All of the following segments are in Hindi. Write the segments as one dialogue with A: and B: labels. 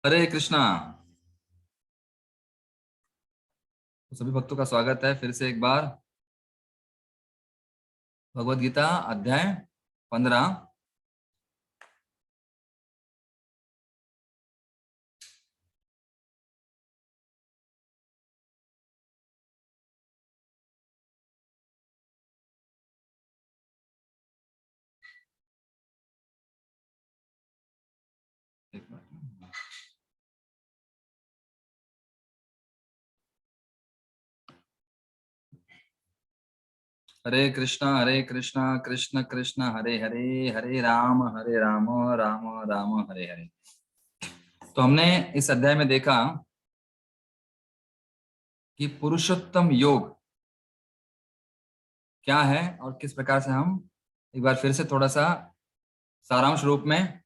A: हरे कृष्णा। तो सभी भक्तों का स्वागत है फिर से एक बार। भगवत गीता अध्याय 15। एक मिनट। हरे कृष्णा कृष्ण कृष्ण हरे हरे, हरे राम राम राम हरे हरे। तो हमने इस अध्याय में देखा कि पुरुषोत्तम योग क्या है और किस प्रकार से हम एक बार फिर से थोड़ा सा सारांश रूप में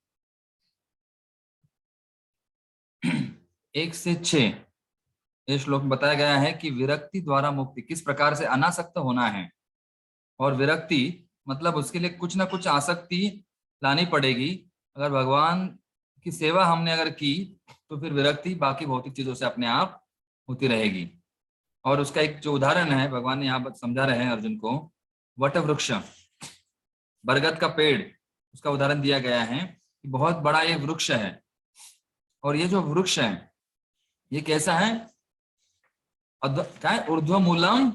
A: 1 से 6 ये श्लोक में बताया गया है कि विरक्ति द्वारा मुक्ति किस प्रकार से अनासक्त होना है। और विरक्ति मतलब उसके लिए कुछ ना कुछ आसक्ति लानी पड़ेगी। अगर भगवान की सेवा हमने अगर की तो फिर विरक्ति बाकी भौतिक चीजों से अपने आप होती रहेगी। और उसका एक जो उदाहरण है भगवान ने यहाँ पर समझा रहे हैं अर्जुन को, वट वृक्ष, बरगद का पेड़, उसका उदाहरण दिया गया है कि बहुत बड़ा ये वृक्ष है। और ये जो वृक्ष है ये कैसा है? क्या है? ऊर्ध्व मूलम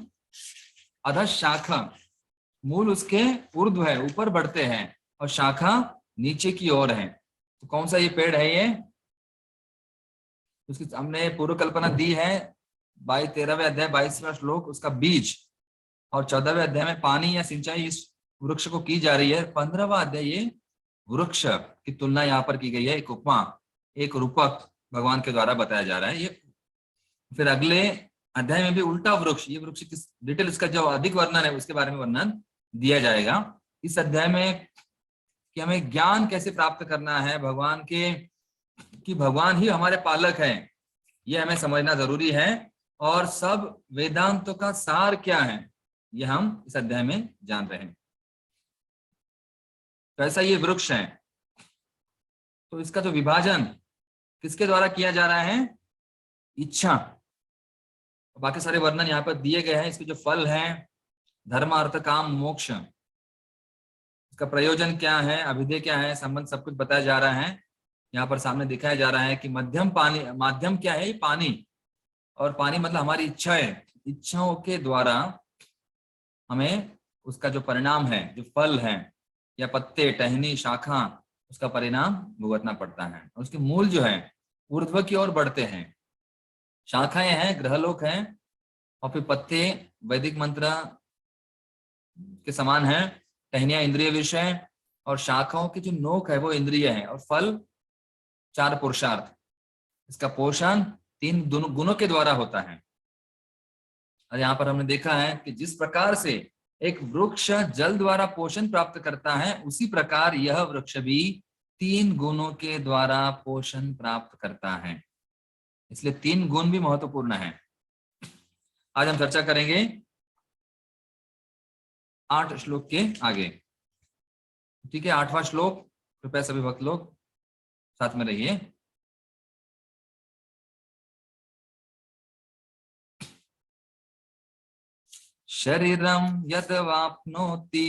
A: अधः शाखा। मूल उसके ऊर्ध्व है, ऊपर बढ़ते हैं, और शाखा नीचे की ओर है। तो कौन सा ये पेड़ है ये? उसकी हमने पूर्व कल्पना दी है 13वें अध्याय 22वां श्लोक, उसका बीज। और 14वें अध्याय में पानी या सिंचाई इस वृक्ष को की जा रही है। 15वां अध्याय ये वृक्ष की तुलना यहाँ पर की गई है, एक उपमा, एक रूपक भगवान के द्वारा बताया जा रहा है ये। फिर अगले अध्याय में भी उल्टा वृक्ष, ये वृक्ष किस डिटेल, इसका जो अधिक वर्णन है उसके बारे में वर्णन दिया जाएगा इस अध्याय में, कि हमें ज्ञान कैसे प्राप्त करना है भगवान के, कि भगवान ही हमारे पालक हैं, ये हमें समझना जरूरी है। और सब वेदांतों का सार क्या है ये हम इस अध्याय में जान रहे हैं। तो ऐसा ये वृक्ष है, तो इसका जो विभाजन किसके द्वारा किया जा रहा है? इच्छा। बाकी सारे वर्णन यहाँ पर दिए गए हैं। इसके जो फल हैं, धर्म अर्थ काम मोक्ष, इसका प्रयोजन क्या है, अभिधेय क्या है, संबंध सब कुछ बताया जा रहा है। यहाँ पर सामने दिखाया जा रहा है कि मध्यम पानी, माध्यम क्या है? ये पानी। और पानी मतलब हमारी इच्छा है, इच्छाओं के द्वारा हमें उसका जो परिणाम है, जो फल है या पत्ते, टहनी, शाखा, उसका परिणाम भुगतना पड़ता है। और उसके मूल जो है ऊर्ध्व की ओर बढ़ते हैं, शाखाएं हैं, ग्रहलोक हैं, और फिर पत्ते वैदिक मंत्र के समान है, टहनियां इंद्रिय विषय, और शाखाओं की जो नोक है वो इंद्रिय है, और फल 4 पुरुषार्थ। इसका पोषण 3 गुणों के द्वारा होता है। और यहाँ पर हमने देखा है कि जिस प्रकार से एक वृक्ष जल द्वारा पोषण प्राप्त करता है, उसी प्रकार यह वृक्ष भी 3 गुणों के द्वारा पोषण प्राप्त करता है। इसलिए 3 गुण भी महत्वपूर्ण है। आज हम चर्चा करेंगे 8 श्लोक के आगे। ठीक है, 8वां श्लोक, कृपया सभी भक्त लोग साथ में रहिए। शरीरम यद वाप्नोति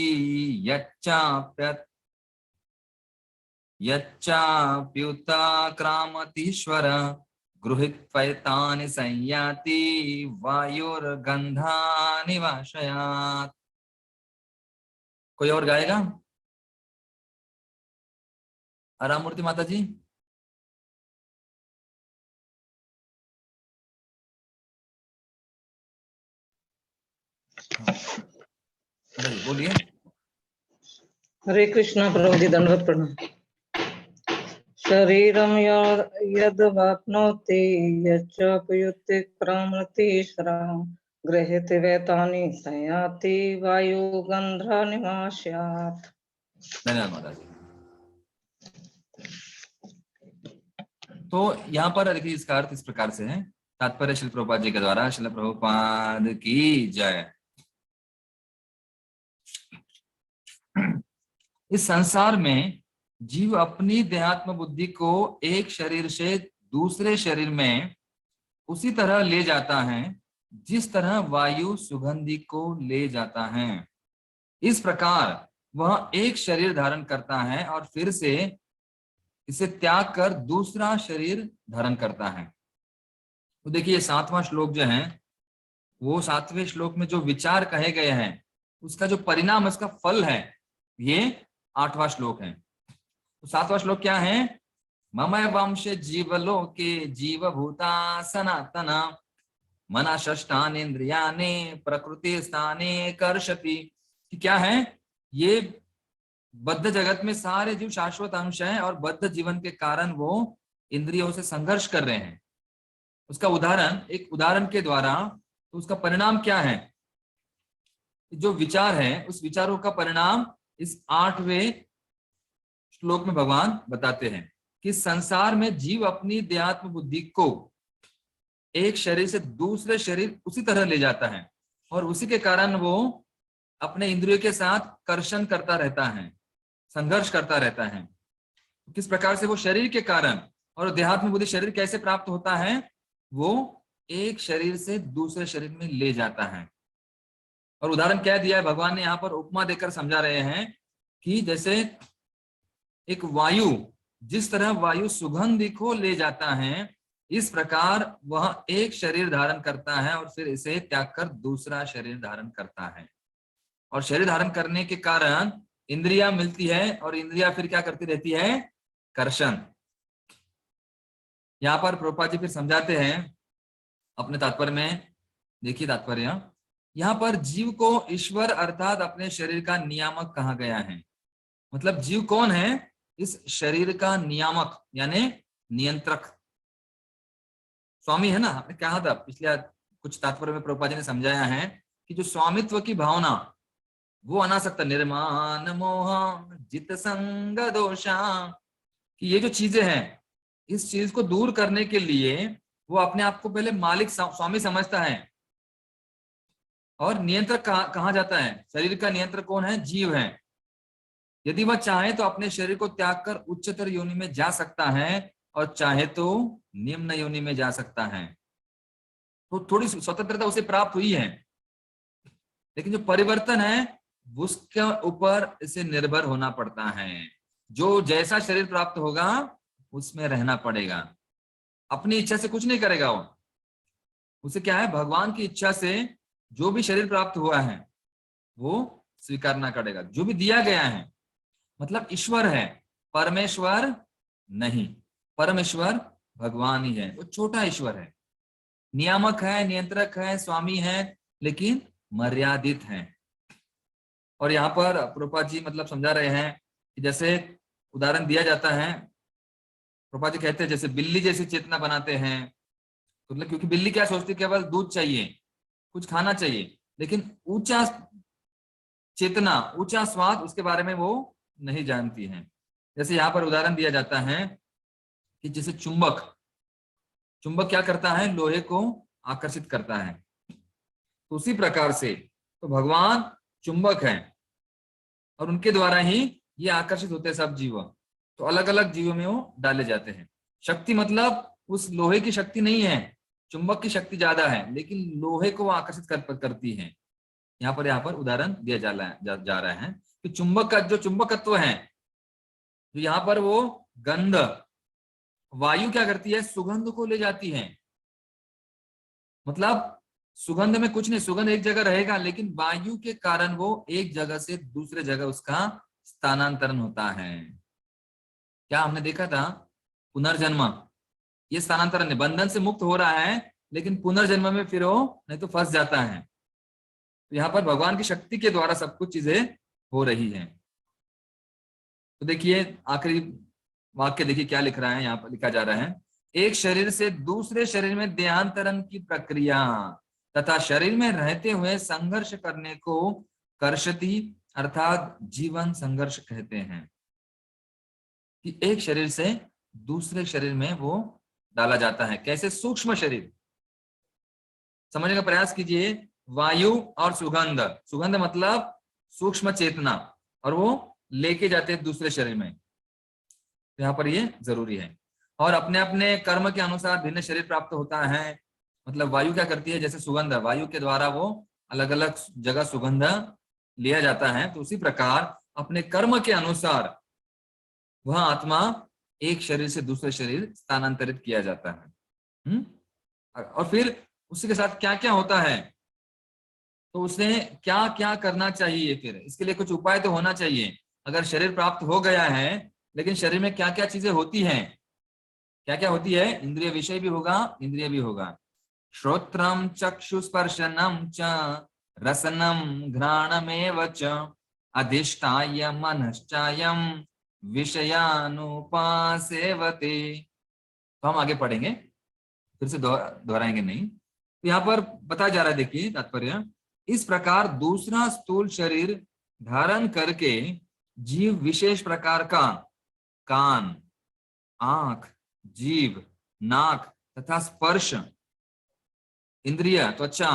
A: यच्चाप्युत्क्रामतीश्वर गृहीत्वैतानि संयाति वायुर्गंधानि वाशयात्। कोई और गाएगा? आराम मूर्ति माता जी। माता जी बोलिए।
B: हरे कृष्णा प्रभु जी, दंडवत प्रणाम। शरीरम यद वाप्नोति यच्चाप्युत्क्रामति शरं गृहीत्वा वैतानि संयाति वायुगंधानि वाशयात्।
A: धन्यवाद माता जी। तो यहाँ पर देखिए इसका अर्थ इस प्रकार से है, तात्पर्य श्रील प्रभुपाद जी के द्वारा। श्रील प्रभुपाद की जय। इस संसार में जीव अपनी देहात्म बुद्धि को एक शरीर से दूसरे शरीर में उसी तरह ले जाता है जिस तरह वायु सुगंधि को ले जाता है। इस प्रकार वह एक शरीर धारण करता है और फिर से इसे त्याग कर दूसरा शरीर धारण करता है। तो देखिए 7वां श्लोक जो है, वो 7वें श्लोक में जो विचार कहे गए हैं उसका जो परिणाम, उसका फल है, ये 8वां श्लोक है। तो 7वां श्लोक क्या है? ममय वंश जीवलोके जीवभूता सनातना मना षष्ठानेन्द्रियाणे प्रकृति स्थाने कर्षति। कि क्या है? ये बद्ध जगत में सारे जीव शाश्वत अंश हैं और बद्ध जीवन के कारण वो इंद्रियों से संघर्ष कर रहे हैं। उसका उदाहरण, एक उदाहरण के द्वारा, तो उसका परिणाम क्या है? जो विचार है उस विचारों का परिणाम इस 8वें श्लोक में भगवान बताते हैं कि संसार में जीव अपनी देहात्म बुद्धि को एक शरीर से दूसरे शरीर उसी तरह ले जाता है और उसी के कारण वो अपने इंद्रियों के साथ कर्षण करता रहता है, संघर्ष करता रहता है। किस प्रकार से वो शरीर के कारण, और देहात्म बुद्धि शरीर कैसे प्राप्त होता है? वो एक शरीर से दूसरे शरीर में ले जाता है। और उदाहरण क्या दिया है भगवान ने? यहाँ पर उपमा देकर समझा रहे हैं कि जैसे एक वायु, जिस तरह वायु सुगंधि को ले जाता है, इस प्रकार वह एक शरीर धारण करता है और फिर इसे त्याग कर दूसरा शरीर धारण करता है। और शरीर धारण करने के कारण इंद्रियां मिलती है और इंद्रियां फिर क्या करती रहती है? कर्षण। यहाँ पर प्रभुपाद जी फिर समझाते हैं अपने तात्पर्य में। देखिए तात्पर्य, यहाँ पर जीव को ईश्वर अर्थात अपने शरीर का नियामक कहा गया है। मतलब जीव कौन है? इस शरीर का नियामक यानी नियंत्रक, स्वामी है ना। हमने कहा था पिछले कुछ तात्पर्य में प्रभुपाद जी ने समझाया है कि जो स्वामित्व की भावना, वो अनासक्त निर्माण मोह जित संग दोषा, कि ये जो चीजें हैं, इस चीज को दूर करने के लिए वो अपने आप को पहले मालिक स्वामी समझता है। और नियंत्रक कहा जाता है। शरीर का नियंत्रक कौन है? जीव है। यदि वह चाहे तो अपने शरीर को त्याग कर उच्चतर योनि में जा सकता है और चाहे तो निम्न योनि में जा सकता है। तो थोड़ी स्वतंत्रता उसे प्राप्त हुई है, लेकिन जो परिवर्तन है उसके ऊपर इसे निर्भर होना पड़ता है। जो जैसा शरीर प्राप्त होगा उसमें रहना पड़ेगा। अपनी इच्छा से कुछ नहीं करेगा वो। उसे क्या है? भगवान की इच्छा से जो भी शरीर प्राप्त हुआ है वो स्वीकारना पड़ेगा, जो भी दिया गया है। मतलब ईश्वर है, परमेश्वर नहीं। परमेश्वर भगवान ही है। वो छोटा ईश्वर है, नियामक है, नियंत्रक है, स्वामी है, लेकिन मर्यादित है। और यहाँ पर प्रभुपाद जी मतलब समझा रहे हैं कि जैसे उदाहरण दिया जाता है, प्रभुपाद जी कहते हैं जैसे बिल्ली जैसी चेतना बनाते हैं। मतलब क्योंकि बिल्ली क्या सोचती है? केवल दूध चाहिए, कुछ खाना चाहिए, लेकिन ऊंचा चेतना, ऊंचा स्वाद, उसके बारे में वो नहीं जानती है। जैसे यहाँ पर उदाहरण दिया जाता है कि जैसे चुंबक क्या करता है? लोहे को आकर्षित करता है। तो उसी प्रकार से तो भगवान चुंबक है और उनके द्वारा ही ये आकर्षित होते हैं सब जीव। तो अलग अलग जीवों में वो डाले जाते हैं। शक्ति मतलब उस लोहे की शक्ति नहीं है, चुंबक की शक्ति ज्यादा है, लेकिन लोहे को वो आकर्षित करती है। यहाँ पर उदाहरण दिया जा रहा है कि चुंबक का जो चुंबकत्व है, जो यहाँ पर वो गंध, वायु क्या करती है? सुगंध को ले जाती है। मतलब सुगंध में कुछ नहीं, सुगंध एक जगह रहेगा, लेकिन वायु के कारण वो एक जगह से दूसरे जगह उसका स्थानांतरण होता है। क्या हमने देखा था? पुनर्जन्म, ये स्थानांतरण है, बंधन से मुक्त हो रहा है, लेकिन पुनर्जन्म में फिर वो नहीं तो फंस जाता है। तो यहाँ पर भगवान की शक्ति के द्वारा सब कुछ चीजें हो रही हैं। तो देखिए आखिरी वाक्य देखिए क्या लिख रहा है। यहाँ पर लिखा जा रहा है, एक शरीर से दूसरे शरीर में देहांतरण की प्रक्रिया तथा शरीर में रहते हुए संघर्ष करने को कर्षति अर्थात जीवन संघर्ष कहते हैं। कि एक शरीर से दूसरे शरीर में वो डाला जाता है। कैसे? सूक्ष्म शरीर समझने का प्रयास कीजिए। वायु और सुगंध, सुगंध मतलब सूक्ष्म चेतना, और वो लेके जाते हैं दूसरे शरीर में। तो यहाँ पर ये जरूरी है। और अपने अपने कर्म के अनुसार भिन्न शरीर प्राप्त होता है। मतलब वायु क्या करती है, जैसे सुगंध, वायु के द्वारा वो अलग अलग जगह सुगंध लिया जाता है, तो उसी प्रकार अपने कर्म के अनुसार वह आत्मा एक शरीर से दूसरे शरीर स्थानांतरित किया जाता है। और फिर उसी के साथ क्या क्या होता है, तो उसे क्या क्या करना चाहिए, फिर इसके लिए कुछ उपाय तो होना चाहिए। अगर शरीर प्राप्त हो गया है, लेकिन शरीर में क्या क्या चीजें होती हैं, क्या क्या होती है, इंद्रिय विषय भी होगा, इंद्रिय भी होगा। श्रोत्रम चक्षुस्पर्शनम च रसनम घ्राणमेव च अधिष्ठाय मनश्चायम विषयानुपासेवते। तो हम आगे पढ़ेंगे, फिर से दोहराएंगे नहीं। तो यहाँ पर बताया जा रहा है, देखिए तात्पर्य, इस प्रकार दूसरा स्थूल शरीर धारण करके जीव विशेष प्रकार का कान, आंख, जीभ, नाक तथा स्पर्श इंद्रिय त्वचा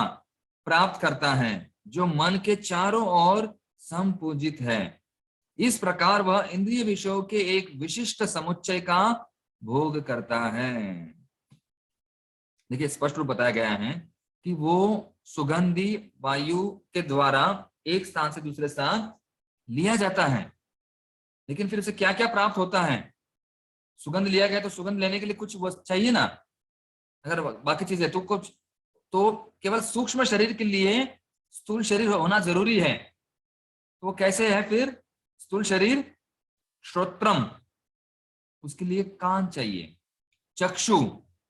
A: प्राप्त करता है, जो मन के चारों ओर संपूजित है। इस प्रकार वह इंद्रिय विषयों के एक विशिष्ट समुच्चय का भोग करता है। देखिए स्पष्ट रूप बताया गया है कि वो सुगंधी वायु के द्वारा एक स्थान से दूसरे स्थान लिया जाता है, लेकिन फिर उसे क्या क्या प्राप्त होता है। सुगंध लिया गया तो सुगंध लेने के लिए कुछ चाहिए ना, अगर बाकी चीजें तो कुछ, तो केवल सूक्ष्म शरीर के लिए स्थूल शरीर होना जरूरी है। तो वो कैसे है फिर स्थूल शरीर? श्रोत्रम, उसके लिए कान चाहिए, चक्षु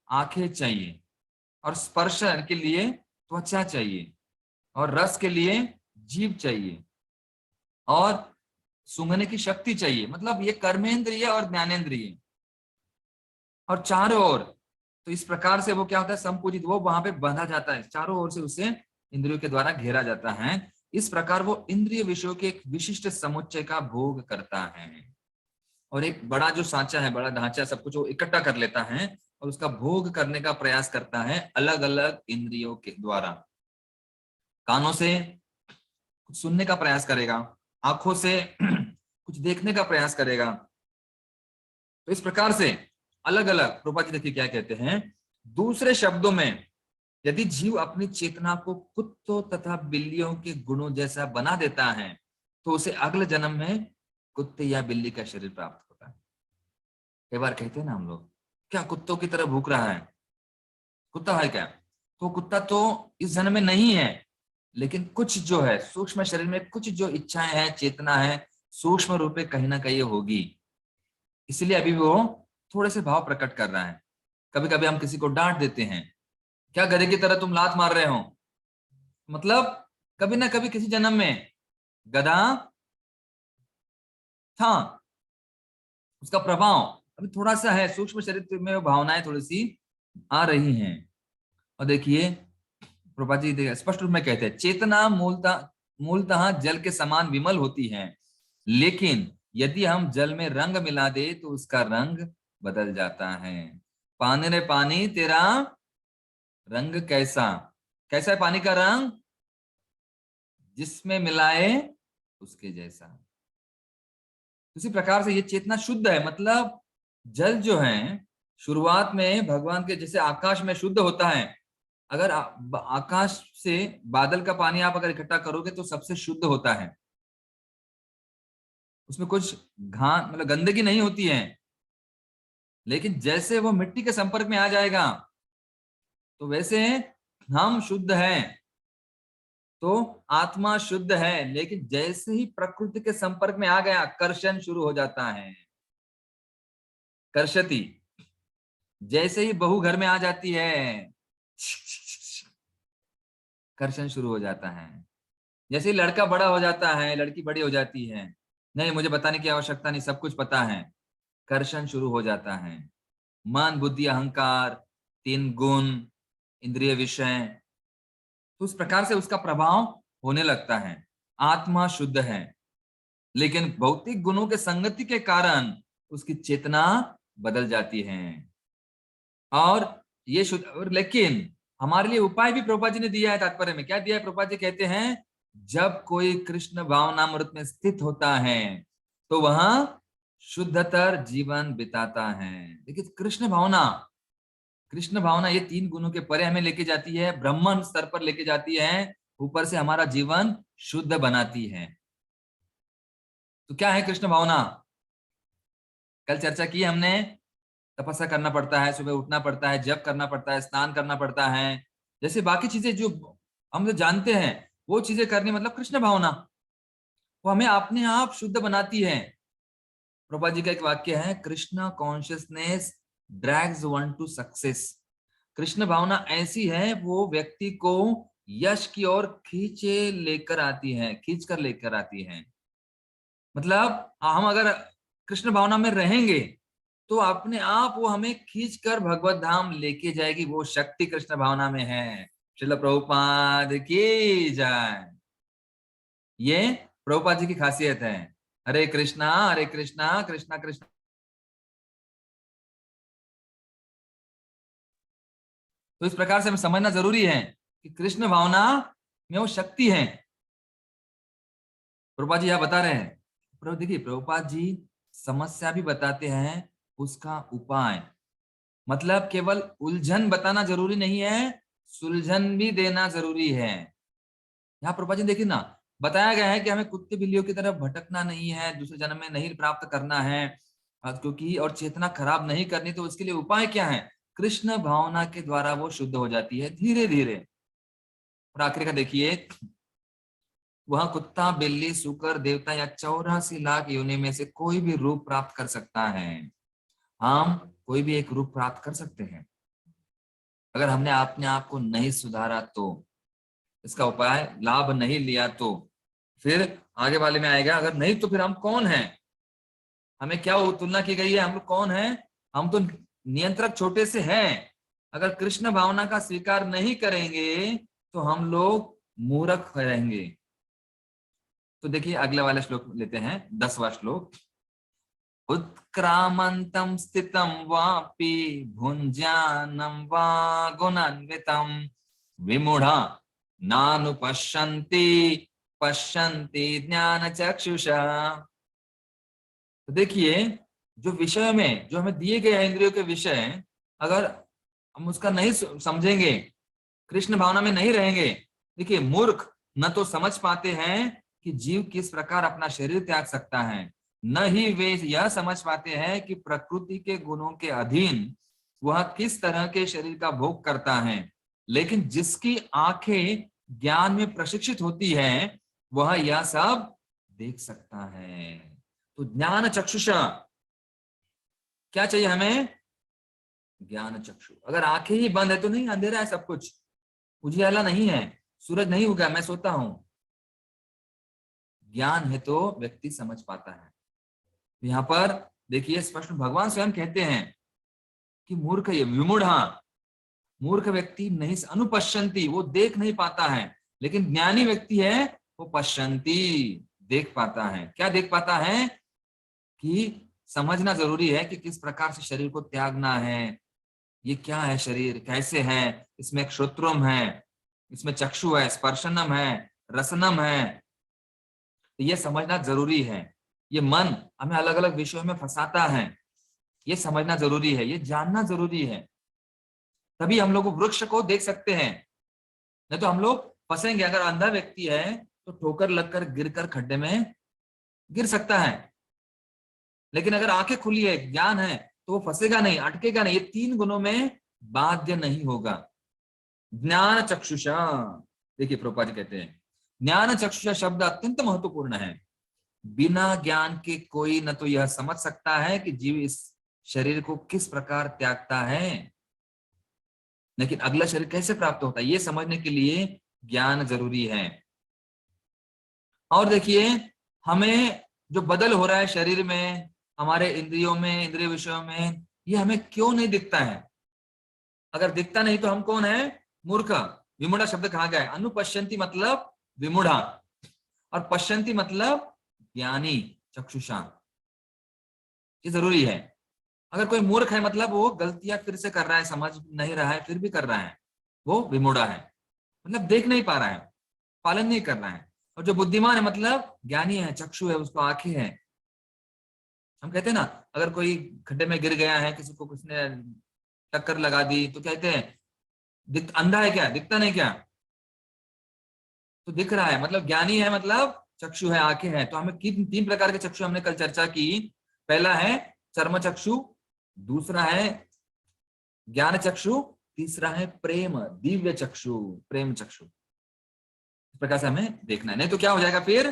A: आंखें चाहिए, और स्पर्श के लिए त्वचा चाहिए, और रस के लिए जीभ चाहिए, और सूंघने की शक्ति चाहिए। मतलब ये कर्मेंद्रिय और ज्ञानेंद्रिय, और चारों ओर, तो इस प्रकार से वो क्या होता है, संपूजित, वो वहां पे बांधा जाता है, चारों ओर से उसे इंद्रियों के द्वारा घेरा जाता है। इस प्रकार वो इंद्रिय विषयों के एक विशिष्ट समुच्चय का भोग करता है, और एक बड़ा जो सांचा है, बड़ा ढांचा, सब कुछ वो इकट्ठा कर लेता है और उसका भोग करने का प्रयास करता है अलग अलग इंद्रियों के द्वारा। कानों से कुछ सुनने का प्रयास करेगा, आंखों से कुछ देखने का प्रयास करेगा। तो इस प्रकार से अलग अलग, प्रभुपाद जी देखिए क्या कहते हैं, दूसरे शब्दों में यदि जीव अपनी चेतना को कुत्तों तथा बिल्लियों के गुणों जैसा बना देता है, तो उसे अगले जन्म में कुत्ते या बिल्ली का शरीर प्राप्त होता है। कई बार कहते हैं ना हम लोग, क्या कुत्तों की तरह भूख रहा है, कुत्ता है क्या? तो कुत्ता तो इस जन्म में नहीं है, लेकिन कुछ जो है सूक्ष्म शरीर में कुछ जो इच्छाएं हैं, चेतना है, सूक्ष्म रूप में कहीं ना कहीं होगी, इसलिए अभी वो थोड़े से भाव प्रकट कर रहा है। कभी कभी हम किसी को डांट देते हैं, क्या गधे की तरह तुम लात मार रहे हो, मतलब कभी ना कभी किसी जन्म में गधा था, उसका प्रभाव अभी थोड़ा सा है, सूक्ष्म शरीर में भावनाएं थोड़ी सी आ रही हैं। और देखिए प्रभा जी स्पष्ट रूप में कहते हैं, चेतना मूलतः जल के समान विमल होती है, लेकिन यदि हम जल में रंग मिला दे तो उसका रंग बदल जाता है। पानी रे पानी तेरा रंग कैसा, कैसा है पानी का रंग? जिसमें मिलाए उसके जैसा। उसी प्रकार से ये चेतना शुद्ध है, मतलब जल जो है शुरुआत में भगवान के जैसे आकाश में शुद्ध होता है, अगर आकाश से बादल का पानी आप अगर इकट्ठा करोगे तो सबसे शुद्ध होता है, उसमें कुछ घान मतलब गंदगी नहीं होती है। लेकिन जैसे वो मिट्टी के संपर्क में आ जाएगा, तो वैसे हम शुद्ध हैं, तो आत्मा शुद्ध है, लेकिन जैसे ही प्रकृति के संपर्क में आ गया, कर्षण शुरू हो जाता है। कर्षति, जैसे ही बहू घर में आ जाती है, कर्षण शुरू हो जाता है। जैसे ही लड़का बड़ा हो जाता है, लड़की बड़ी हो जाती है, नहीं मुझे बताने की आवश्यकता नहीं, सब कुछ पता है, कर्षण शुरू हो जाता है। मन बुद्धि अहंकार, तीन गुण, इंद्रिय विषय, तो उस प्रकार से उसका प्रभाव होने लगता है। आत्मा शुद्ध है, लेकिन भौतिक गुणों के संगति के कारण उसकी चेतना बदल जाती है। और ये शुद्ध, लेकिन हमारे लिए उपाय भी प्रभुपाद जी ने दिया है। तात्पर्य में क्या दिया है? प्रभुपाद जी कहते हैं, जब कोई कृष्ण भावनामृत में स्थित होता है तो वह शुद्धतर जीवन बिताता है। देखिए कृष्ण भावना ये 3 गुणों के परे हमें लेके जाती है, ब्रह्मन स्तर पर लेके जाती है, ऊपर से हमारा जीवन शुद्ध बनाती है। तो क्या है कृष्ण भावना? कल चर्चा की हमने। तपस्या करना पड़ता है, सुबह उठना पड़ता है, जप करना पड़ता है, स्नान करना पड़ता है, जैसे बाकी चीजें जो हम जो जानते हैं वो चीजें करनी, मतलब कृष्ण भावना वो हमें अपने आप शुद्ध बनाती है। प्रभुपाद जी का एक वाक्य है, Krishna consciousness drags one to success. Krishna भावना ऐसी है वो व्यक्ति को यश की ओर खींचे लेकर आती है, खींच कर लेकर आती है। मतलब हम अगर कृष्ण भावना में रहेंगे तो अपने आप वो हमें खींच कर भगवत धाम लेके जाएगी। वो शक्ति कृष्ण भावना में है। श्रील प्रभुपाद की जय। ये प्रभुपाद जी की खासियत है। हरे कृष्णा कृष्णा कृष्णा। तो इस प्रकार से हमें समझना जरूरी है कि कृष्ण भावना में वो शक्ति है। प्रभुपाद जी यह बता रहे हैं। देखिए प्रभुपाद जी समस्या भी बताते हैं, उसका उपाय। मतलब केवल उलझन बताना जरूरी नहीं है, सुलझन भी देना जरूरी है। यहाँ प्रभुपाद जी देखिए ना, बताया गया है कि हमें कुत्ते बिल्लियों की तरफ भटकना नहीं है, दूसरे जन्म में नहीं प्राप्त करना है, क्योंकि और चेतना खराब नहीं करनी। तो उसके लिए उपाय क्या है? कृष्ण भावना के द्वारा वो शुद्ध हो जाती है धीरे धीरे। और आखिरी का देखिए, वह कुत्ता बिल्ली सूकर देवता या 84 लाख योनि में से कोई भी रूप प्राप्त कर सकता है। हम कोई भी एक रूप प्राप्त कर सकते हैं। अगर हमने अपने आप को नहीं सुधारा तो, इसका उपाय लाभ नहीं लिया तो, फिर आगे वाले में आएगा अगर नहीं तो फिर हम कौन हैं? हमें क्या तुलना की गई है? हम लोग कौन हैं? हम तो नियंत्रक छोटे से हैं। अगर कृष्ण भावना का स्वीकार नहीं करेंगे तो हम लोग मूर्ख रहेंगे। तो देखिए अगले वाले श्लोक लेते हैं, 10वां श्लोक। उत्क्रामन्तं स्थितं वापि भुञ्जानं वा गुणान्वितं विमूढ़ा नानुपश्यन्ति पश्यन्ति ज्ञानचक्षुषा। तो देखिए जो विषय में जो हमें दिए गए इंद्रियों के विषय, अगर हम उसका नहीं समझेंगे, कृष्ण भावना में नहीं रहेंगे, देखिए मूर्ख न तो समझ पाते हैं कि जीव किस प्रकार अपना शरीर त्याग सकता है, न ही वे यह समझ पाते हैं कि प्रकृति के गुणों के अधीन वह किस तरह के शरीर का भोग करता है। लेकिन जिसकी आंखें ज्ञान में प्रशिक्षित होती है वह यह सब देख सकता है। तो ज्ञान चक्षुषा, क्या चाहिए हमें? ज्ञान चक्षु। अगर आंखें ही बंद है तो नहीं, अंधेरा है सब कुछ, उजियाला नहीं है, सूरज नहीं उगा, मैं सोता हूं। ज्ञान है तो व्यक्ति समझ पाता है। यहाँ पर देखिए स्पष्ट भगवान स्वयं कहते हैं कि मूर्ख ये विमूढ़ा, मूर्ख व्यक्ति नहीं, अनुपश्यंती वो देख नहीं पाता है, लेकिन ज्ञानी व्यक्ति है वो पश्यंती देख पाता है। क्या देख पाता है? कि समझना जरूरी है कि किस प्रकार से शरीर को त्यागना है, ये क्या है शरीर, कैसे है, इसमें एक श्रोत्रम है, इसमें चक्षु है, स्पर्शनम है, रसनम है। तो ये समझना जरूरी है। ये मन हमें अलग अलग विषयों में फंसाता है, ये समझना जरूरी है, ये जानना जरूरी है। तभी हम लोग वृक्ष को देख सकते हैं, नहीं तो हम लोग फंसेंगे। अगर अंधा व्यक्ति है तो ठोकर लगकर गिरकर खड्डे में गिर सकता है, लेकिन अगर आंखें खुली है, ज्ञान है, तो वो फंसेगा नहीं, अटकेगा नहीं, ये 3 गुणों में बाध्य नहीं होगा। ज्ञान चक्षुषा, देखिए प्रभुपाद जी कहते हैं ज्ञान चक्षुषा शब्द अत्यंत महत्वपूर्ण है। बिना ज्ञान के कोई न तो यह समझ सकता है कि जीव इस शरीर को किस प्रकार त्यागता है, लेकिन अगला शरीर कैसे प्राप्त होता है ये समझने के लिए ज्ञान जरूरी है। और देखिए हमें जो बदल हो रहा है शरीर में, हमारे इंद्रियों में, इंद्रिय विषयों में, ये हमें क्यों नहीं दिखता है? अगर दिखता नहीं तो हम कौन है? मूर्ख। विमूढ़ा शब्द कहा गया है, अनुपश्यंती मतलब विमूढ़ा, और पश्यंती मतलब ज्ञानी चक्षुषा। ये जरूरी है। अगर कोई मूर्ख है मतलब वो गलतियां फिर से कर रहा है, समझ नहीं रहा है फिर भी कर रहा है, वो विमूढ़ा है, मतलब देख नहीं पा रहा है, पालन नहीं कर रहा है। और जो बुद्धिमान है मतलब ज्ञानी है, चक्षु है, उसको आंखें हैं, हम कहते हैं ना, अगर कोई खड्डे में गिर गया है, किसी को किसने टक्कर लगा दी, तो कहते हैं अंधा है क्या, दिखता नहीं क्या, तो दिख रहा है, मतलब ज्ञानी है, मतलब चक्षु है, आंखें हैं। तो हमें तीन प्रकार के चक्षु हमने कल चर्चा की। पहला है चर्म चक्षु, दूसरा है ज्ञान चक्षु, तीसरा है प्रेम दिव्य चक्षु, प्रेम चक्षु। इस प्रकार से हमें देखना है, नहीं तो क्या हो जाएगा फिर,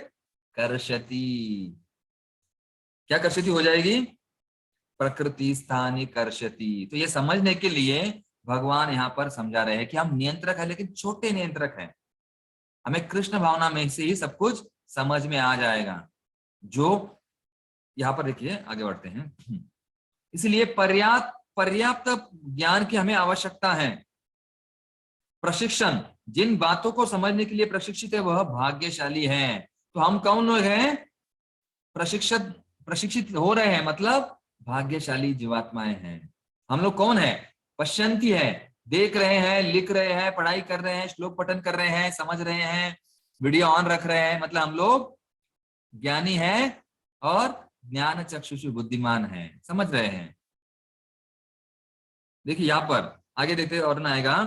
A: कर्षति। क्या कर्षति हो जाएगी, प्रकृति स्थानी कर्षति। तो ये समझने के लिए भगवान यहाँ पर समझा रहे हैं कि हम नियंत्रक है, लेकिन छोटे नियंत्रक हैं। हमें कृष्ण भावना में से ही सब कुछ समझ में आ जाएगा। जो यहाँ पर देखिए, आगे बढ़ते हैं। इसलिए पर्याप्त ज्ञान की हमें आवश्यकता है। प्रशिक्षण, जिन बातों को समझने के लिए प्रशिक्षित है वह भाग्यशाली है। तो हम कौन लोग हैं, प्रशिक्षित हो रहे हैं, मतलब भाग्यशाली जीवात्माएं हैं। हम लोग कौन है, पश्यंती है, देख रहे हैं, लिख रहे हैं, पढ़ाई कर रहे हैं, श्लोक पठन कर रहे हैं, समझ रहे हैं, वीडियो ऑन रख रहे हैं, मतलब हम लोग ज्ञानी हैं और ज्ञान चक्षुषु बुद्धिमान हैं, समझ रहे हैं। देखिए यहाँ पर आगे देखते और ना आएगा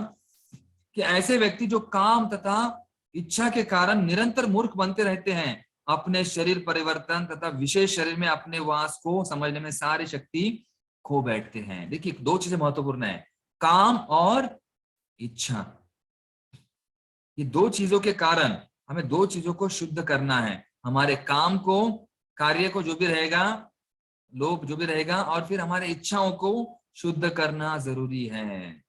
A: कि ऐसे व्यक्ति जो काम तथा इच्छा के कारण निरंतर मूर्ख बनते रहते हैं, अपने शरीर परिवर्तन तथा विशेष शरीर में अपने वास को समझने में सारी शक्ति खो बैठते हैं। देखिए दो चीजें महत्वपूर्ण है, काम और इच्छा। ये दो चीजों के कारण हमें दो चीजों को शुद्ध करना है, हमारे काम को, कार्य को जो भी रहेगा, लोभ जो भी रहेगा, और फिर हमारे इच्छाओं को शुद्ध करना जरूरी है।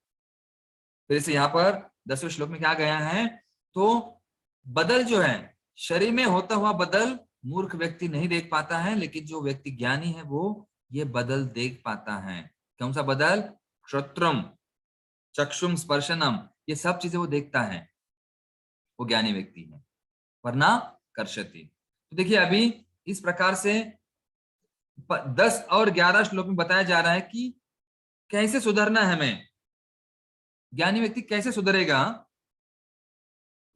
A: फिर से यहाँ पर 10वें श्लोक में क्या गया है, तो बदल जो है शरीर में होता हुआ बदल मूर्ख व्यक्ति नहीं देख पाता है, लेकिन जो व्यक्ति ज्ञानी है वो ये बदल देख पाता है। कौन सा बदल, श्रोत्रम चक्षुम स्पर्शनम, ये सब चीजें वो देखता है, वो ज्ञानी व्यक्ति है, वरना कर्षति। तो देखिए अभी इस प्रकार से 10 और 11 श्लोक में बताया जा रहा है कि कैसे सुधरना है हमें, ज्ञानी व्यक्ति कैसे सुधरेगा।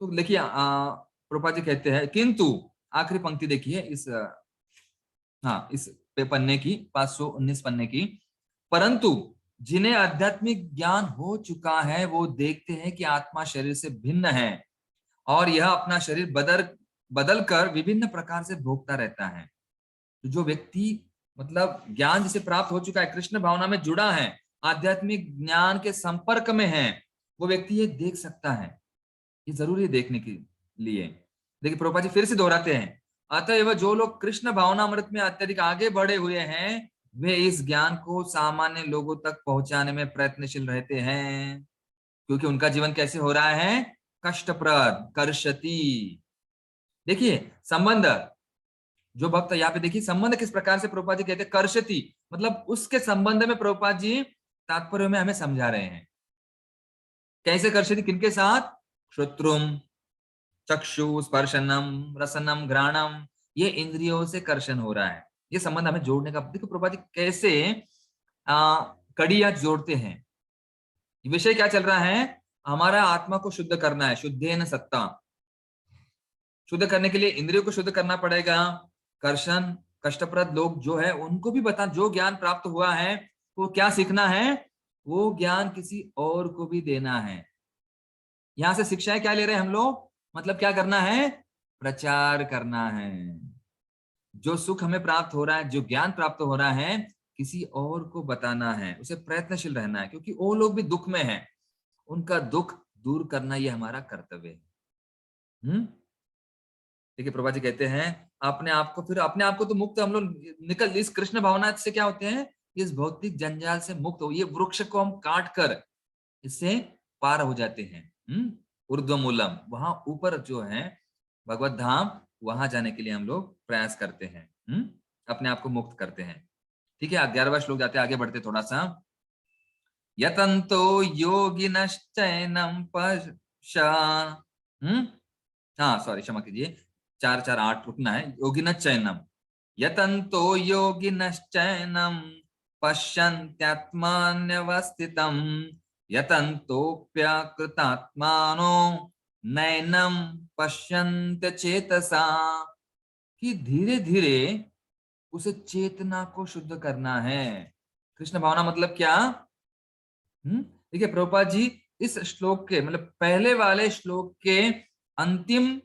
A: तो देखिए प्रभुपाद जी कहते हैं, किंतु आखिरी पंक्ति देखिए इस इस पन्ने की 519 पन्ने की, परंतु जिन्हें आध्यात्मिक ज्ञान हो चुका है वो देखते हैं कि आत्मा शरीर से भिन्न है और यह अपना शरीर बदल कर विभिन्न प्रकार से भोगता रहता है। तो जो व्यक्ति मतलब ज्ञान जिसे प्राप्त हो चुका है, कृष्ण भावना में जुड़ा है, आध्यात्मिक ज्ञान के संपर्क में है, वो व्यक्ति ये देख सकता है। ये जरूरी है देखने के लिए। देखिए प्रभुपाद जी फिर से दोहराते हैं, अतएव जो लोग कृष्ण भावनामृत में अत्यधिक आगे बढ़े हुए हैं वे इस ज्ञान को सामान्य लोगों तक पहुंचाने में प्रयत्नशील रहते हैं, क्योंकि उनका जीवन कैसे हो रहा है, कष्टप्रद, कर्षति। देखिए संबंध, जो भक्त यहाँ पे देखिए संबंध किस प्रकार से प्रभुपाद जी कहते हैं, कर्षति, मतलब उसके संबंध में प्रभुपाद जी तात्पर्य में हमें समझा रहे हैं। कैसे कर्षति, किनके साथ, श्रोत्रुम चक्षु स्पर्शनम रसनम घ्राणम, ये इंद्रियों से कर्षण हो रहा है। ये संबंध हमें जोड़ने का, देखो प्रभुपाद जी कैसे कड़ियां जोड़ते हैं। विषय क्या चल रहा है, हमारा आत्मा को शुद्ध करना है, शुद्धेन सत्ता। शुद्ध करने के लिए इंद्रियों को शुद्ध करना पड़ेगा। कर्षण कष्टप्रद लोग जो है उनको भी बता, जो ज्ञान प्राप्त हुआ है वो क्या सीखना है, वो ज्ञान किसी और को भी देना है। यहां से शिक्षाएं क्या ले रहे हैं हम लोग, मतलब क्या करना है, प्रचार करना है। जो सुख हमें प्राप्त हो रहा है, जो ज्ञान प्राप्त हो रहा है, किसी और को बताना है, उसे प्रयत्नशील रहना है, क्योंकि वो लोग भी दुख में हैं, उनका दुख दूर करना ये हमारा कर्तव्य है। देखिए प्रभा जी कहते हैं अपने आप को, फिर अपने आप को तो मुक्त हम लोग निकल, इस कृष्ण भावना से क्या होते हैं, इस भौतिक जंजाल से मुक्त हो, ये वृक्ष को हम काट कर इससे पार हो जाते हैं। ऊर्ध्वमूलम, वहां ऊपर जो है भगवत धाम, वहां जाने के लिए हम लोग प्रयास करते हैं, अपने आप को मुक्त करते हैं। ठीक है 11वां श्लोक जाते आगे बढ़ते थोड़ा सा, यतंतो योगिनश्चैनम पश्चान, सॉरी क्षमा कीजिए, 448 रुकना है, योगिनश्चैनम, यतंतो योगिनश्चैनम पश्यन्त्यात्मान्यवस्थितम् यतन्तोऽप्यकृतात्मानो नैनम पश्यन्त्य चेतसा, कि धीरे धीरे उसे चेतना को शुद्ध करना है। कृष्ण भावना मतलब क्या? देखिए प्रभुपाद जी इस श्लोक के मतलब पहले वाले श्लोक के अंतिम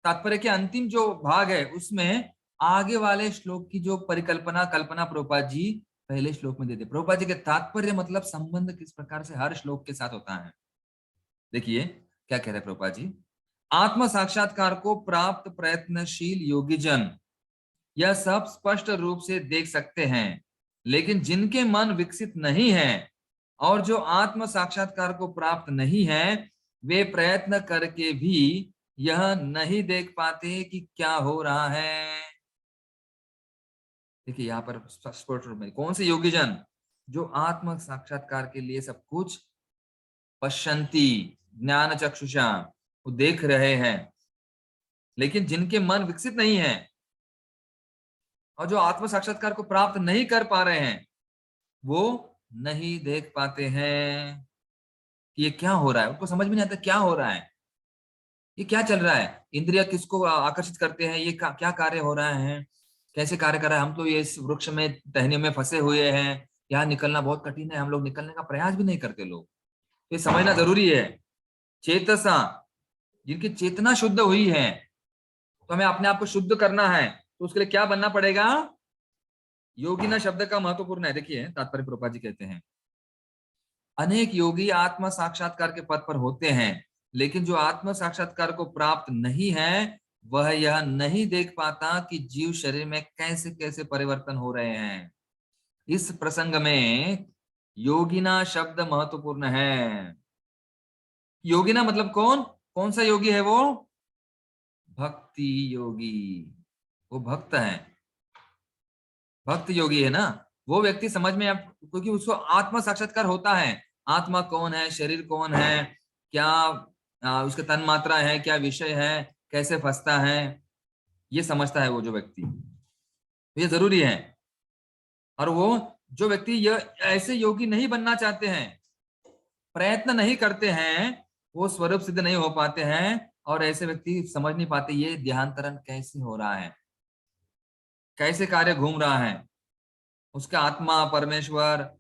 A: तात्पर्य के अंतिम जो भाग है उसमें आगे वाले श्लोक की जो परिकल्पना कल्पना प्रभुपाद जी पहले श्लोक में देते। प्रभुपाद जी के तात्पर्य मतलब संबंध किस प्रकार से हर श्लोक के साथ होता है। देखिए क्या कह रहे प्रभुपाद जी, आत्म साक्षात्कार को प्राप्त प्रयत्नशील योगीजन यह सब स्पष्ट रूप से देख सकते हैं, लेकिन जिनके मन विकसित नहीं है और जो आत्म साक्षात्कार को प्राप्त नहीं है वे प्रयत्न करके भी यह नहीं देख पाते कि क्या हो रहा है। देखिए यहाँ पर स्पष्ट रूप में कौन से योगी जन जो आत्म साक्षात्कार के लिए सब कुछ पश्यंती ज्ञान चक्षुषा वो देख रहे हैं, लेकिन जिनके मन विकसित नहीं है और जो आत्म साक्षात्कार को प्राप्त नहीं कर पा रहे हैं वो नहीं देख पाते हैं कि ये क्या हो रहा है। उनको समझ में नहीं आता क्या हो रहा है, ये क्या चल रहा है, इंद्रिय किसको आकर्षित करते हैं, ये क्या कार्य हो रहा है, कैसे कार्य कर रहा है। हम तो ये इस वृक्ष में टहनियों में फंसे हुए हैं, यहाँ निकलना बहुत कठिन है, हम लोग निकलने का प्रयास भी नहीं करते लोग। ये समझना जरूरी है। चेतसा जिनकी चेतना शुद्ध हुई है, तो हमें अपने आप को शुद्ध करना है, तो उसके लिए क्या बनना पड़ेगा? योगिना शब्द का महत्वपूर्ण है। देखिए तात्पर्य प्रभुपाद जी कहते हैं अनेक योगी आत्म साक्षात्कार के पद पर होते हैं, लेकिन जो आत्म साक्षात्कार को प्राप्त नहीं है वह यह नहीं देख पाता कि जीव शरीर में कैसे कैसे परिवर्तन हो रहे हैं। इस प्रसंग में योगिना शब्द महत्वपूर्ण है। योगिना मतलब कौन कौन सा योगी है? वो भक्ति योगी, वो भक्त है, भक्त योगी है ना। वो व्यक्ति समझ में आप, क्योंकि उसको आत्म साक्षात्कार होता है, आत्मा कौन है, शरीर कौन है, क्या उसका तन मात्रा है, क्या विषय है, कैसे फंसता है, ये समझता है वो जो व्यक्ति, ये जरूरी है। और वो जो व्यक्ति यह ऐसे योगी नहीं बनना चाहते हैं, प्रयत्न नहीं करते हैं, वो स्वरूप सिद्ध नहीं हो पाते हैं, और ऐसे व्यक्ति समझ नहीं पाते ये ध्यानतरण कैसे हो रहा है, कैसे कार्य घूम रहा है, उसका आत्मा परमेश्वर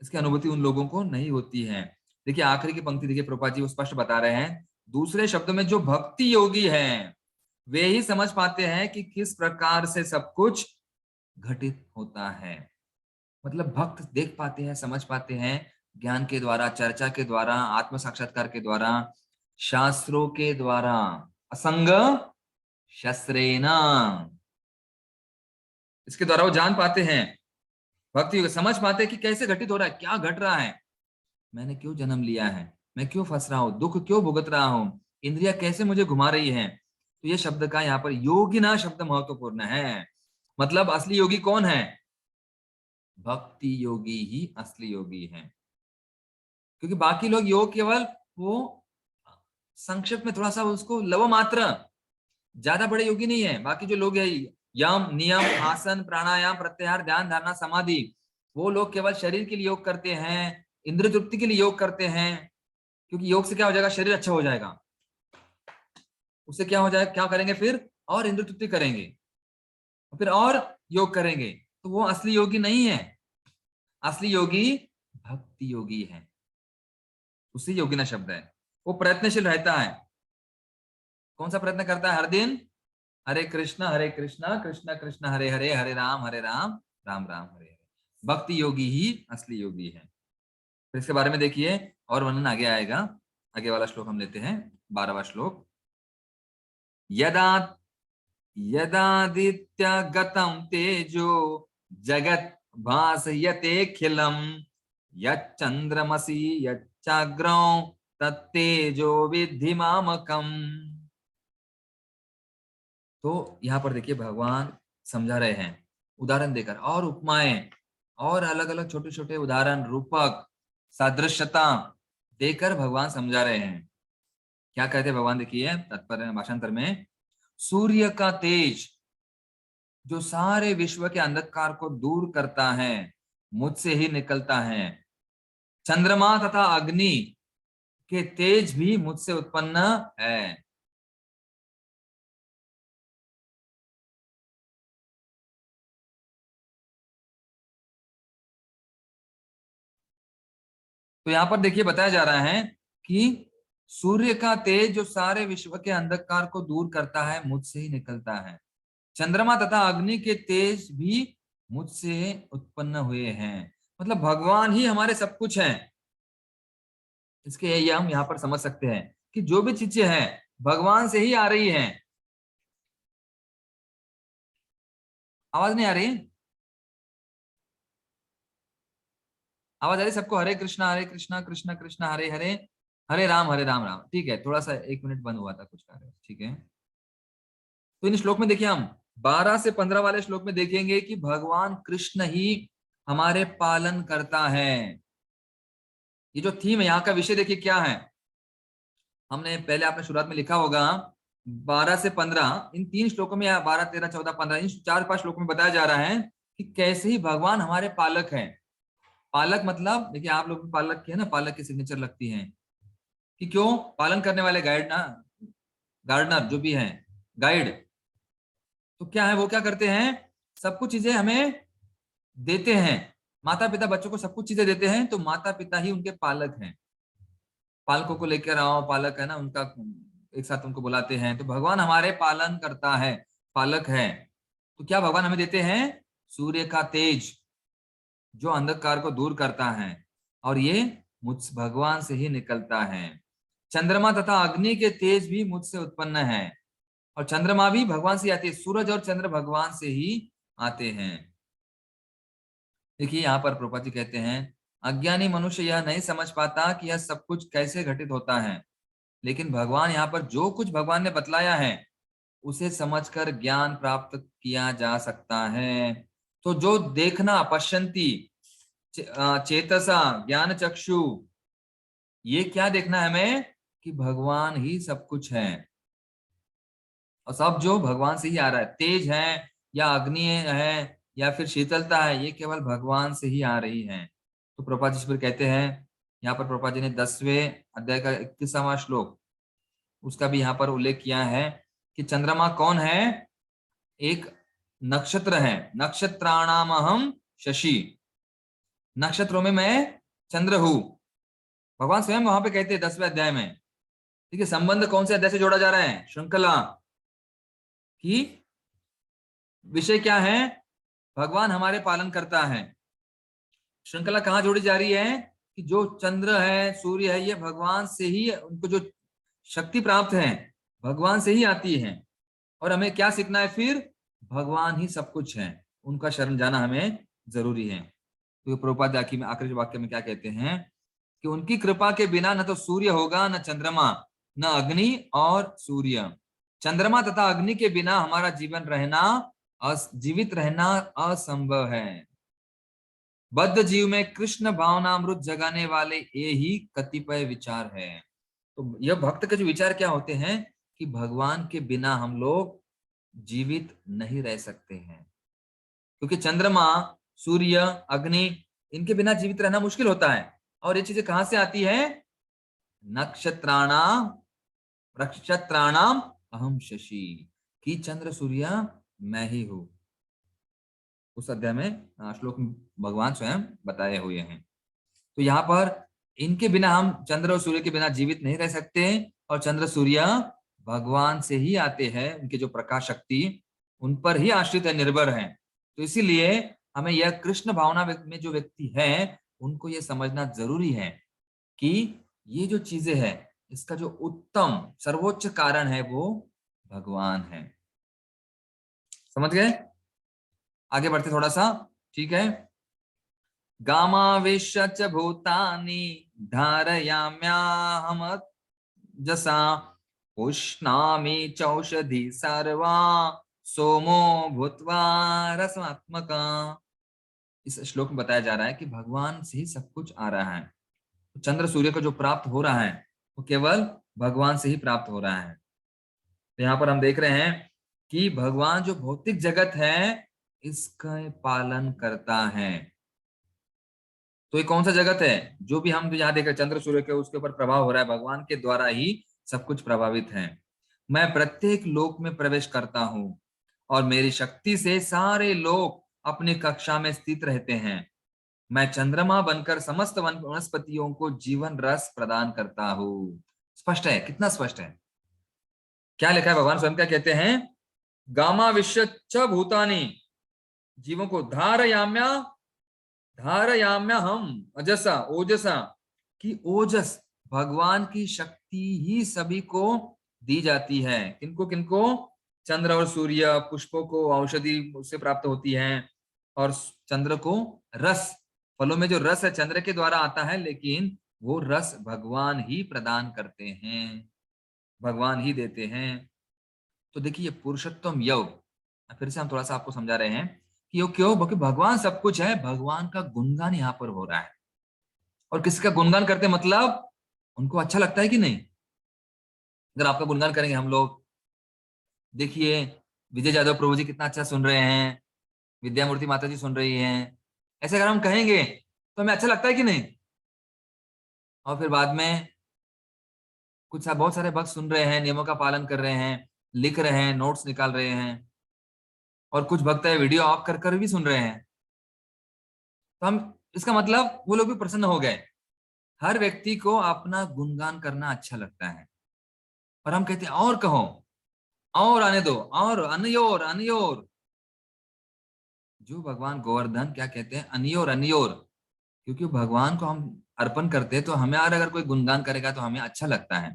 A: इसकी अनुभूति उन लोगों को नहीं होती है। देखिए आखिरी की पंक्ति देखिए प्रभुपाद जी वो स्पष्ट बता रहे हैं, दूसरे शब्दों में जो भक्ति योगी हैं वे ही समझ पाते हैं कि किस प्रकार से सब कुछ घटित होता है। मतलब भक्त देख पाते हैं, समझ पाते हैं ज्ञान के द्वारा, चर्चा के द्वारा, आत्म साक्षात्कार के द्वारा, शास्त्रों के द्वारा, असंग शस्त्रेण, इसके द्वारा वो जान पाते हैं, भक्ति समझ पाते हैं कि कैसे घटित हो रहा है, क्या घट रहा है, मैंने क्यों जन्म लिया है, मैं क्यों फंस रहा हूं, दुख क्यों भुगत रहा हूं, इंद्रिया कैसे मुझे घुमा रही है। तो ये शब्द का यहाँ पर योगिना शब्द महत्वपूर्ण है। मतलब असली योगी कौन है? भक्ति योगी ही असली योगी है। क्योंकि बाकी लोग योग केवल वो संक्षिप्त में थोड़ा सा उसको लव मात्र, ज्यादा बड़े योगी नहीं है। बाकी जो लोग है यम नियम आसन प्राणायाम प्रत्याहार ध्यान धारणा समाधि, वो लोग केवल शरीर के लिए योग करते हैं, इंद्र तृप्ति के लिए योग करते हैं। क्योंकि योग से क्या हो जाएगा, शरीर अच्छा हो जाएगा, उससे क्या हो जाएगा, क्या करेंगे फिर, और इंद्र तृप्ति करेंगे, फिर और योग करेंगे। तो वो असली योगी नहीं है। असली योगी भक्ति योगी है, उसी योगी ना शब्द है। वो प्रयत्नशील रहता है। कौन सा प्रयत्न करता है? हर दिन हरे कृष्ण कृष्ण कृष्ण हरे हरे, हरे राम राम राम हरे हरे। भक्ति योगी ही असली योगी है। फिर इसके बारे में देखिए और वर्णन आगे आएगा। आगे वाला श्लोक हम लेते हैं, 12वां श्लोक। यदा यदादित्यगतं तेजो जगत् भासयतेऽखिलं यच्चन्द्रमसि यच्चाग्रौ तत्तेजो विद्धि मामकम्। तो यहाँ पर देखिए भगवान समझा रहे हैं उदाहरण देकर, और उपमाएं और अलग अलग छोटे छोटे उदाहरण रूपक सादृश्यता देकर भगवान समझा रहे हैं। क्या कहते हैं भगवान? देखिए तात्पर्य भाषांतर में, सूर्य का तेज जो सारे विश्व के अंधकार को दूर करता है मुझसे ही निकलता है, चंद्रमा तथा अग्नि के तेज भी मुझसे उत्पन्न है। तो यहाँ पर देखिए बताया जा रहा है कि सूर्य का तेज जो सारे विश्व के अंधकार को दूर करता है मुझसे ही निकलता है। चंद्रमा तथा अग्नि के तेज भी मुझसे उत्पन्न हुए हैं। मतलब भगवान ही हमारे सब कुछ हैं। इसके ये हम यहाँ पर समझ सकते हैं कि जो भी चीजें हैं भगवान से ही आ रही हैं। आवाज नहीं आ रही? आवाज आ रही सबको? हरे कृष्णा कृष्णा कृष्णा हरे हरे, हरे राम राम। ठीक है, थोड़ा सा 1 मिनट बंद हुआ था कुछ कार्य, ठीक है। तो इन श्लोक में देखिए, हम 12 से 15 वाले श्लोक में देखेंगे कि भगवान कृष्ण ही हमारे पालन करता है। ये जो थीम है, यहाँ का विषय देखिए क्या है। हमने पहले आपने शुरुआत में लिखा होगा 12 से 15, इन 3 श्लोकों में, या 12, 13, 14, 15, इन 4-5 श्लोकों में बताया जा रहा है कि कैसे ही भगवान हमारे पालक हैं। पालक मतलब देखिए, आप लोग पालक की है ना, पालक की सिग्नेचर लगती है कि क्यों पालन करने वाले गाइड ना, गार्डनर जो भी हैं, गाइड, तो क्या है वो क्या करते हैं, सब कुछ चीजें हमें देते हैं। माता पिता बच्चों को सब कुछ चीजें देते हैं, तो माता पिता ही उनके पालक हैं। पालकों को लेकर आओ, पालक है ना उनका, एक साथ उनको बुलाते हैं। तो भगवान हमारे पालन करता है, पालक है। तो क्या भगवान हमें देते हैं? सूर्य का तेज जो अंधकार को दूर करता है, और ये मुझ भगवान से ही निकलता है। चंद्रमा तथा अग्नि के तेज भी मुझसे उत्पन्न है, और चंद्रमा भी भगवान से आते हैं। सूरज और चंद्र भगवान से ही आते हैं। देखिए यहाँ पर प्रभुपाद जी कहते हैं, अज्ञानी मनुष्य यह नहीं समझ पाता कि यह सब कुछ कैसे घटित होता है, लेकिन भगवान यहाँ पर जो कुछ भगवान ने बतलाया है उसे समझकर ज्ञान प्राप्त किया जा सकता है। तो जो देखना, पश्यंती चेतसा ज्ञान चक्षु, ये क्या देखना है हमें कि भगवान ही सब कुछ है, और सब जो भगवान से ही आ रहा है। तेज है या अग्नि है या फिर शीतलता है, ये केवल भगवान से ही आ रही है। तो प्रभुपाद जी इस पर कहते हैं, यहाँ पर प्रभुपाद जी ने 10वें अध्याय का 31वां श्लोक, उसका भी यहाँ पर उल्लेख किया है कि चंद्रमा कौन है? एक नक्षत्र है। नक्षत्राणाम अहम शशि, नक्षत्रों में मैं चंद्र हूं। भगवान स्वयं वहां पे कहते हैं 10वें अध्याय में। ठीक है, संबंध कौन से अध्याय से जोड़ा जा रहा है? श्रृंखला की विषय क्या है? भगवान हमारे पालन करता है। श्रृंखला कहाँ जोड़ी जा रही है कि जो चंद्र है, सूर्य है, ये भगवान से ही, उनको जो शक्ति प्राप्त है भगवान से ही आती है। और हमें क्या सीखना है फिर? भगवान ही सब कुछ है, उनका शरण जाना हमें जरूरी है। तो प्रभुपाद आखिरी वाक्य में क्या कहते हैं कि उनकी कृपा के बिना न तो सूर्य होगा, न चंद्रमा, न अग्नि और सूर्य। चंद्रमा तथा अग्नि के बिना हमारा जीवन रहना, जीवित रहना असंभव है। बद्ध जीव में कृष्ण भावनामृत जगाने वाले ये ही कतिपय विचार है। तो यह भक्त के जो विचार क्या होते हैं कि भगवान के बिना हम लोग जीवित नहीं रह सकते हैं, क्योंकि चंद्रमा, सूर्य, अग्नि, इनके बिना जीवित रहना मुश्किल होता है। और ये चीजें कहां से आती है? नक्षत्राणाम नक्षत्राणाम अहम शशि, कि चंद्र सूर्य मैं ही हूं। उस अध्याय में श्लोक में भगवान स्वयं बताए हुए हैं। तो यहाँ पर इनके बिना, हम चंद्र और सूर्य के बिना जीवित नहीं रह सकते, और चंद्र सूर्य भगवान से ही आते हैं। उनके जो प्रकाश शक्ति उन पर ही आश्रित है, निर्भर है। तो इसीलिए हमें यह कृष्ण भावना में जो व्यक्ति है उनको यह समझना जरूरी है कि ये जो चीजें है, इसका जो उत्तम सर्वोच्च कारण है वो भगवान है। समझ गए? आगे बढ़ते थोड़ा सा, ठीक है। गामावेश्य च भूतानि धारयाम्याहम जसा उष्णामि चौषधि सर्वा सोमो भूत्वा रसमात्मका। इस श्लोक में बताया जा रहा है कि भगवान से ही सब कुछ आ रहा है। चंद्र सूर्य को जो प्राप्त हो रहा है वो केवल भगवान से ही प्राप्त हो रहा है। तो यहाँ पर हम देख रहे हैं कि भगवान जो भौतिक जगत है इसका पालन करता है। तो ये कौन सा जगत है? जो भी हम यहाँ देख रहे चंद्र सूर्य के, उसके ऊपर प्रभाव हो रहा है, भगवान के द्वारा ही सब कुछ प्रभावित है। मैं प्रत्येक लोक में प्रवेश करता हूँ, और मेरी शक्ति से सारे लोग अपनी कक्षा में स्थित रहते हैं। मैं चंद्रमा बनकर समस्त वनस्पतियों को जीवन रस प्रदान करता हूं। स्पष्ट है, कितना स्पष्ट है। क्या लिखा है, भगवान स्वयं क्या कहते हैं, गामा विश्व च भूतानि, जीवों को धारयाम्या धारयाम्या हम अजसा ओजसा, की ओजस भगवान की शक्ति ही सभी को दी जाती है। किनको किनको, चंद्र और सूर्य, पुष्पों को औषधि उससे प्राप्त होती है, और चंद्र को रस, फलों में जो रस है चंद्र के द्वारा आता है, लेकिन वो रस भगवान ही प्रदान करते हैं, भगवान ही देते हैं। तो देखिए पुरुषोत्तम योग, फिर से हम थोड़ा सा आपको समझा रहे हैं कि यो क्यों, क्योंकि भगवान सब कुछ है, भगवान का गुणगान यहाँ पर हो रहा है। और किसका गुणगान करते मतलब, उनको अच्छा लगता है कि नहीं। अगर आपका गुणगान करेंगे हम लोग, देखिए विजय जादव प्रभु जी कितना अच्छा सुन रहे हैं, विद्या मूर्ति माता जी सुन रही हैं, ऐसे अगर हम कहेंगे तो हमें अच्छा लगता है कि नहीं। और फिर बाद में कुछ बहुत सारे भक्त सुन रहे हैं, नियमों का पालन कर रहे हैं, लिख रहे हैं, नोट्स निकाल रहे हैं, और कुछ भक्त है वीडियो ऑफ कर कर भी सुन रहे हैं, तो हम, इसका मतलब वो लोग भी प्रसन्न हो गए। हर व्यक्ति को अपना गुणगान करना अच्छा लगता है, और हम कहते हैं और कहो, और आने दो, और अनयोर अनयोर। जो भगवान गोवर्धन क्या कहते हैं, अनयोर अनयोर, क्योंकि भगवान को हम अर्पण करते हैं, तो हमें अगर कोई गुणगान करेगा तो हमें अच्छा लगता है।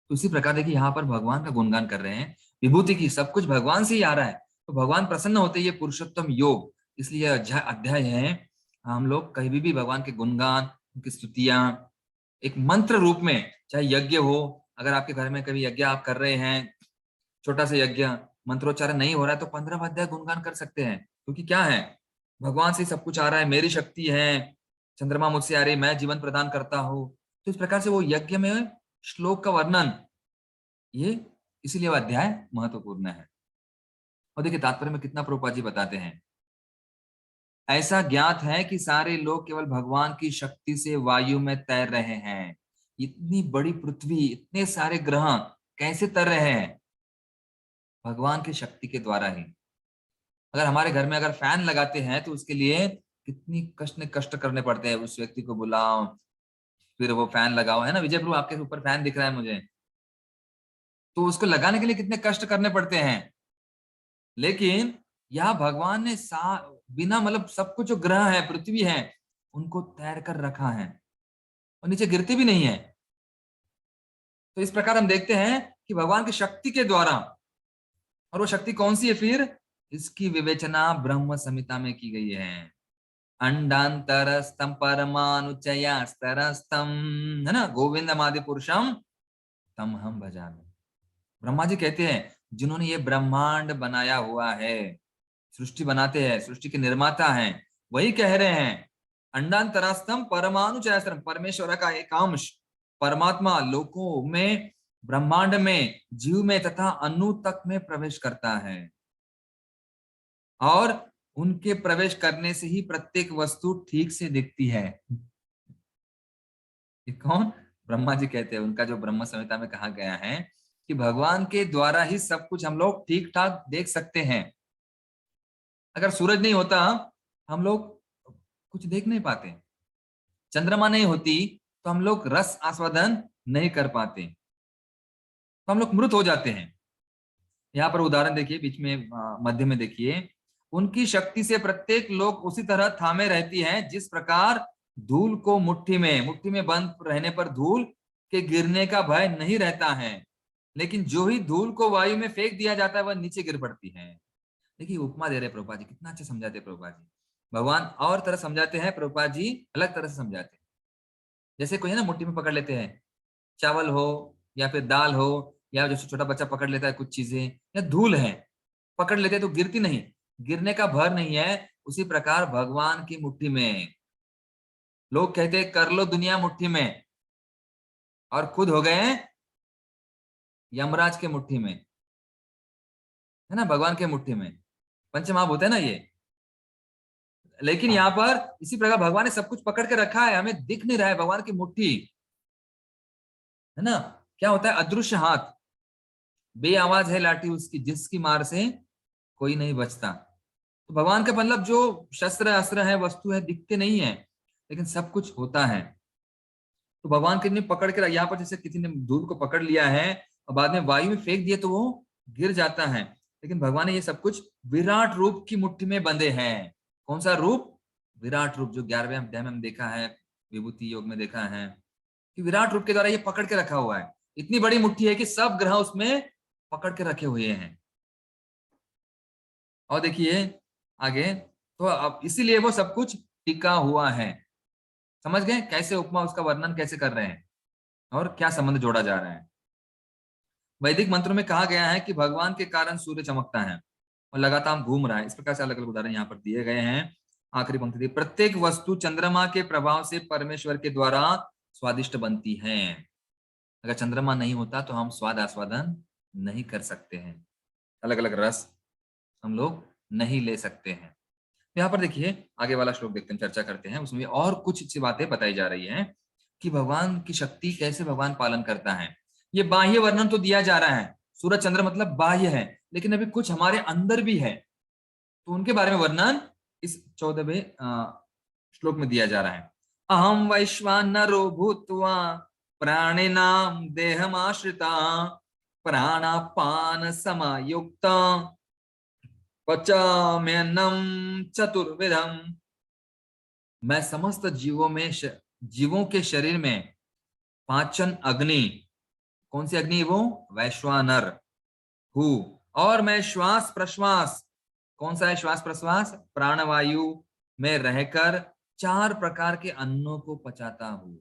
A: तो इसी प्रकार देखिए यहाँ पर भगवान का गुणगान कर रहे हैं, विभूति की, सब कुछ भगवान से ही आ रहा है, तो भगवान प्रसन्न होते हैं, ये पुरुषोत्तम योग। इसलिए अध्याय है, हम लोग कहीं भी भगवान के गुणगान, उनकी स्तुतियां एक मंत्र रूप में, चाहे यज्ञ हो, अगर आपके घर में कभी यज्ञ आप कर रहे हैं, छोटा सा यज्ञ, मंत्रोच्चारण नहीं हो रहा है, तो 15 अध्याय गुणगान कर सकते हैं, क्योंकि क्या है, भगवान से सब कुछ आ रहा है, मेरी शक्ति है, चंद्रमा मुझसे आ रही, मैं जीवन प्रदान करता हूं। तो इस प्रकार से वो यज्ञ में श्लोक का वर्णन, ये इसीलिए वो अध्याय महत्वपूर्ण है। और देखिए तात्पर्य में कितना प्रभुपाद जी बताते हैं, ऐसा ज्ञात है कि सारे लोग केवल भगवान की शक्ति से वायु में तैर रहे हैं। इतनी बड़ी पृथ्वी, इतने सारे ग्रह कैसे तैर रहे हैं, भगवान की शक्ति के द्वारा ही। अगर हमारे घर में अगर फैन लगाते हैं तो उसके लिए कितनी कष्ट करने पड़ते हैं, उस व्यक्ति को बुलाओ, फिर वो फैन लगाओ, है ना विजय प्रभु, आपके ऊपर फैन दिख रहा है मुझे, तो उसको लगाने के लिए कितने कष्ट करने पड़ते हैं। लेकिन यहाँ भगवान ने बिना मतलब सब कुछ जो ग्रह है, पृथ्वी है, उनको तैर कर रखा है, और नीचे गिरती भी नहीं है। तो इस प्रकार हम देखते हैं कि भगवान की शक्ति के द्वारा, और वो शक्ति कौन सी है फिर, इसकी विवेचना ब्रह्म संहिता में की गई है। अंडांतरस्तम परमाणुचयास्तरस्तम, है ना, गोविंदमादि पुरुषम तम हम भजामि। ब्रह्मा जी कहते हैं, जिन्होंने ये ब्रह्मांड बनाया हुआ है, सृष्टि बनाते हैं, सृष्टि के निर्माता हैं, वही कह रहे हैं, अंडांतरास्तम परमाणु चयास्तरम, परमेश्वर का एक अंश परमात्मा लोकों में, ब्रह्मांड में, जीव में तथा अणु तक में प्रवेश करता है, और उनके प्रवेश करने से ही प्रत्येक वस्तु ठीक से दिखती है। ये कौन, ब्रह्मा जी कहते हैं, उनका जो ब्रह्म संहिता में कहा गया है कि भगवान के द्वारा ही सब कुछ हम लोग ठीक ठाक देख सकते हैं। अगर सूरज नहीं होता हम लोग कुछ देख नहीं पाते, चंद्रमा नहीं होती तो हम लोग रस आस्वादन नहीं कर पाते, तो हम लोग मृत हो जाते हैं। यहाँ पर उदाहरण देखिए, बीच में मध्य में देखिए, उनकी शक्ति से प्रत्येक लोग उसी तरह थामे रहती है, जिस प्रकार धूल को मुट्ठी में बंद रहने पर धूल के गिरने का भय नहीं रहता है, लेकिन जो ही धूल को वायु में फेंक दिया जाता है वह नीचे गिर पड़ती है। देखिए उपमा दे रहे प्रभुपाद जी, कितना अच्छा समझाते हैं प्रभुपाद जी। भगवान और तरह समझाते हैं, प्रभुपाद जी अलग तरह से समझाते हैं। जैसे कोई है ना, मुट्ठी में पकड़ लेते हैं, चावल हो या फिर दाल हो, या जैसे छोटा बच्चा पकड़ लेता है कुछ चीजें, या धूल है, पकड़ लेते हैं तो गिरती नहीं, गिरने का भर नहीं है। उसी प्रकार भगवान की मुट्ठी में, लोग कहते हैं कर लो दुनिया मुट्ठी में, और खुद हो गए यमराज के मुट्ठी में, है ना, भगवान के मुट्ठी में, पंचमहाभूत है ना ये। लेकिन यहाँ पर इसी प्रकार भगवान ने सब कुछ पकड़ के रखा है, हमें दिख नहीं रहा है भगवान की मुट्ठी, है ना। क्या होता है, अदृश्य हाथ, बे आवाज है लाठी उसकी, जिसकी मार से कोई नहीं बचता। तो भगवान का मतलब जो शस्त्र अस्त्र है, वस्तु है, दिखते नहीं है, लेकिन सब कुछ होता है। तो भगवान कितने पकड़ के, यहाँ पर जैसे किसी ने दूध को पकड़ लिया है और बाद में वायु में फेंक दिया तो वो गिर जाता है, लेकिन भगवान ने ये सब कुछ विराट रूप की मुट्ठी में बंधे हैं। कौन सा रूप? विराट रूप, जो 11वें अध्याय में हम देखा है, विभूति योग में देखा है कि विराट रूप के द्वारा ये पकड़ के रखा हुआ है। इतनी बड़ी मुट्ठी है कि सब ग्रह उसमें पकड़ के रखे हुए हैं। और देखिए आगे, तो अब इसीलिए वो सब कुछ टिका हुआ है। समझ गए कैसे उपमा, उसका वर्णन कैसे कर रहे हैं और क्या संबंध जोड़ा जा रहा है। वैदिक मंत्रों में कहा गया है कि भगवान के कारण सूर्य चमकता है और लगातार घूम रहा है। इस प्रकार से अलग अलग उदाहरण यहाँ पर दिए गए हैं। आखिरी पंक्ति दी, प्रत्येक वस्तु चंद्रमा के प्रभाव से परमेश्वर के द्वारा स्वादिष्ट बनती है। अगर चंद्रमा नहीं होता तो हम स्वाद आस्वादन नहीं कर सकते हैं, अलग अलग रस हम लोग नहीं ले सकते हैं। यहाँ पर देखिए आगे वाला श्लोक देखते हैं, चर्चा करते हैं। उसमें और कुछ अच्छी बातें बताई जा रही हैं कि भगवान की शक्ति कैसे भगवान पालन करता है। ये बाह्य वर्णन तो दिया जा रहा है, सूरज चंद्र मतलब बाह्य है, लेकिन अभी कुछ हमारे अंदर भी है, तो उनके बारे में वर्णन इस 14वें श्लोक में दिया जा रहा है। अहम वैश्वानरो भूत्वा प्राणिनाम देहमाश्रिता प्राणापान समायुक्त पचाम्यन्नम चतुर्विधम। मैं समस्त जीवों के शरीर में पाचन अग्नि, कौन सी अग्नि? वो वैश्वानर हूं। और मैं श्वास प्रश्वास, कौन सा है श्वास प्रश्वास? प्राणवायु में रहकर 4 प्रकार के अन्नों को पचाता हूं।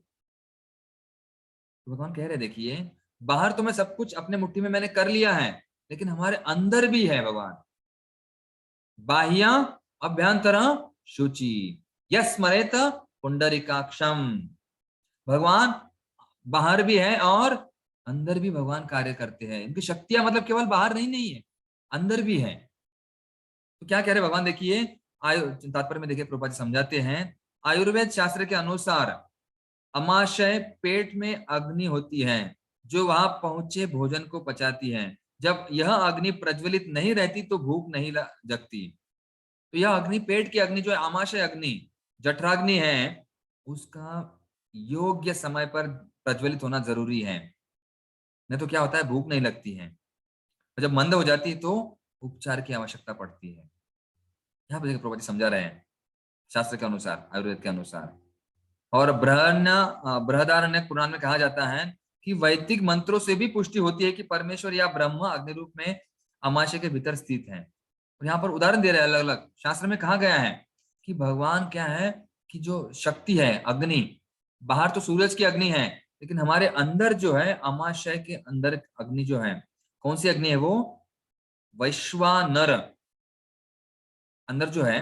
A: तो भगवान कह रहे देखिए, बाहर तो मैं सब कुछ अपने मुट्ठी में मैंने कर लिया है, लेकिन हमारे अंदर भी है भगवान। बाह्य अभ्यंतर शुचि यस्मरेत पुंडरीकाक्षम। भगवान बाहर भी है और अंदर भी भगवान कार्य करते हैं। इनकी शक्तियां मतलब केवल बाहर नहीं है, अंदर भी है। तो क्या कह रहे भगवान देखिए, तात्पर्य में देखिए प्रभुपाद जी समझाते हैं। आयुर्वेद शास्त्र के अनुसार अमाशय पेट में अग्नि होती है जो वहां पहुंचे भोजन को पचाती है। जब यह अग्नि प्रज्वलित नहीं रहती तो भूख नहीं जगती। तो यह अग्नि, पेट की अग्नि जो है आमाशय अग्नि, जठराग्नि है, उसका योग्य समय पर प्रज्वलित होना जरूरी है, नहीं तो क्या होता है, भूख नहीं लगती है, और जब मंद हो जाती है तो उपचार की आवश्यकता पड़ती है। यहाँ पर प्रभुपाद जी समझा रहे हैं शास्त्र के अनुसार, आयुर्वेद के अनुसार। और बृहदारण्यक पुराण में कहा जाता है कि वैदिक मंत्रों से भी पुष्टि होती है कि परमेश्वर या ब्रह्म अग्नि रूप में अमाशय के भीतर स्थित है। और यहाँ पर उदाहरण दे रहे हैं अलग अलग। शास्त्र में कहा गया है कि भगवान क्या है कि जो शक्ति है अग्नि, बाहर तो सूरज की अग्नि है, लेकिन हमारे अंदर जो है अमाशय के अंदर अग्नि जो है, कौन सी अग्नि है? वो वैश्वानर अंदर जो है,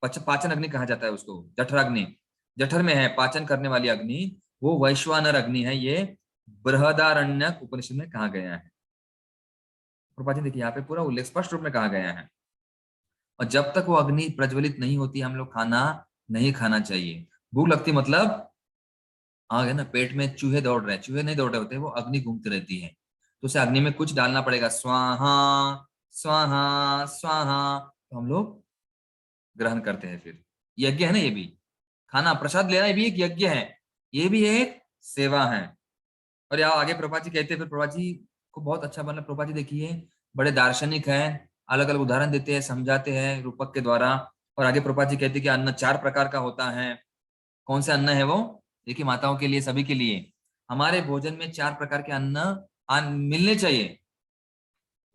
A: पाचन अग्नि कहा जाता है उसको, जठराग्नि, जठर में है पाचन करने वाली अग्नि, वो वैश्वानर अग्नि है। ये बृहदारण्यक उपनिषद में कहा गया है। प्रभुपाद देखिए यहाँ पे पूरा उल्लेख स्पष्ट रूप में कहा गया है। और जब तक वो अग्नि प्रज्वलित नहीं होती हम लोग खाना नहीं खाना चाहिए। भूख लगती मतलब आगे ना पेट में चूहे दौड़ रहे हैं, चूहे नहीं दौड़ रहे होते, वो अग्नि घूमती रहती है, तो उसे अग्नि में कुछ डालना पड़ेगा, स्वाहा स्वाहा स्वाहा, तो हम लोग ग्रहण करते हैं। फिर यज्ञ है ना, ये भी खाना प्रसाद लेना, ये भी एक यज्ञ है, ये भी एक सेवा है। और यहाँ आगे प्रभुपाद जी कहते हैं, फिर प्रभुपाद जी को बहुत अच्छा, मतलब प्रभुपाद जी देखिए बड़े दार्शनिक हैं, अलग अलग उदाहरण देते हैं, समझाते हैं रूपक के द्वारा। और आगे प्रभुपाद जी कहते हैं कि अन्न 4 प्रकार का होता है। कौन से अन्न है वो? देखिए माताओं के लिए, सभी के लिए हमारे भोजन में 4 प्रकार के अन्न मिलने चाहिए,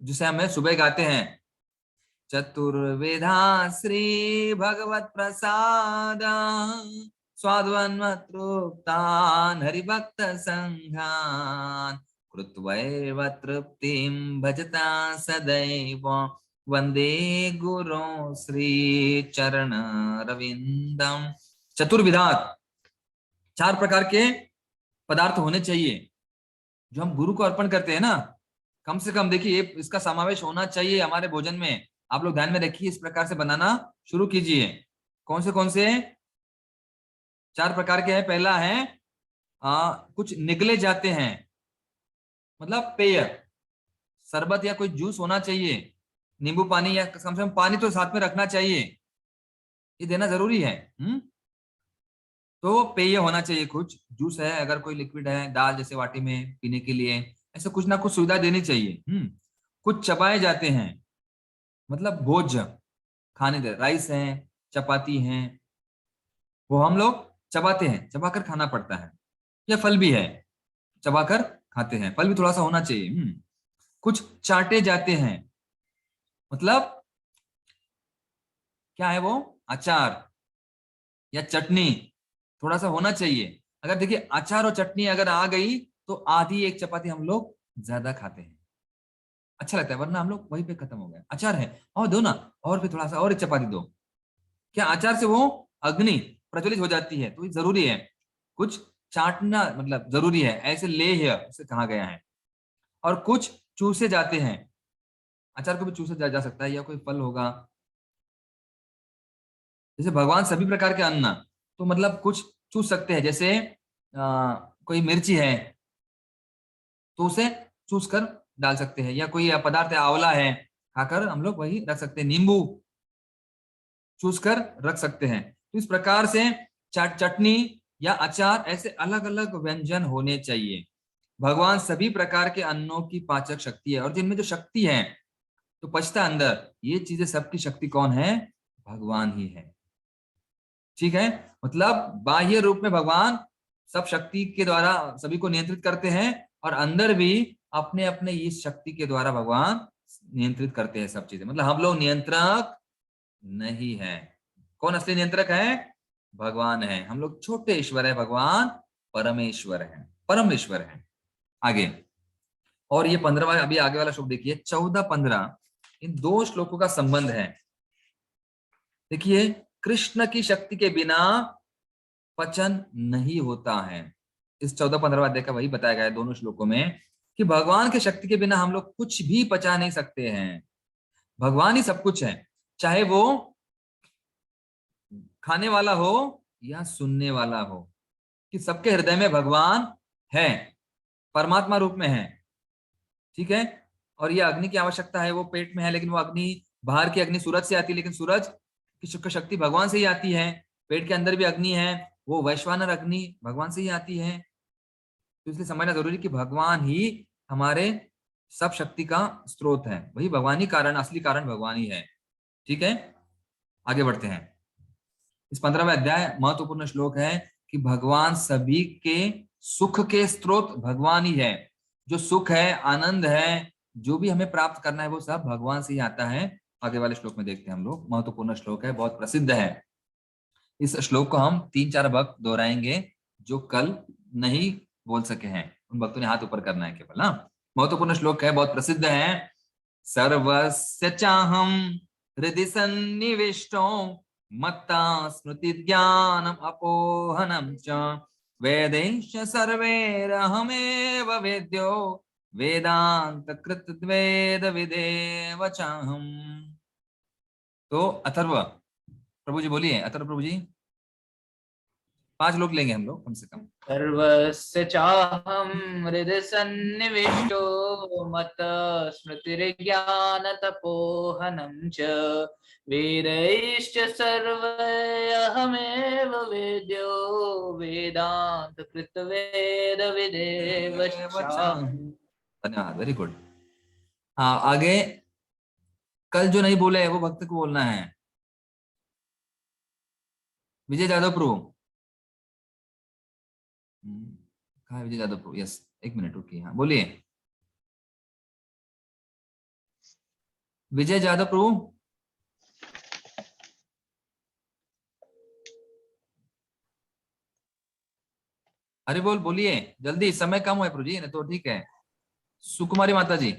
A: जिसे हमें सुबह गाते हैं, चतुर्विधा श्री भगवत प्रसाद स्वाद्वन्मतृप्तान् हरिभक्त संघान् कृत्वैव तृप्तिं भजता सदैव वंदे गुरो श्री चरण रविंदम। चतुर्विधात 4 प्रकार के पदार्थ होने चाहिए जो हम गुरु को अर्पण करते हैं ना, कम से कम देखिए इसका समावेश होना चाहिए हमारे भोजन में। आप लोग ध्यान में रखिए, इस प्रकार से बनाना शुरू कीजिए। कौन से 4 प्रकार के हैं? पहला है कुछ निगले जाते हैं, मतलब पेय, शरबत या कोई जूस होना चाहिए, नींबू पानी, या कम से कम पानी तो साथ में रखना चाहिए, ये देना जरूरी है। तो पेय होना चाहिए, कुछ जूस है, अगर कोई लिक्विड है, दाल जैसे वाटी में पीने के लिए, ऐसा कुछ ना कुछ सुविधा देनी चाहिए। कुछ चबाए जाते हैं, मतलब भोज्य खाने दे, राइस है, चपाती है, वो हम लोग चबाते हैं, चबाकर खाना पड़ता है। या फल भी है, चबाकर खाते हैं, फल भी थोड़ा सा होना चाहिए। कुछ चाटे जाते हैं, मतलब क्या है वो, अचार या चटनी थोड़ा सा होना चाहिए। अगर देखिए अचार और चटनी अगर आ गई तो आधी एक चपाती हम लोग ज्यादा खाते हैं, अच्छा लगता है, वरना हम लोग वहीं पे खत्म हो गया। अचार है और दो ना, और भी थोड़ा सा और एक चपाती दो। क्या अचार से वो अग्नि प्रज्वलित हो जाती है, तो ये जरूरी है, कुछ चाटना मतलब जरूरी है, ऐसे ले है उसे कहा गया है। और कुछ चूसे जाते हैं, अचार को भी चूसा जा सकता है, या कोई फल होगा। जैसे भगवान सभी प्रकार के अन्न, तो मतलब कुछ चूस सकते हैं, जैसे कोई मिर्ची है तो उसे चूस कर डाल सकते हैं, या कोई पदार्थ है, आंवला है, खाकर हम लोग वही रख सकते हैं, नींबू चूस कर रख सकते हैं। तो इस प्रकार से चटनी या अचार, ऐसे अलग अलग व्यंजन होने चाहिए। भगवान सभी प्रकार के अन्नों की पाचक शक्ति है, और जिनमें जो शक्ति है तो पचता अंदर, ये चीजें सबकी शक्ति कौन है, भगवान ही है। ठीक है, मतलब बाह्य रूप में भगवान सब शक्ति के द्वारा सभी को नियंत्रित करते हैं, और अंदर भी अपने अपने इस शक्ति के द्वारा भगवान नियंत्रित करते हैं सब चीजें। मतलब हम लोग नियंत्रक नहीं है, कौन असली नियंत्रक है, भगवान है। हम लोग छोटे ईश्वर है, भगवान परमेश्वर है, परम ईश्वर है। आगे, और ये 15वां, अभी आगे वाला श्लोक देखिए, 14-15, इन दो श्लोकों का संबंध है। देखिए, कृष्ण की शक्ति के बिना पचन नहीं होता है। इस 14-15 अध्याय का वही बताया गया है दोनों श्लोकों में, कि भगवान की शक्ति के बिना हम लोग कुछ भी पचा नहीं सकते हैं। भगवान ही सब कुछ है, चाहे वो खाने वाला हो या सुनने वाला हो, कि सबके हृदय में भगवान है, परमात्मा रूप में है। ठीक है, और ये अग्नि की आवश्यकता है, वो पेट में है, लेकिन वो अग्नि, बाहर की अग्नि सूरज से आती है, लेकिन सूरज की शक्ति भगवान से ही आती है। पेट के अंदर भी अग्नि है, वो वैश्वानर अग्नि भगवान से ही आती है। तो इसलिए समझना जरूरी कि भगवान ही हमारे सब शक्ति का स्रोत है, वही भगवान ही कारण, असली कारण भगवान ही है। ठीक है, आगे बढ़ते हैं। इस 15वें अध्याय महत्वपूर्ण श्लोक है कि भगवान सभी के सुख के स्रोत भगवान ही है। जो सुख है, आनंद है, जो भी हमें प्राप्त करना है, वो सब भगवान से ही आता है। आगे वाले श्लोक में देखते हैं हम लोग, महत्वपूर्ण श्लोक है, बहुत प्रसिद्ध है। इस श्लोक को हम 3-4 भक्त दोहराएंगे, जो कल नहीं बोल सके हैं, उन भक्तों ने हाथ ऊपर करना है केवल। हाँ, महत्वपूर्ण श्लोक है, बहुत प्रसिद्ध है। सर्वस्य चाहम हृदि सन्निविष्टो मत्ता स्मृति ज्ञानम अपोहनम च वेदैश्च सर्वैरहमेव वेद्यो वेदांत कृत वेद विदेव चाहम। तो अथर्व प्रभु जी बोलिए, अथर्व प्रभु जी, 5 लोग लेंगे हम लोग कम से कम।
C: सर्वस्य चाहं हृदि सन्निविष्टो मत स्मृतिर्ज्ञानतपोहनं च वेदैश्च सर्वैरहमेव वेद्यो वेदान्तकृत वेदविदेव चाहम्।
A: धन्यवाद, वेरी गुड। हाँ, आगे कल जो नहीं बोले वो भक्त को बोलना है। विजय जादव प्रभु, कहाँ है विजय जादव प्रभु? यस, एक मिनट रुकिए, हाँ बोलिए, विजय जादव प्रभु। अरे बोलिए जल्दी, समय कम है प्रभु जी, नहीं तो ठीक है। सुकुमारी माता जी।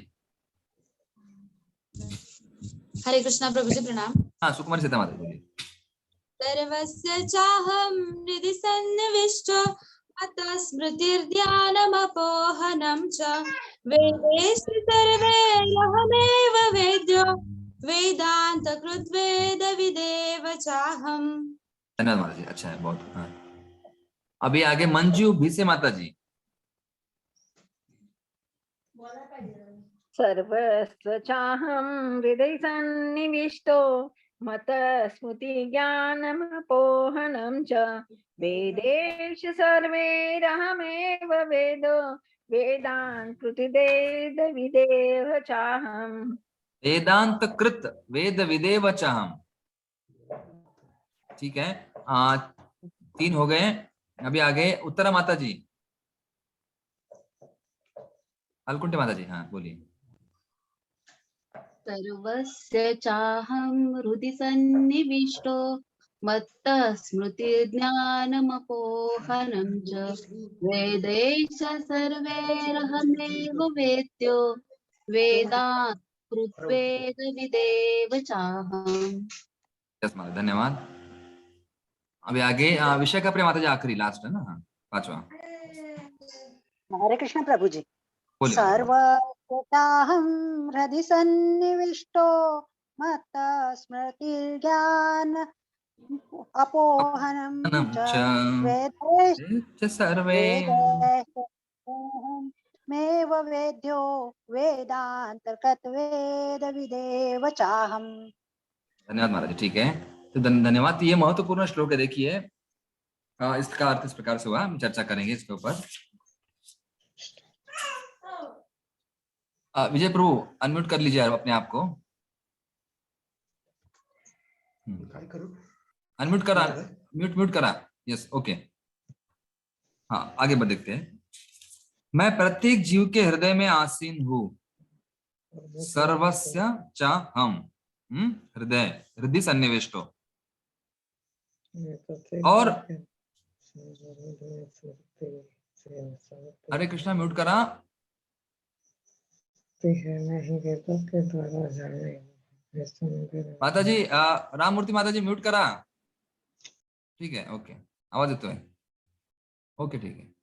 D: हरे कृष्णा प्रभु जी, प्रणाम।
A: हाँ, सुकुमारी सीता माता बोलिए।
D: सर्वस्य चाहं हृदि सन्निविष्टो मत्तः स्मृतिर्ध्यानमपोहनं च वेदैश्च सर्वैरहमेव वेद्यो वेदान्तकृद्वेदविदेव चाहम्।
A: धन्यवाद माता जी, अच्छा है बहुत। हाँ, अभी आगे मंजू भीसे माता जी।
E: सर्वस्य चाहं हृदि सन्निविष्टो मत स्मृति ज्ञानमपोहनं च वेदेषु सर्वैरहमेव वेदो वेदान् कृतिवेद विदेव चाहम्।
A: वेदांत कृत वेद विदेव चाहम। ठीक है, 3 हो गए। अभी आगे उत्तरा माता जी, अलकुंठी माता जी, हाँ बोलिए।
D: सर्वस्य चाहं हृदि सन्निविष्टो मत्तः स्मृतिर्ज्ञानमपोहनं च वेदैश्च सर्वैरहमेव वेद्यो वेदान् कृत्वेदविदेव चाहम्।
A: यस माता, धन्यवाद। अभी आगे विषय का प्रिय माता जी, आखिरी लास्ट है ना, हाँ 5वां।
F: हरे कृष्ण प्रभु जी।
A: बोलिए।
F: सर्वदाहं हृदि सन्निविष्टो मत्त स्मृतिर्ज्ञान अपोहनं च
A: वेदैश्च
F: सर्वैरहमेव वेद्यो वेदान्तर्गतवेद विदेव चाहम्।
A: धन्यवाद महाराज जी, ठीक है। तो धन्यवाद। तो ये महत्वपूर्ण श्लोक है, देखिए इसका अर्थ इस प्रकार से हुआ, हम चर्चा करेंगे इसके ऊपर। विजय प्रभु अनम्यूट कर लीजिए अपने आप को, अनम्यूट करा, म्यूट करा, यस ओके। हाँ आगे बढ़ देखते हैं। मैं प्रत्येक जीव के हृदय में आसीन हूँ, सर्वस्य चाहम, हृदय हृदय सन्निविष्टो। और हरे कृष्णा म्यूट करा। माता जी राम मूर्ति माता जी म्यूट करा, ठीक है ओके, आवाज देते हैं, ओके ठीक है।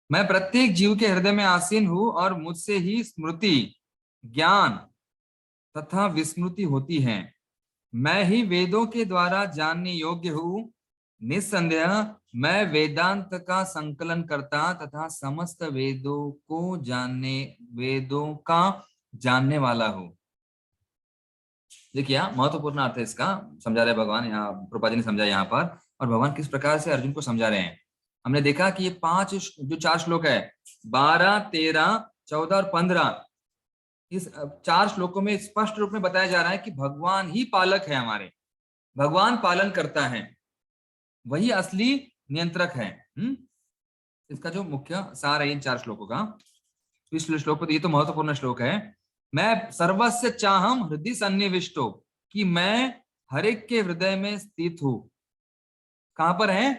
A: मैं प्रत्येक जीव के हृदय में आसीन हूं और मुझसे ही स्मृति, ज्ञान तथा विस्मृति होती है। मैं ही वेदों के द्वारा जानने योग्य हूँ। निस्संदेह मैं वेदांत का संकलन करता तथा समस्त वेदों का जानने वाला हूँ। देखिए महत्वपूर्ण अर्थ है इसका, समझा रहे भगवान, यहाँ प्रभुपाद जी ने समझा यहाँ पर, और भगवान किस प्रकार से अर्जुन को समझा रहे हैं। हमने देखा कि ये 4 श्लोक है, 12, 13, 14 और 15, इस 4 श्लोकों में स्पष्ट रूप में बताया जा रहा है कि भगवान ही पालक है हमारे, भगवान पालन करता है, वही असली नियंत्रक है। इसका जो मुख्य सार है इन 4 श्लोकों का। इस श्लोक पर, ये तो महत्वपूर्ण श्लोक है। मैं सर्वस्य चाहम हृदय सन्निविष्टो, कि मैं हर एक के हृदय में स्थित हूं। कहां पर है?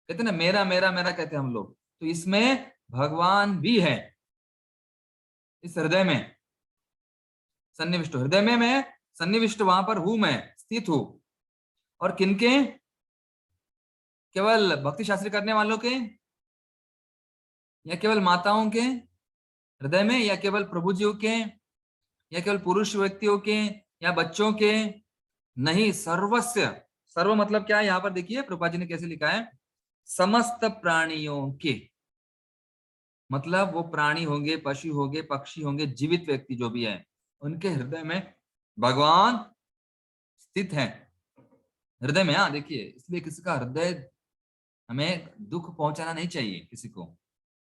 A: कहते ना मेरा मेरा मेरा कहते हैं हम लोग, तो इसमें भगवान भी है, इस हृदय में सन्निविष्ट, हृदय में मैं सन्निविष्ट, वहां पर हूं, मैं स्थित हूं। और किनके? केवल भक्ति शास्त्री करने वालों के, या केवल माताओं के हृदय में, या केवल प्रभु जी के, या केवल पुरुष व्यक्तियों के, या बच्चों के? नहीं, सर्वस्य। सर्व मतलब क्या है? यहाँ पर देखिए प्रभुपाद जी ने कैसे लिखा है, समस्त प्राणियों के, मतलब वो प्राणी होंगे, पशु होंगे, पक्षी होंगे, जीवित व्यक्ति जो भी है, उनके हृदय में भगवान स्थित है। हृदय में, हाँ देखिए, इसलिए किसी का हृदय, हमें दुख पहुंचाना नहीं चाहिए किसी को, है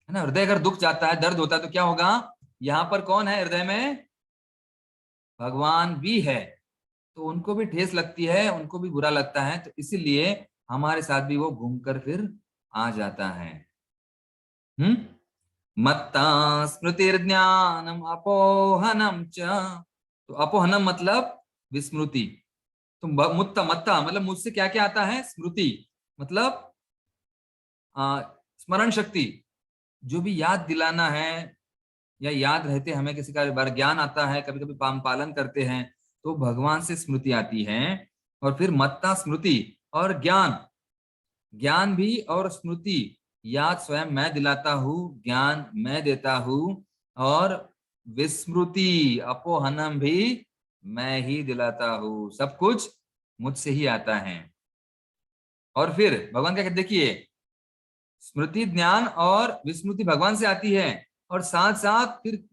A: ना। हृदय अगर दुख जाता है, दर्द होता है, तो क्या होगा? यहाँ पर कौन है हृदय में? भगवान भी है, तो उनको भी ठेस लगती है, उनको भी बुरा लगता है, तो इसीलिए हमारे साथ भी वो घूमकर फिर आ जाता है। मत्ता स्मृतिर्ज्ञानम अपोहनम च, तो अपोहनम मतलब विस्मृति। तो मुत्ता मत्ता मतलब मुझसे क्या क्या आता है? स्मृति मतलब स्मरण शक्ति, जो भी याद दिलाना है या याद रहते हमें, किसी का बार ज्ञान आता है, कभी कभी पालन करते हैं, तो भगवान से स्मृति आती है। और फिर मत्ता स्मृति और ज्ञान, ज्ञान भी और स्मृति, याद स्वयं मैं दिलाता हूँ, ज्ञान मैं देता हूँ, और विस्मृति अपोहनम भी मैं ही दिलाता हूँ, सब कुछ मुझसे ही आता है। और फिर भगवान क्या कहते, देखिए स्मृति, ज्ञान और विस्मृति भगवान से आती है, और साथ साथ फिर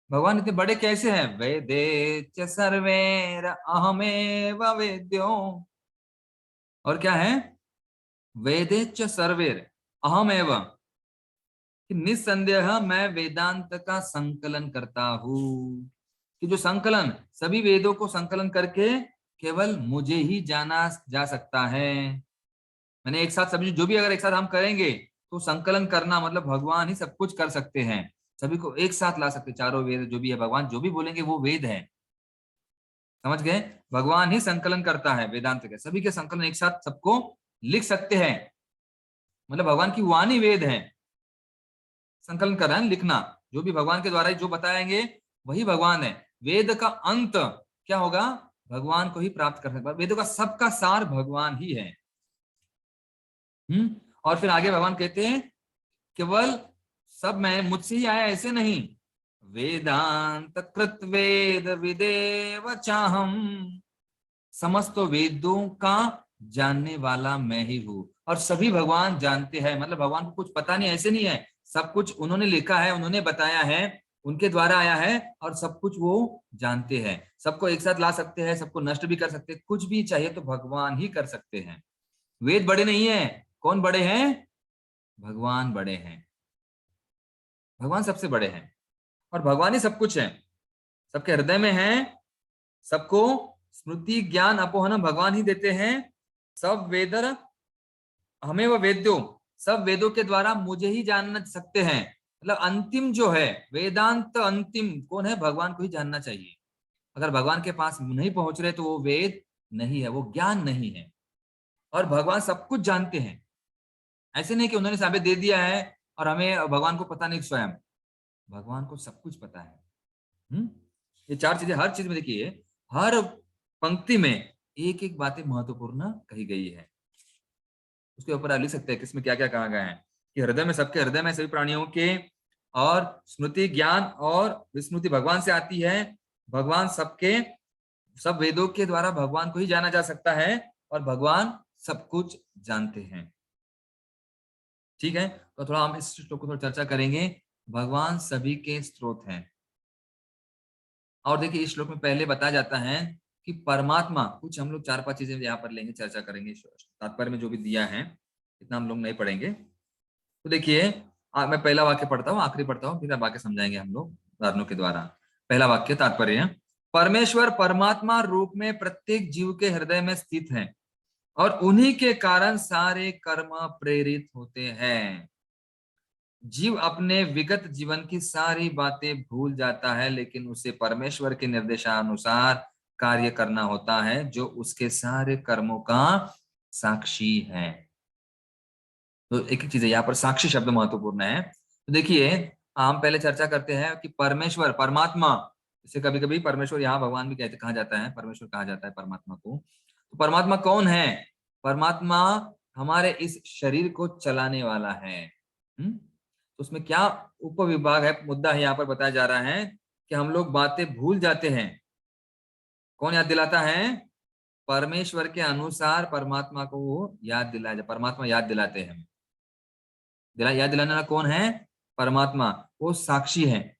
A: भगवान इतने बड़े कैसे हैं? वेदे च सर्वैर अहमेव वेद्यो। और क्या है? वेदे च सर्वैर अहमेव, कि निस्संदेह मैं वेदांत का संकलन करता हूँ। कि जो संकलन, सभी वेदों को संकलन करके केवल मुझे ही जाना जा सकता है। मैंने एक साथ सभी जो भी अगर एक साथ हम करेंगे तो संकलन करना मतलब भगवान ही सब कुछ कर सकते हैं, सभी को एक साथ ला सकते। चारों वेद जो भी है, भगवान जो भी बोलेंगे वो वेद है। समझ गए? भगवान ही संकलन करता है वेदांत के, सभी के संकलन एक साथ सबको लिख सकते हैं। मतलब भगवान की वाणी वेद है, संकलन कर रहे हैं, लिखना। जो भी भगवान के द्वारा जो बताएंगे वही भगवान है। वेद का अंत क्या होगा? भगवान को ही प्राप्त कर सकता है। वेदों का सबका सार भगवान ही है। और फिर आगे भगवान कहते हैं केवल सब मैं मुझसे ही आया ऐसे नहीं, वेदांत कृत वेद विदेव चाहम, समस्त वेदों का जानने वाला मैं ही हूँ। और सभी भगवान जानते हैं, मतलब भगवान को कुछ पता नहीं ऐसे नहीं है, सब कुछ उन्होंने लिखा है, उन्होंने बताया है, उनके द्वारा आया है और सब कुछ वो जानते हैं। सबको एक साथ ला सकते हैं, सबको नष्ट भी कर सकते हैं, कुछ भी चाहिए तो भगवान ही कर सकते हैं। वेद बड़े नहीं है, कौन बड़े हैं? भगवान बड़े हैं। भगवान सबसे बड़े हैं और भगवान ही सब कुछ है, सबके हृदय में है। सबको स्मृति ज्ञान अपोहनम भगवान ही देते हैं। सब वेदर हमें वो वेद्यो, सब वेदों के द्वारा मुझे ही जान सकते हैं। मतलब अंतिम जो है वेदांत, अंतिम कौन है? भगवान को ही जानना चाहिए। अगर भगवान के पास नहीं पहुंच रहे तो वो वेद नहीं है, वो ज्ञान नहीं है। और भगवान सब कुछ जानते हैं, ऐसे नहीं कि उन्होंने साबित दे दिया है और हमें भगवान को पता नहीं। स्वयं भगवान को सब कुछ पता है। ये चार चीजें, हर चीज में देखिए, हर पंक्ति में एक एक बातें महत्वपूर्ण कही गई है। उसके ऊपर आप लिख सकते हैं किसमें क्या क्या कहा गया है कि हृदय में, सबके हृदय में सभी प्राणियों के, और स्मृति ज्ञान और विस्मृति भगवान से आती है। भगवान सबके, सब वेदों के द्वारा भगवान को ही जाना जा सकता है और भगवान सब कुछ जानते हैं। ठीक है, तो थोड़ा हम इस श्लोक को थोड़ा चर्चा करेंगे। भगवान सभी के स्रोत हैं। और देखिए इस श्लोक में पहले बताया जाता है कि परमात्मा, कुछ हम लोग 4-5 चीजें यहाँ पर लेंगे, चर्चा करेंगे तात्पर्य में जो भी दिया है, इतना हम लोग नहीं पढ़ेंगे। तो देखिए मैं पहला वाक्य पढ़ता हूँ, आखिरी पढ़ता हूँ, फिर बाकी समझाएंगे हम लोग उदाहरणों के द्वारा। पहला वाक्य तात्पर्य, परमेश्वर परमात्मा रूप में प्रत्येक जीव के हृदय में स्थित है और उन्हीं के कारण सारे कर्म प्रेरित होते हैं। जीव अपने विगत जीवन की सारी बातें भूल जाता है, लेकिन उसे परमेश्वर के निर्देशानुसार कार्य करना होता है जो उसके सारे कर्मों का साक्षी है। तो एक एक चीज है यहाँ पर, साक्षी शब्द महत्वपूर्ण है। तो देखिए हम पहले चर्चा करते हैं कि परमेश्वर परमात्मा, इसे कभी कभी परमेश्वर यहाँ भगवान भी कहते, कहा जाता है, परमेश्वर कहा जाता है परमात्मा को। तो परमात्मा कौन है? परमात्मा हमारे इस शरीर को चलाने वाला है। तो उसमें क्या उपविभाग है, मुद्दा है यहाँ पर बताया जा रहा है कि हम लोग बातें भूल जाते हैं। कौन याद दिलाता है? परमेश्वर के अनुसार परमात्मा को वो याद दिलाया, परमात्मा याद दिलाते हैं। याद दिलाने वाला कौन है? परमात्मा। वो साक्षी है,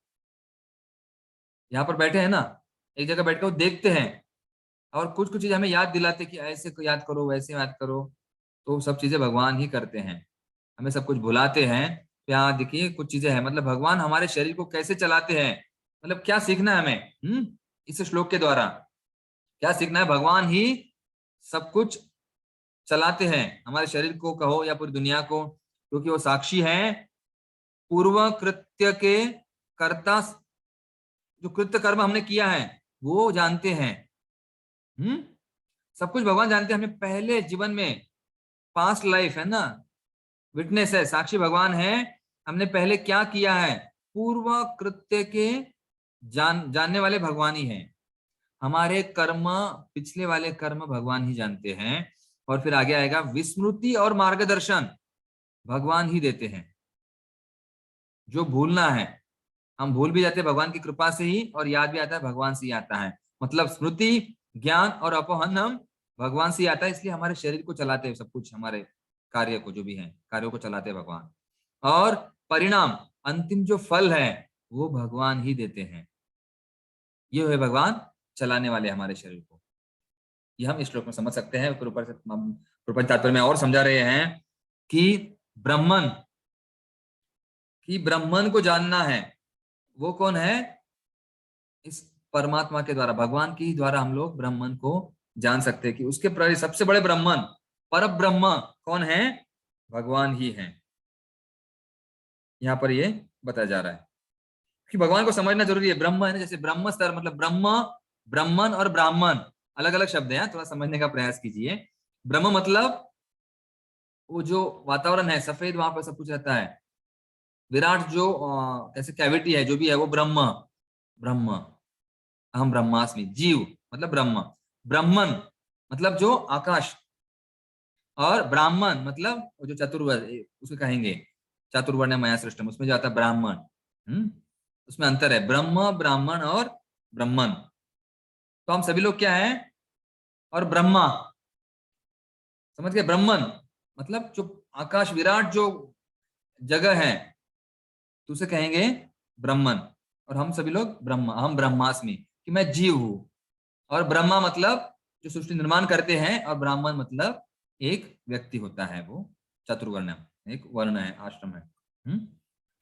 A: यहाँ पर बैठे हैं ना, एक जगह बैठकर वो देखते हैं और कुछ कुछ चीजें हमें याद दिलाते कि ऐसे याद करो, वैसे याद करो। तो सब चीजें भगवान ही करते हैं, हमें सब कुछ भुलाते हैं। तो यहाँ देखिए कुछ चीजें हैं, मतलब भगवान हमारे शरीर को कैसे चलाते हैं, मतलब क्या सीखना है हमें इस श्लोक के द्वारा, क्या सीखना है? भगवान ही सब कुछ चलाते हैं, हमारे शरीर को कहो या पूरी दुनिया को, क्योंकि वो साक्षी है। पूर्व कृत्य के कर्ता, जो कृत्य कर्म हमने किया है वो जानते हैं। सब कुछ भगवान जानते हैं। हमने पहले जीवन में, पास्ट लाइफ है ना, विटनेस है, साक्षी भगवान है, हमने पहले क्या किया है, पूर्व कृत्य के जानने वाले भगवान ही हैं। हमारे कर्म, पिछले वाले कर्म भगवान ही जानते हैं। और फिर आगे आएगा विस्मृति और मार्गदर्शन भगवान ही देते हैं। जो भूलना है, हम भूल भी जाते हैं भगवान की कृपा से ही, और याद भी आता है भगवान से ही आता है। मतलब स्मृति ज्ञान और अपहनम भगवान से ही आता है, इसलिए हमारे शरीर को चलाते हैं, सब कुछ हमारे कार्य को, जो भी है कार्यों को चलाते हैं भगवान। और परिणाम, अंतिम जो फल है वो भगवान ही देते हैं। ये हुए भगवान चलाने वाले हमारे शरीर को। ये हम इस श्लोक में समझ सकते हैं। ऊपर से तात्पर्य में और समझा रहे हैं कि ब्राह्मण को जानना है, वो कौन है? इस परमात्मा के द्वारा, भगवान के द्वारा हम लोग ब्राह्मण को जान सकते हैं कि उसके प्रति सबसे बड़े ब्राह्मण, पर ब्रह्म कौन है? भगवान ही है। यहाँ पर ये बताया जा रहा है कि भगवान को समझना जरूरी है। ब्रह्म है ना, जैसे ब्रह्म स्तर मतलब ब्रह्म, ब्राह्मण और ब्राह्मण अलग अलग शब्द हैं, थोड़ा समझने का प्रयास कीजिए। ब्रह्म मतलब वो जो वातावरण है, सफेद, वहां पर सब कुछ रहता है। विराट जो कैसे कैविटी है, जो भी है, वो ब्रह्म। ब्रह्म, अहम ब्रह्मास्मि, जीव मतलब ब्रह्म। ब्राह्मण मतलब जो आकाश, और ब्राह्मण मतलब वो जो चतुर्वर्ण, उसको कहेंगे चातुर्वर्ण मया सृष्टम, उसमें जो आता है ब्राह्मण। उसमें अंतर है, ब्रह्म, ब्राह्मण और ब्रह्मन। तो हम सभी लोग क्या है? और ब्रह्मा, समझ गए? ब्रह्मन मतलब जो आकाश विराट जो जगह है, तो उसे कहेंगे ब्रह्मन। और हम सभी लोग ब्रह्मा, हम ब्रह्मास्मि, कि मैं जीव हूं। और ब्रह्मा मतलब जो सृष्टि निर्माण करते हैं, और ब्राह्मण मतलब एक व्यक्ति होता है, वो चतुर्वर्ण एक वर्ण है, आश्रम है।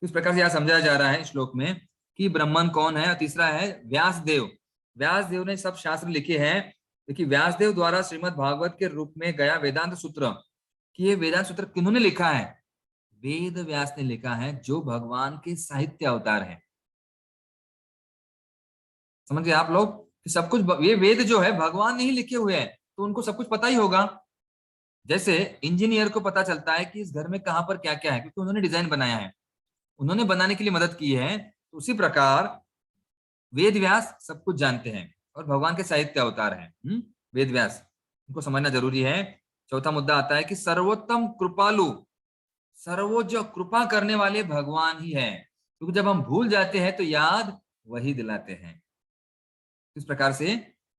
A: इस प्रकार से यह समझाया जा रहा है श्लोक में कि ब्राह्मण कौन है। और तीसरा है व्यासदेव। व्यासदेव ने सब शास्त्र लिखे हैं। देखिए, व्यासदेव द्वारा श्रीमद् भागवत के रूप में गया वेदांत सूत्र, कि ये वेदांत सूत्र किन्होंने लिखा है? वेद व्यास ने लिखा है, जो भगवान के साहित्य अवतार है। समझ गए आप लोग कि सब कुछ ये वेद जो है भगवान ने ही लिखे हुए हैं, तो उनको सब कुछ पता ही होगा। जैसे इंजीनियर को पता चलता है कि इस घर में कहां पर क्या क्या है, क्योंकि उन्होंने डिजाइन बनाया है, उन्होंने बनाने के लिए मदद की है। तो उसी प्रकार वेद व्यास सब कुछ जानते हैं और भगवान के साहित्य अवतार हैं। वेद व्यास, उनको समझना जरूरी है। चौथा मुद्दा आता है कि सर्वोत्तम कृपालु, सर्वोच्च कृपा करने वाले भगवान ही है, क्योंकि जब हम भूल जाते हैं तो याद वही दिलाते हैं। इस प्रकार से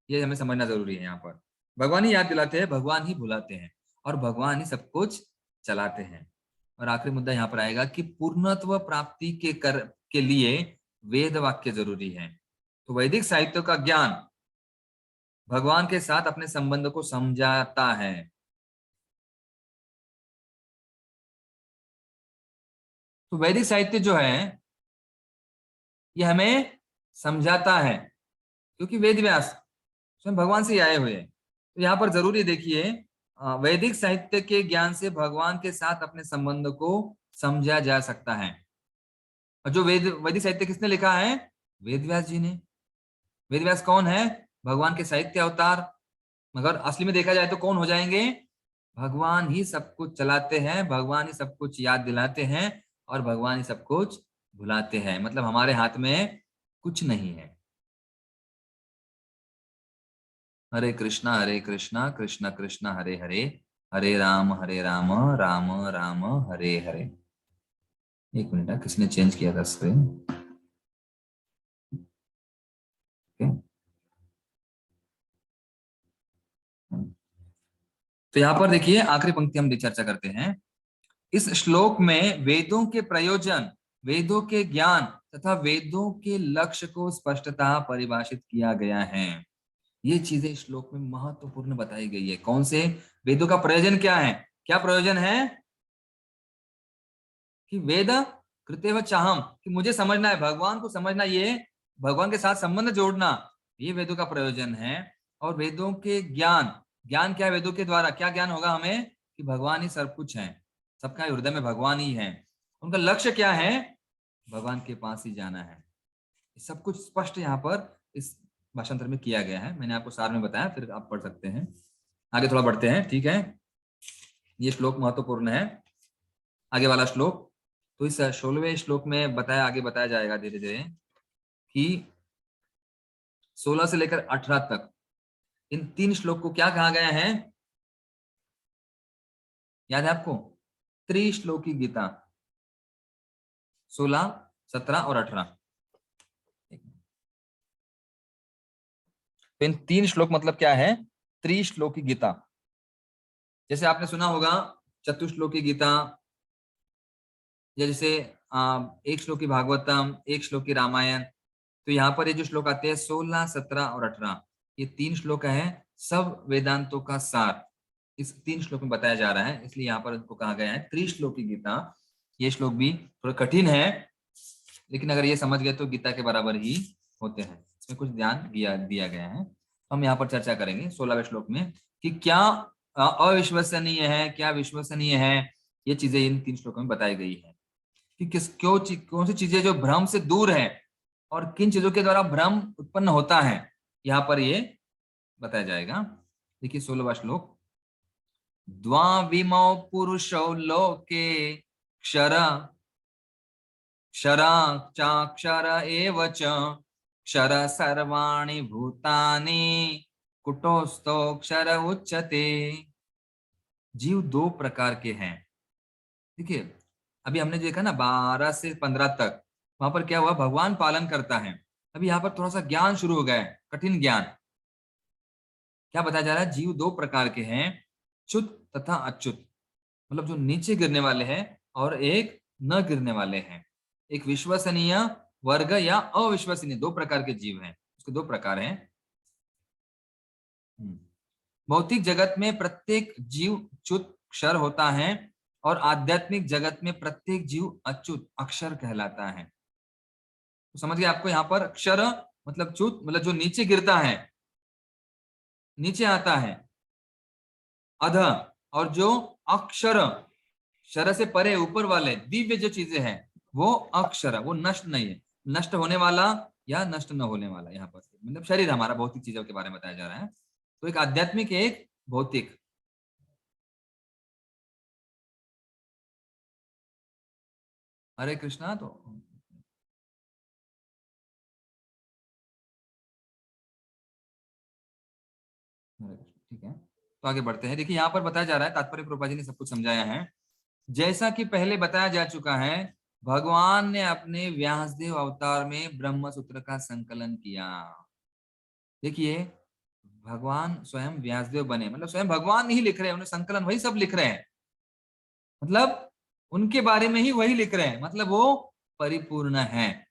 A: ये हमें समझना जरूरी है। यहाँ पर भगवान ही याद दिलाते हैं, भगवान ही भुलाते हैं, और भगवान ही सब कुछ चलाते हैं। और आखिरी मुद्दा यहाँ पर आएगा कि पूर्णत्व प्राप्ति के लिए वेद वाक्य जरूरी है। तो वैदिक साहित्य का ज्ञान भगवान के साथ अपने संबंध को समझाता है। तो वैदिक साहित्य जो है ये हमें समझाता है, क्योंकि वेद व्यास स्वयं भगवान से ही आए हुए हैं। तो यहाँ पर जरूरी देखिए, वैदिक साहित्य के ज्ञान से भगवान के साथ अपने संबंध को समझा जा सकता है। और जो वैदिक साहित्य किसने लिखा है? वेद व्यास जी ने। वेद व्यास कौन है? भगवान के साहित्य अवतार। मगर असली में देखा जाए तो कौन हो जाएंगे? भगवान ही सब कुछ चलाते हैं, भगवान ही सब कुछ याद दिलाते हैं, और भगवान ही सब कुछ भुलाते हैं। मतलब हमारे हाथ में कुछ नहीं है। हरे कृष्णा कृष्ण कृष्ण हरे हरे, हरे राम राम राम हरे हरे। एक मिनट, किसने चेंज किया था स्क्रीन? तो यहाँ पर देखिए, आखिरी पंक्ति हम चर्चा करते हैं। इस श्लोक में वेदों के प्रयोजन, वेदों के ज्ञान तथा वेदों के लक्ष्य को स्पष्टतः परिभाषित किया गया है। ये चीजें इस श्लोक में महत्वपूर्ण बताई गई है। कौन से? वेदों का प्रयोजन क्या है? क्या प्रयोजन है? कि वेद कृतेव चाहम, कि मुझे समझना है, भगवान को समझना, ये भगवान के साथ संबंध जोड़ना, ये वेदों का प्रयोजन है। और वेदों के ज्ञान, ज्ञान क्या है? वेदों के द्वारा क्या ज्ञान होगा हमें? कि भगवान ही सब कुछ है, सबका हृदय में भगवान ही है। उनका लक्ष्य क्या है? भगवान के पास ही जाना है। सब कुछ स्पष्ट यहाँ पर इस भाषांतर में किया गया है। मैंने आपको सार में बताया, फिर आप पढ़ सकते हैं। आगे थोड़ा बढ़ते हैं, ठीक है? ये श्लोक महत्वपूर्ण है, आगे वाला श्लोक। तो इस 16वें श्लोक में आगे बताया जाएगा धीरे धीरे कि 16 से लेकर 18 तक इन 3 श्लोक को क्या कहा गया है? याद है आपको? त्रिश्लोकी गीता। 16, 17 और 18। तो इन 3 श्लोक मतलब क्या है? त्रिश्लोकी गीता। जैसे आपने सुना होगा चतुश्लोकी गीता, या जैसे 1 श्लोकी भागवतम, 1 श्लोकी रामायण, तो यहाँ पर ये जो श्लोक आते हैं 16, 17 और 18, ये 3 श्लोक हैं सब वेदांतों का सार इस 3 श्लोक में बताया जा रहा है, इसलिए यहाँ पर इनको कहा गया है त्रिश्लोकी गीता। ये श्लोक भी थोड़ा कठिन है, लेकिन अगर ये समझ गए तो गीता के बराबर ही होते हैं। इसमें कुछ ध्यान दिया गया है। हम यहाँ पर चर्चा करेंगे 16वें श्लोक में कि क्या अविश्वसनीय है, क्या विश्वसनीय है। ये चीजें इन 3 श्लोकों में बताई गई है कि कौन सी चीजें जो भ्रम से दूर है और किन चीजों के द्वारा भ्रम उत्पन्न होता है, यहाँ पर ये बताया जाएगा। देखिए 16वां श्लोक, द्वाविमौ पुरुषौ लोके क्षराक्षर एव च क्षर सर्वाणि भूतानि कुटोस्थोक्षर उच्यते। जीव 2 प्रकार के हैं। देखिए अभी हमने देखा ना 12 से 15 तक, वहां पर क्या हुआ, भगवान पालन करता है। अभी यहाँ पर थोड़ा सा ज्ञान शुरू हो गया है, कठिन ज्ञान। क्या बताया जा रहा है, जीव 2 प्रकार के हैं, च्युत तथा अच्युत, मतलब जो नीचे गिरने वाले हैं और एक न गिरने वाले हैं। एक विश्वसनीय वर्ग या अविश्वसनीय, 2 प्रकार के जीव हैं, उसके 2 प्रकार हैं। भौतिक जगत में प्रत्येक जीव च्युत क्षर होता है और आध्यात्मिक जगत में प्रत्येक जीव अच्युत अक्षर कहलाता है। तो समझ गए आपको, यहाँ पर अक्षर मतलब च्युत मतलब जो नीचे गिरता है, नीचे आता है अध, और जो अक्षर क्षर से परे ऊपर वाले दिव्य जो चीजें हैं वो अक्षर, वो नष्ट नहीं है, नष्ट होने वाला या नष्ट न होने वाला। यहाँ पर मतलब शरीर हमारा भौतिक चीजों के बारे में बताया जा रहा है। तो एक आध्यात्मिक एक भौतिक। हरे कृष्णा। तो ठीक है, तो आगे बढ़ते हैं। देखिए यहाँ पर बताया जा रहा है, तात्पर्य प्रभुपाद जी ने सब कुछ समझाया है। जैसा कि पहले बताया जा चुका है, भगवान ने अपने व्यासदेव अवतार में ब्रह्म सूत्र का संकलन किया। देखिए भगवान स्वयं व्यासदेव बने, मतलब स्वयं भगवान नहीं लिख रहे हैं, उन्हें संकलन वही सब लिख रहे हैं, मतलब उनके बारे में ही वही लिख रहे हैं, मतलब वो परिपूर्ण है।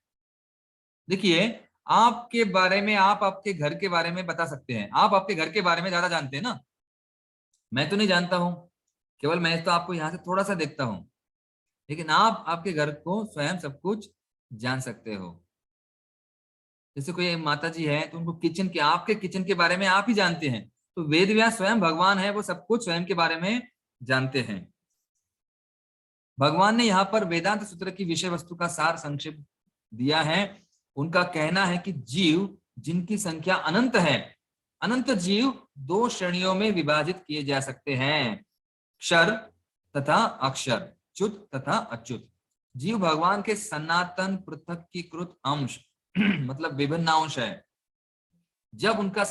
A: देखिए आपके बारे में, आप आपके घर के बारे में बता सकते हैं, आप आपके घर के बारे में ज्यादा जानते हैं ना, मैं तो नहीं जानता हूं, केवल मैं तो आपको यहां से थोड़ा सा देखता हूं, लेकिन आप आपके घर को स्वयं सब कुछ जान सकते हो। जैसे कोई माता जी है तो उनको किचन के, आपके किचन के बारे में आप ही जानते हैं, तो वेद व्यास स्वयं भगवान है, वो सब कुछ स्वयं के बारे में जानते हैं। भगवान ने यहाँ पर वेदांत सूत्र की विषय वस्तु का सार संक्षेप दिया है। उनका कहना है कि जीव जिनकी संख्या अनंत है, अनंत जीव 2 श्रेणियों में विभाजित किए जा सकते हैं, क्षर तथा अक्षर, च्युत तथा अच्युत। जीव भगवान के सनातन पृथकीकृत अंश मतलब विभिन्न अंश है। जब उनका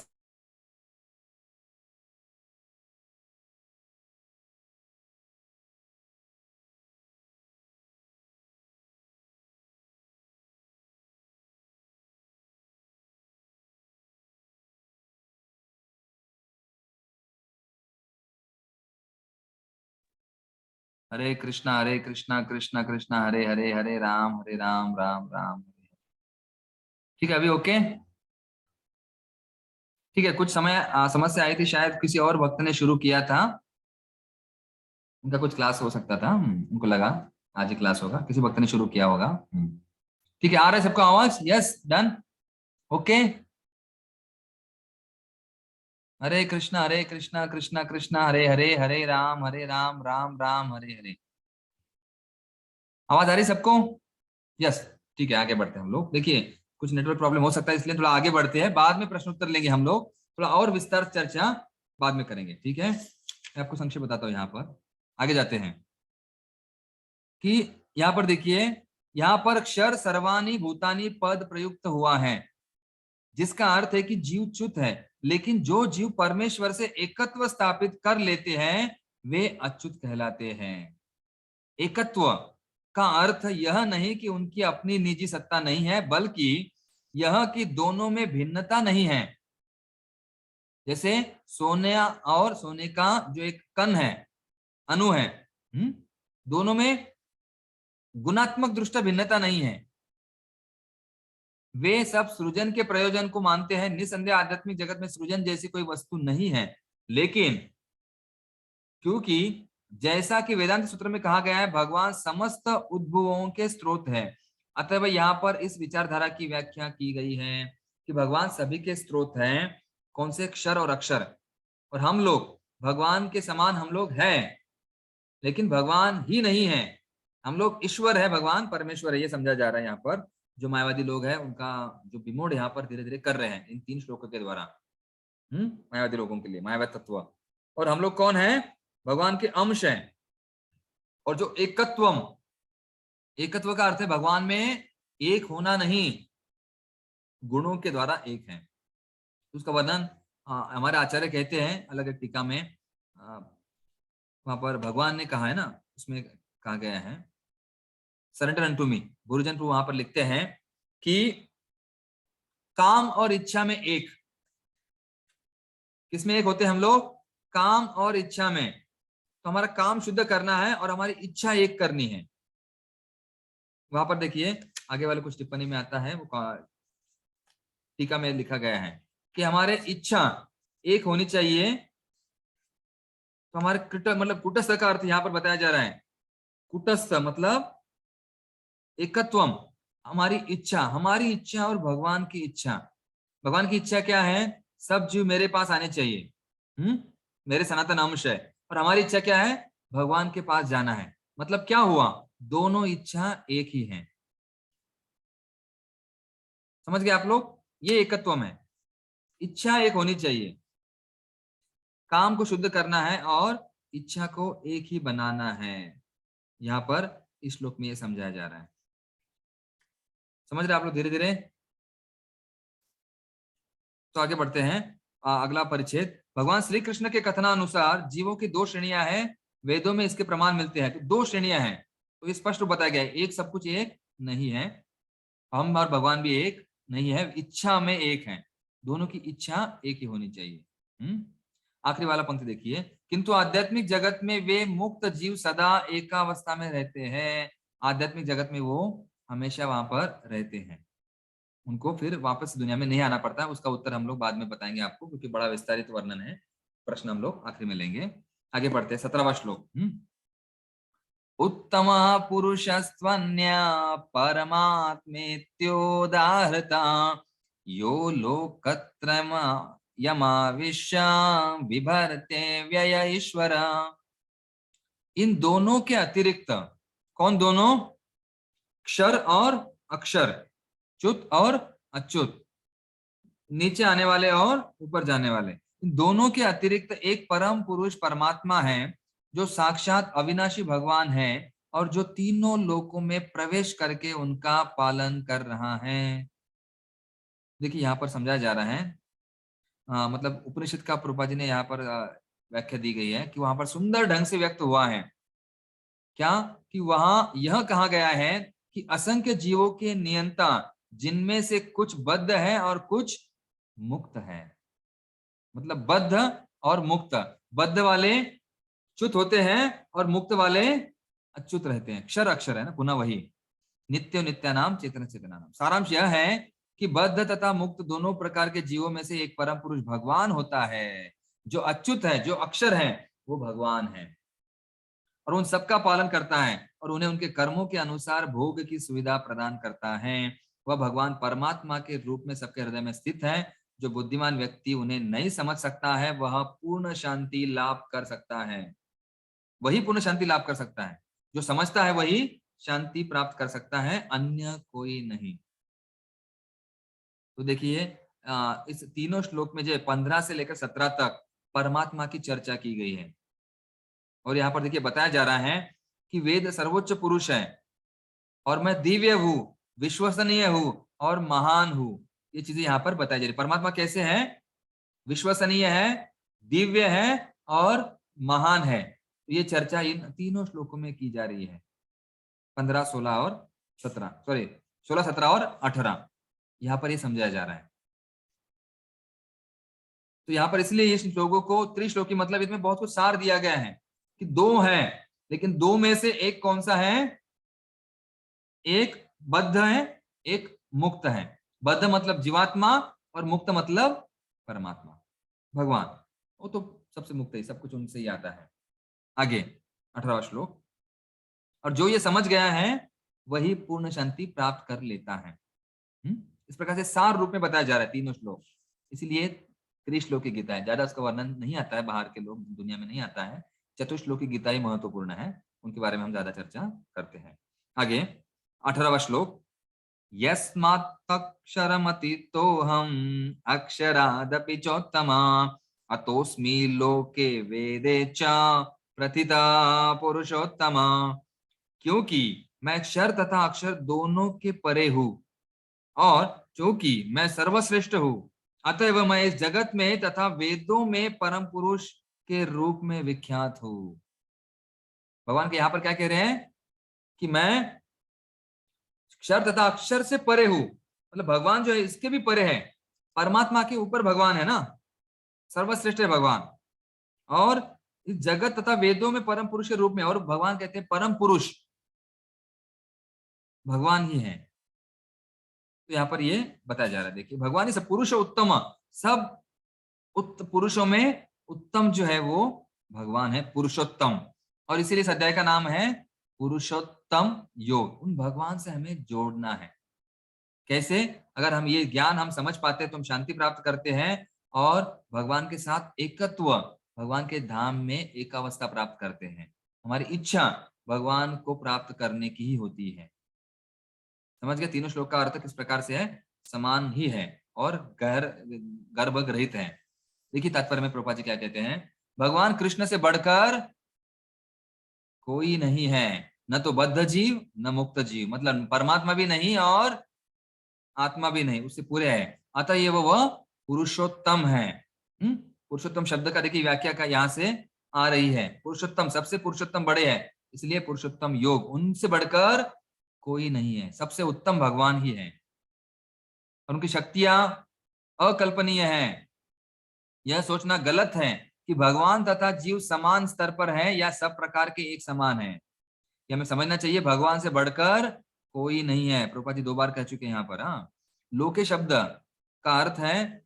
A: हरे कृष्णा कृष्णा कृष्णा हरे हरे, हरे राम राम राम हरे। ठीक है, अभी ओके। ठीक है, कुछ समय समस्या आई थी, शायद किसी और भक्त ने शुरू किया था, उनका कुछ क्लास हो सकता था, उनको लगा आज ही क्लास होगा, किसी भक्त ने शुरू किया होगा। ठीक है, आ रहा है सबका आवाज? Yes, done, okay. Hare Krishna Krishna Krishna Hare Hare, Hare Ram Ram Ram Hare Hare. आवाज आ रही सबको? यस, ठीक है, आगे बढ़ते हैं हम लोग। देखिए कुछ नेटवर्क प्रॉब्लम हो सकता है, इसलिए थोड़ा आगे बढ़ते हैं, बाद में प्रश्न उत्तर लेंगे हम लोग, थोड़ा और विस्तार चर्चा बाद में करेंगे। ठीक है, मैं आपको संक्षेप बताता हूँ। यहाँ पर आगे जाते हैं कि यहाँ पर देखिए, यहाँ पर क्षर सर्वाणी भूतानी पद प्रयुक्त हुआ है, जिसका अर्थ है कि जीव च्युत है, लेकिन जो जीव परमेश्वर से एकत्व स्थापित कर लेते हैं वे अच्युत कहलाते हैं। एकत्व का अर्थ यह नहीं कि उनकी अपनी निजी सत्ता नहीं है, बल्कि यह कि दोनों में भिन्नता नहीं है। जैसे सोने और सोने का जो एक कण है, अणु है, दोनों में गुणात्मक दृष्टि भिन्नता नहीं है। वे सब सृजन के प्रयोजन को मानते हैं। निसंदेह आध्यात्मिक जगत में सृजन जैसी कोई वस्तु नहीं है, लेकिन क्योंकि जैसा कि वेदांत सूत्र में कहा गया है भगवान समस्त उद्भवों के स्रोत है, अतः यहाँ पर इस विचारधारा की व्याख्या की गई है कि भगवान सभी के स्रोत हैं। कौन से? क्षर और अक्षर। और हम लोग भगवान के समान हम लोग हैं, लेकिन भगवान ही नहीं है। हम लोग ईश्वर है, भगवान परमेश्वर है, ये समझा जा रहा है यहाँ पर। जो मायावादी लोग हैं उनका जो विमोढ़ यहाँ पर धीरे धीरे कर रहे हैं इन 3 श्लोकों के द्वारा, मायावादी लोगों के लिए मायावाद तत्व। और हम लोग कौन है? भगवान के अंश हैं। और जो एकत्वम, एकत्व का अर्थ है भगवान में एक होना नहीं, गुणों के द्वारा एक है। उसका वर्णन हमारे आचार्य कहते हैं अलग अलग टीका में, वहां पर भगवान ने कहा है ना, उसमें कहा गया है सरेंडर अनटू मी, गुरुजन प्रभु वहां पर लिखते हैं कि काम और इच्छा में एक। किसमें एक होते हैं हम लोग? काम और इच्छा में। तो हमारा काम शुद्ध करना है और हमारी इच्छा एक करनी है। वहां पर देखिए आगे वाले कुछ टिप्पणी में आता है, वो टीका में लिखा गया है कि हमारे इच्छा एक होनी चाहिए। तो हमारे मतलब कुटस्थ का अर्थ यहाँ पर बताया जा रहा है। कुटस्थ मतलब एकत्वम, हमारी इच्छा और भगवान की इच्छा। भगवान की इच्छा क्या है? सब जीव मेरे पास आने चाहिए, मेरे सनातन अंश है। और हमारी इच्छा क्या है? भगवान के पास जाना है। मतलब क्या हुआ? दोनों इच्छा एक ही है। समझ गए आप लोग? ये एकत्वम है। इच्छा एक होनी चाहिए, काम को शुद्ध करना है और इच्छा को एक ही बनाना है। यहां पर इस श्लोक में ये समझाया जा रहा है। समझ रहे आप लोग धीरे धीरे? तो आगे बढ़ते हैं। अगला परिच्छेद। भगवान श्री कृष्ण के कथनानुसार जीवों की 2 श्रेणियां हैं, वेदों में इसके प्रमाण मिलते हैं। तो 2 श्रेणियां हैं, तो ये स्पष्ट बताया गया है। एक सब कुछ एक नहीं है, हम और भगवान भी एक नहीं है, इच्छा में एक है। दोनों की इच्छा एक ही होनी चाहिए। आखिरी वाला पंक्ति देखिए, किंतु आध्यात्मिक जगत में वे मुक्त जीव सदा एकावस्था में रहते हैं। आध्यात्मिक जगत में वो हमेशा वहां पर रहते हैं, उनको फिर वापस दुनिया में नहीं आना पड़ता। उसका उत्तर हम लोग बाद में बताएंगे आपको, क्योंकि बड़ा विस्तारित वर्णन है। प्रश्न हम लोग आखिरी में लेंगे। आगे बढ़ते हैं। 17वां श्लोक। उत्तम पुरुषस्त्वन्य परमात्मेत्योदाहृता यो लोकत्रयम् यमाविश्य विभर्ते व्यय ईश्वर। इन दोनों के अतिरिक्त, कौन दोनों? क्षर और अक्षर, च्युत और अच्युत, नीचे आने वाले और ऊपर जाने वाले। इन दोनों के अतिरिक्त एक परम पुरुष परमात्मा है जो साक्षात अविनाशी भगवान है और जो तीनों लोकों में प्रवेश करके उनका पालन कर रहा है। देखिए यहाँ पर समझाया जा रहा है, मतलब उपनिषद का प्रभुपाद जी ने यहाँ पर व्याख्या दी गई है कि वहां पर सुंदर ढंग से व्यक्त हुआ है क्या, कि वहां यह कहा गया है कि असंख्य जीवों के नियंता, जिनमें से कुछ बद्ध है और कुछ मुक्त है। मतलब बद्ध और मुक्त, बद्ध वाले च्युत होते हैं और मुक्त वाले अच्युत रहते हैं। क्षर अक्षर है ना, पुनः वही नित्य नित्यानाम चेतन चेतनानाम। सारांश यह है कि बद्ध तथा मुक्त दोनों प्रकार के जीवों में से एक परम पुरुष भगवान होता है। जो अच्युत है, जो अक्षर है, वो भगवान है और उन सबका पालन करता है और उन्हें उनके कर्मों के अनुसार भोग की सुविधा प्रदान करता है। वह भगवान परमात्मा के रूप में सबके हृदय में स्थित है। जो बुद्धिमान व्यक्ति उन्हें नहीं समझ सकता है वह पूर्ण शांति लाभ कर सकता है, वही पूर्ण शांति लाभ कर सकता है। जो समझता है वही शांति प्राप्त कर सकता है, अन्य कोई नहीं। तो देखिए इस तीनों श्लोक में जो 15 से लेकर 17 तक परमात्मा की चर्चा की गई है। और यहाँ पर देखिए बताया जा रहा है कि वेद सर्वोच्च पुरुष है और मैं दिव्य हूँ, विश्वसनीय हूँ और महान हूँ। ये चीजें यहाँ पर बताई जा रही। परमात्मा कैसे है? विश्वसनीय है, दिव्य है और महान है। तो ये चर्चा इन तीनों श्लोकों में की जा रही है, 15, 16 और 17, सॉरी 16, 17 और 18। यहाँ पर ये समझाया जा रहा है। तो यहाँ पर इसलिए इस श्लोकों को त्रिश्लोकी, मतलब इसमें बहुत कुछ सार दिया गया है कि 2 है, लेकिन 2 में से एक कौन सा है? एक बद्ध है, एक मुक्त है। बद्ध मतलब जीवात्मा और मुक्त मतलब परमात्मा, भगवान। वो तो सबसे मुक्त है, सब कुछ उनसे ही आता है। आगे 18वां श्लोक। और जो ये समझ गया है वही पूर्ण शांति प्राप्त कर लेता है। इस प्रकार से सार रूप में बताया जा रहा है तीनों श्लोक, इसीलिए त्रिश्लोकी गीता है। ज्यादा उसका वर्णन नहीं आता है, बाहर के लोग दुनिया में नहीं आता है। चतुश्लोकी गीता ही महत्वपूर्ण है, उनके बारे में हम ज्यादा चर्चा करते हैं। आगे 18वां श्लोक। यस्मात्तक्षरमतीतोऽहं अक्षरादपि चोत्तमा अतोऽस्मि लोके वेदे च प्रथिता पुरुषोत्तमा। क्योंकि मैं अक्षर तथा अक्षर दोनों के परे हूँ और क्योंकि मैं सर्वश्रेष्ठ हूँ, अतएव मैं इस जगत में तथा वेदों में परम पुरुष के रूप में विख्यात हूँ। भगवान के यहाँ पर क्या कह रहे हैं कि मैं अक्षर तथा अक्षर से परे हूं, मतलब भगवान जो है इसके भी परे है, परमात्मा के ऊपर भगवान है ना, सर्वश्रेष्ठ है भगवान, और इस जगत तथा वेदों में परम पुरुष के रूप में, और भगवान कहते हैं परम पुरुष भगवान ही है। तो यहाँ पर ये बताया जा रहा है, देखिए भगवान ही सब पुरुष उत्तम, सब पुरुषों में उत्तम जो है वो भगवान है, पुरुषोत्तम। और इसीलिए इस अध्याय का नाम है पुरुषोत्तम योग। उन भगवान से हमें जोड़ना है। कैसे? अगर हम ये ज्ञान हम समझ पाते हैं तो हम शांति प्राप्त करते हैं और भगवान के साथ एकत्व, भगवान के धाम में एकावस्था प्राप्त करते हैं। हमारी इच्छा भगवान को प्राप्त करने की ही होती है। समझ गए? तीनों श्लोक का अर्थ किस प्रकार से है, समान ही है और गर्भ रहित है। देखिए तात्पर्य में प्रभुपाद जी क्या कहते हैं, भगवान कृष्ण से बढ़कर कोई नहीं है, न तो बद्ध जीव न मुक्त जीव, मतलब परमात्मा भी नहीं और आत्मा भी नहीं, उससे पूरे है। अतः ये वह पुरुषोत्तम है। पुरुषोत्तम शब्द का देखिए व्याख्या का यहाँ से आ रही है, पुरुषोत्तम सबसे पुरुषोत्तम बड़े है, इसलिए पुरुषोत्तम योग, उनसे बढ़कर कोई नहीं है, सबसे उत्तम भगवान ही है और उनकी शक्तियां अकल्पनीय है। यह सोचना गलत है कि भगवान तथा जीव समान स्तर पर है या सब प्रकार के एक समान है। ये हमें समझना चाहिए, भगवान से बढ़कर कोई नहीं है। प्रभुपाद जी 2 बार कह चुके हैं यहाँ पर। लोके शब्द का अर्थ है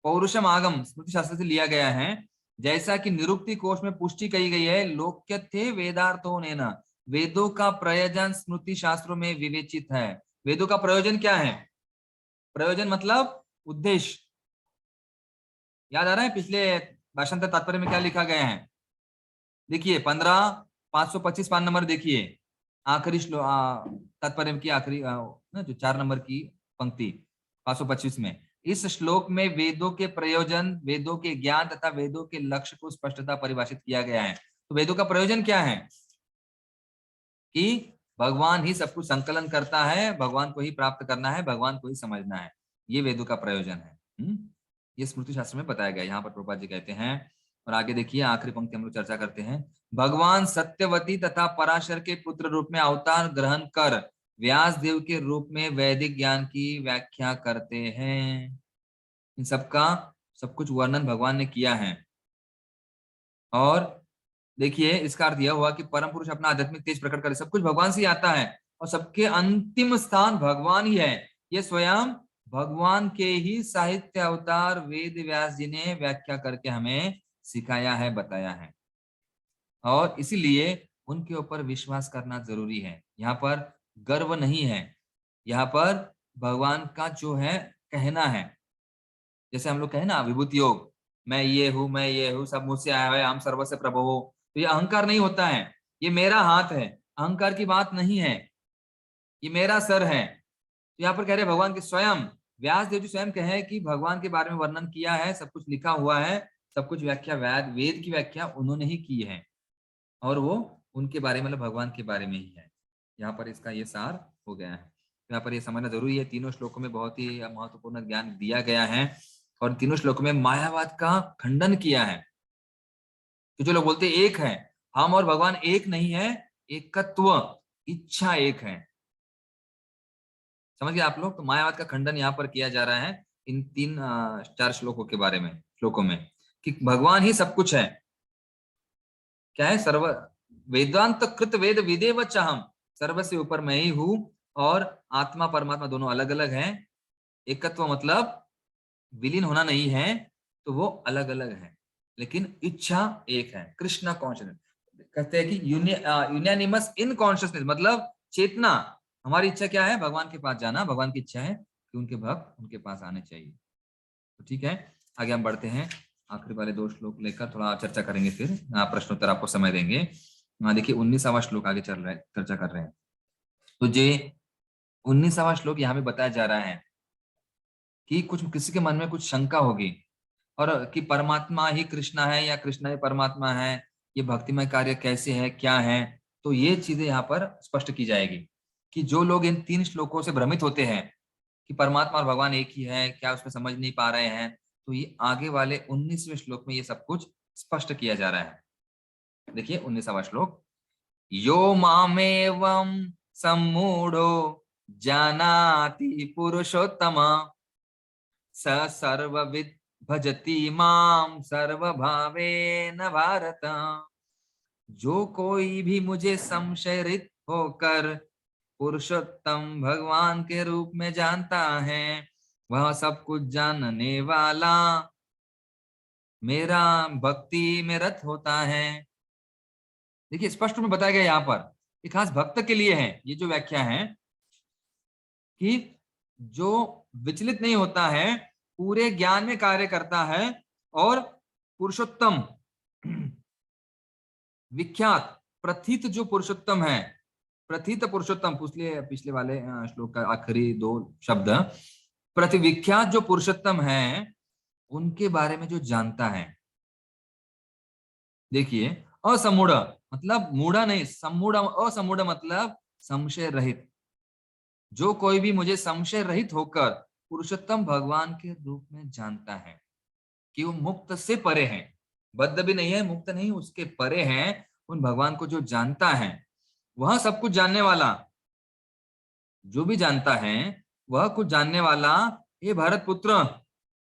A: पौरुषम आगम, स्मृति शास्त्र से लिया गया है। जैसा कि निरुक्ति कोश में पुष्टि कही गई है, लोक्यथे वेदार्थो नेना, वेदों का प्रयोजन स्मृति शास्त्रों में विवेचित है। वेदों का प्रयोजन क्या है? प्रयोजन मतलब उद्देश्य। याद आ रहा है पिछले भाषांतर तात्पर्य में क्या लिखा गया है? देखिए 525 पान नंबर देखिए, आखिरी तात्पर्य की आखिरी जो 4 नंबर की पंक्ति 525 में, इस श्लोक में वेदों के प्रयोजन, वेदों के ज्ञान तथा वेदों के लक्ष्य को स्पष्टता परिभाषित किया गया है। तो वेदों का प्रयोजन क्या है? कि भगवान ही सब कुछ संकलन करता है, भगवान को ही प्राप्त करना है, भगवान को ही समझना है, ये वेदों का प्रयोजन है। ये स्मृति शास्त्र में बताया गया। यहाँ पर प्रभुपाद जी कहते हैं, और आगे देखिए आखिरी पंक्ति हम लोग चर्चा करते हैं। भगवान सत्यवती तथा पराशर के पुत्र रूप में अवतार ग्रहण कर व्यास देव के रूप में वैदिक ज्ञान की व्याख्या करते हैं। इन सबका सब कुछ वर्णन भगवान ने किया है। और देखिए इसका अर्थ यह हुआ कि परम पुरुष अपना आध्यात्मिक तेज प्रकट करे, सब कुछ भगवान से आता है और सबके अंतिम स्थान भगवान ही है। ये स्वयं भगवान के ही साहित्य अवतार वेद व्यास जी ने व्याख्या करके हमें सिखाया है, बताया है, और इसीलिए उनके ऊपर विश्वास करना जरूरी है। यहाँ पर गर्व नहीं है, यहाँ पर भगवान का जो है कहना है। जैसे हम लोग कहें ना विभूति योग, मैं ये हूँ, सब मुझसे आया है, हम सर्वस्य प्रभु हो, तो ये अहंकार नहीं होता है। ये मेरा हाथ है, अहंकार की बात नहीं है, ये मेरा सर है। तो यहाँ पर कह रहे भगवान के स्वयं व्यास देव जी स्वयं कहे कि भगवान के बारे में वर्णन किया है, सब कुछ लिखा हुआ है, सब कुछ व्याख्या वेद की व्याख्या उन्होंने ही की है, और वो उनके बारे में, मतलब भगवान के बारे में ही है। यहाँ पर इसका ये सार हो गया है। यहाँ पर ये समझना जरूरी है। तीनों श्लोकों में बहुत ही महत्वपूर्ण ज्ञान दिया गया है और तीनों श्लोकों में मायावाद का खंडन किया है। तो जो लोग बोलते एक है, हम और भगवान एक नहीं है, एकत्व, इच्छा एक है। समझ गए आप लोग? तो मायावाद का खंडन यहाँ पर किया जा रहा है इन 3-4 श्लोकों के बारे में, श्लोकों में, कि भगवान ही सब कुछ है। क्या है? सर्व वेदांत कृत वेद विदेव चाहम, सर्व से ऊपर मैं ही हूँ और आत्मा परमात्मा दोनों अलग अलग हैं। एकत्व मतलब विलीन होना नहीं है, तो वो अलग अलग है, लेकिन इच्छा एक है। कृष्णा कॉन्शियसनेस कहते हैं कि यूनियनिमस इन कॉन्शियसनेस, मतलब चेतना। हमारी इच्छा क्या है? भगवान के पास जाना। भगवान की इच्छा है कि उनके भक्त उनके पास आने चाहिए। तो ठीक है, आगे हम बढ़ते हैं। आखिरी वाले 2 श्लोक लेकर थोड़ा चर्चा करेंगे, फिर प्रश्नोत्तर आपको समय देंगे। देखिए 19वां श्लोक आगे चल रहा है, चर्चा कर रहे हैं। तो जे 19वां श्लोक यहाँ पे बताया जा रहा है कि कुछ किसी के मन में कुछ शंका होगी और कि परमात्मा ही कृष्णा है या कृष्णा ही परमात्मा है, ये भक्तिमय कार्य कैसे है, क्या है। तो ये चीजें यहाँ पर स्पष्ट की जाएगी कि जो लोग इन 3 श्लोकों से भ्रमित होते हैं कि परमात्मा और भगवान एक ही है, क्या उसमें समझ नहीं पा रहे हैं, तो ये आगे वाले 19वें श्लोक में ये सब कुछ स्पष्ट किया जा रहा है। देखिए 19वां श्लोक, यो मामेवं सम्मूढ़ो जानाति पुरुषोत्तम स सर्वविद् भजति माम सर्वभावेन भारत। जो कोई भी मुझे संशयरहित होकर पुरुषोत्तम भगवान के रूप में जानता है, वह सब कुछ जानने वाला मेरा भक्ति में रत होता है। देखिए स्पष्ट में बताया गया यहाँ पर, ये खास भक्त के लिए है। ये जो व्याख्या है कि जो विचलित नहीं होता है, पूरे ज्ञान में कार्य करता है और पुरुषोत्तम विख्यात प्रथित जो पुरुषोत्तम है, प्रथित पुरुषोत्तम, पिछले वाले श्लोक का आखिरी 2 शब्द, प्रतिविख्यात जो पुरुषोत्तम है उनके बारे में जो जानता है। देखिए असमूढ़ मतलब मूढ़ा नहीं, सम्मूढ़, असमूढ़ मतलब संशय रहित। जो कोई भी मुझे संशय रहित होकर पुरुषोत्तम भगवान के रूप में जानता है कि वो मुक्त से परे है, बद्ध भी नहीं है, मुक्त नहीं, उसके परे है, उन भगवान को जो जानता है, वह सब कुछ जानने वाला, जो भी जानता है वह कुछ जानने वाला, ये भारत पुत्र,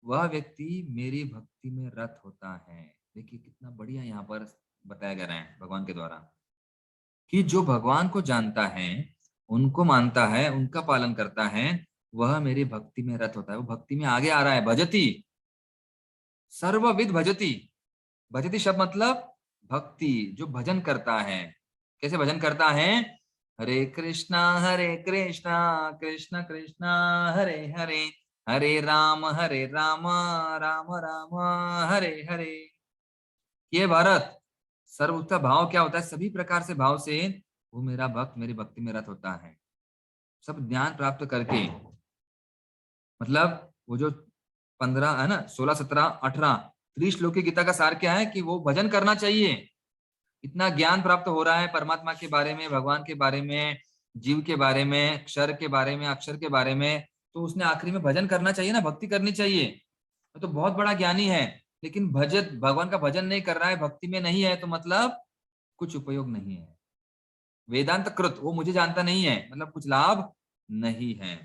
A: वह व्यक्ति मेरी भक्ति में रत होता है। देखिए कितना बढ़िया यहाँ पर बताया गया है भगवान के द्वारा कि जो भगवान को जानता है, उनको मानता है, उनका पालन करता है, वह मेरी भक्ति में रत होता है। वो भक्ति में आगे आ रहा है। भजती, सर्वविद भजती। भजती शब्द मतलब भक्ति, जो भजन करता है। कैसे भजन करता है? हरे कृष्णा कृष्ण कृष्णा हरे हरे, हरे राम राम राम हरे हरे। ये भारत सर्वोत्तम भाव क्या होता है? सभी प्रकार से भाव से वो मेरा भक्त मेरी भक्ति में रत होता है। सब ज्ञान प्राप्त करके, मतलब वो जो 15 है ना, 16, 17, 18 30 श्लोक की गीता का सार क्या है कि वो भजन करना चाहिए। इतना ज्ञान प्राप्त हो रहा है परमात्मा के बारे में, भगवान के बारे में, जीव के बारे में, क्षर के बारे में, अक्षर के बारे में, तो उसने आखिरी में भजन करना चाहिए ना, भक्ति करनी चाहिए। तो बहुत बड़ा ज्ञानी है, लेकिन भगवान का भजन नहीं कर रहा है, भक्ति में नहीं है, तो मतलब कुछ उपयोग नहीं है। वेदांत कृत, वो मुझे जानता नहीं है, मतलब कुछ लाभ नहीं है।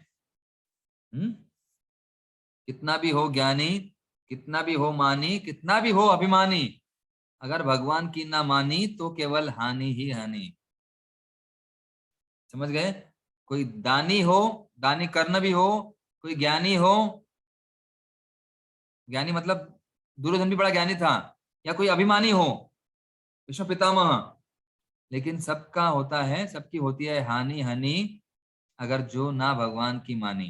A: कितना भी हो ज्ञानी, कितना भी हो मानी, कितना भी हो अभिमानी, अगर भगवान की ना मानी तो केवल हानि ही हानि। समझ गए? कोई दानी हो, दानी कर्ण भी हो, कोई ज्ञानी हो, ज्ञानी मतलब दुर्योधन भी बड़ा ज्ञानी था, या कोई अभिमानी हो, विष्णु पितामह, लेकिन सबका होता है, सबकी होती है हानि हानि, अगर जो ना भगवान की मानी।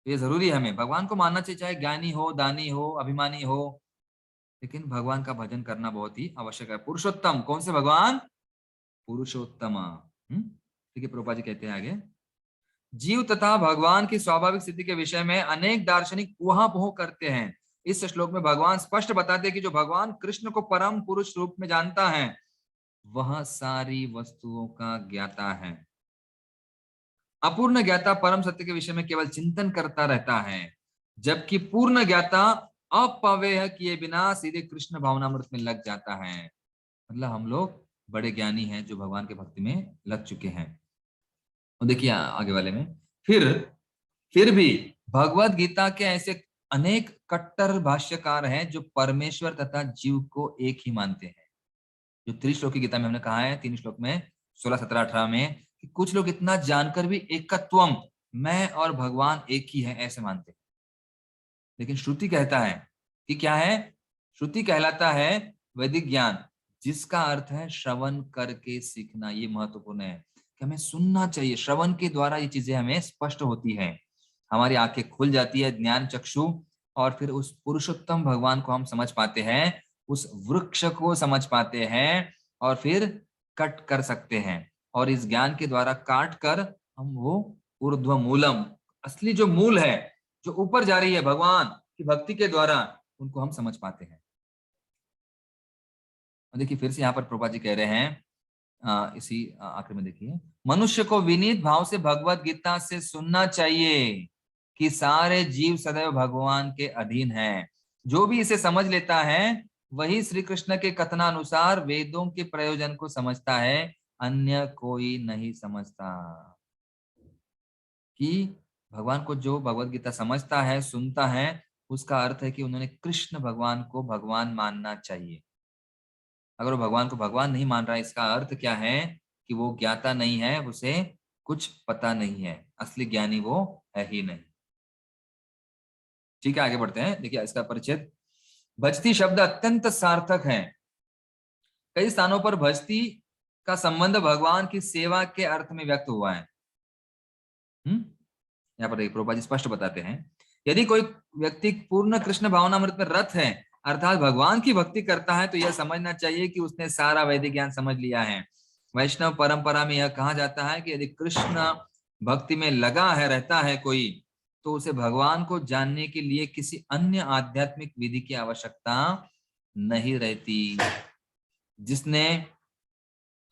A: ये जरूरी है, हमें भगवान को मानना चाहिए, चाहे ज्ञानी हो, दानी हो, अभिमानी हो, लेकिन भगवान का भजन करना बहुत ही आवश्यक है। पुरुषोत्तम, कौन से भगवान? पुरुषोत्तम। ठीक है, प्रभुपाद जी कहते हैं आगे, जीव तथा भगवान की स्वाभाविक स्थिति के विषय में अनेक दार्शनिक ऊहापोह करते हैं। इस श्लोक में भगवान स्पष्ट बताते हैं कि जो भगवान कृष्ण को परम पुरुष रूप में जानता है, वह सारी वस्तुओं का ज्ञाता है। अपूर्ण ज्ञाता परम सत्य के विषय में केवल चिंतन करता रहता है, जबकि पूर्ण ज्ञाता अपव्यय किए बिना सीधे कृष्ण भावनामृत में लग जाता है। मतलब हम लोग बड़े ज्ञानी हैं जो भगवान के भक्ति में लग चुके हैं। और देखिए आगे वाले में, फिर भी भगवत गीता के ऐसे अनेक कट्टर भाष्यकार हैं जो परमेश्वर तथा जीव को एक ही मानते हैं। जो 3 श्लोक की गीता में हमने कहा है, 3 श्लोक में 16, 17, 18 में कि कुछ लोग इतना जानकर भी एकत्वम, मैं और भगवान एक ही है, ऐसे मानते हैं। लेकिन श्रुति कहता है कि क्या है? श्रुति कहलाता है वैदिक ज्ञान, जिसका अर्थ है श्रवण करके सीखना। ये महत्वपूर्ण है कि हमें सुनना चाहिए। श्रवण के द्वारा ये चीजें हमें स्पष्ट होती है, हमारी आंखें खुल जाती है, ज्ञान चक्षु, और फिर उस पुरुषोत्तम भगवान को हम समझ पाते हैं, उस वृक्ष को समझ पाते हैं, और फिर कट कर सकते हैं। और इस ज्ञान के द्वारा काट कर हम वो ऊर्ध्व मूलम, असली जो मूल है, जो ऊपर जा रही है भगवान की भक्ति के द्वारा, उनको हम समझ पाते हैं। और देखिए फिर से यहाँ पर प्रभुपाद जी कह रहे हैं इसी आखिर में, देखिए, मनुष्य को विनीत भाव से भगवत गीता से सुनना चाहिए कि सारे जीव सदैव भगवान के अधीन हैं। जो भी इसे समझ लेता है वही श्री कृष्ण के कथनानुसार वेदों के प्रयोजन को समझता है, अन्य कोई नहीं समझता। कि भगवान को जो भगवत गीता समझता है, सुनता है, उसका अर्थ है कि उन्होंने कृष्ण भगवान को भगवान मानना चाहिए। अगर वो भगवान को भगवान नहीं मान रहा है, इसका अर्थ क्या है? कि वो ज्ञाता नहीं है, उसे कुछ पता नहीं है, असली ज्ञानी वो है ही नहीं। ठीक है, आगे बढ़ते हैं। देखिए इसका परिचय, भजती शब्द अत्यंत सार्थक है। कई स्थानों पर भजती का संबंध भगवान की सेवा के अर्थ में व्यक्त हुआ है। यहाँ पर प्रभुपाद जी स्पष्ट बताते हैं, यदि कोई व्यक्ति पूर्ण कृष्ण भावनामृत में रत है, अर्थात भगवान की भक्ति करता है, तो यह समझना चाहिए कि उसने सारा वैदिक ज्ञान समझ लिया है। वैष्णव परंपरा में यह कहा जाता है कि यदि कृष्ण भक्ति में लगा है, रहता है कोई, तो उसे भगवान को जानने के लिए किसी अन्य आध्यात्मिक विधि की आवश्यकता नहीं रहती। जिसने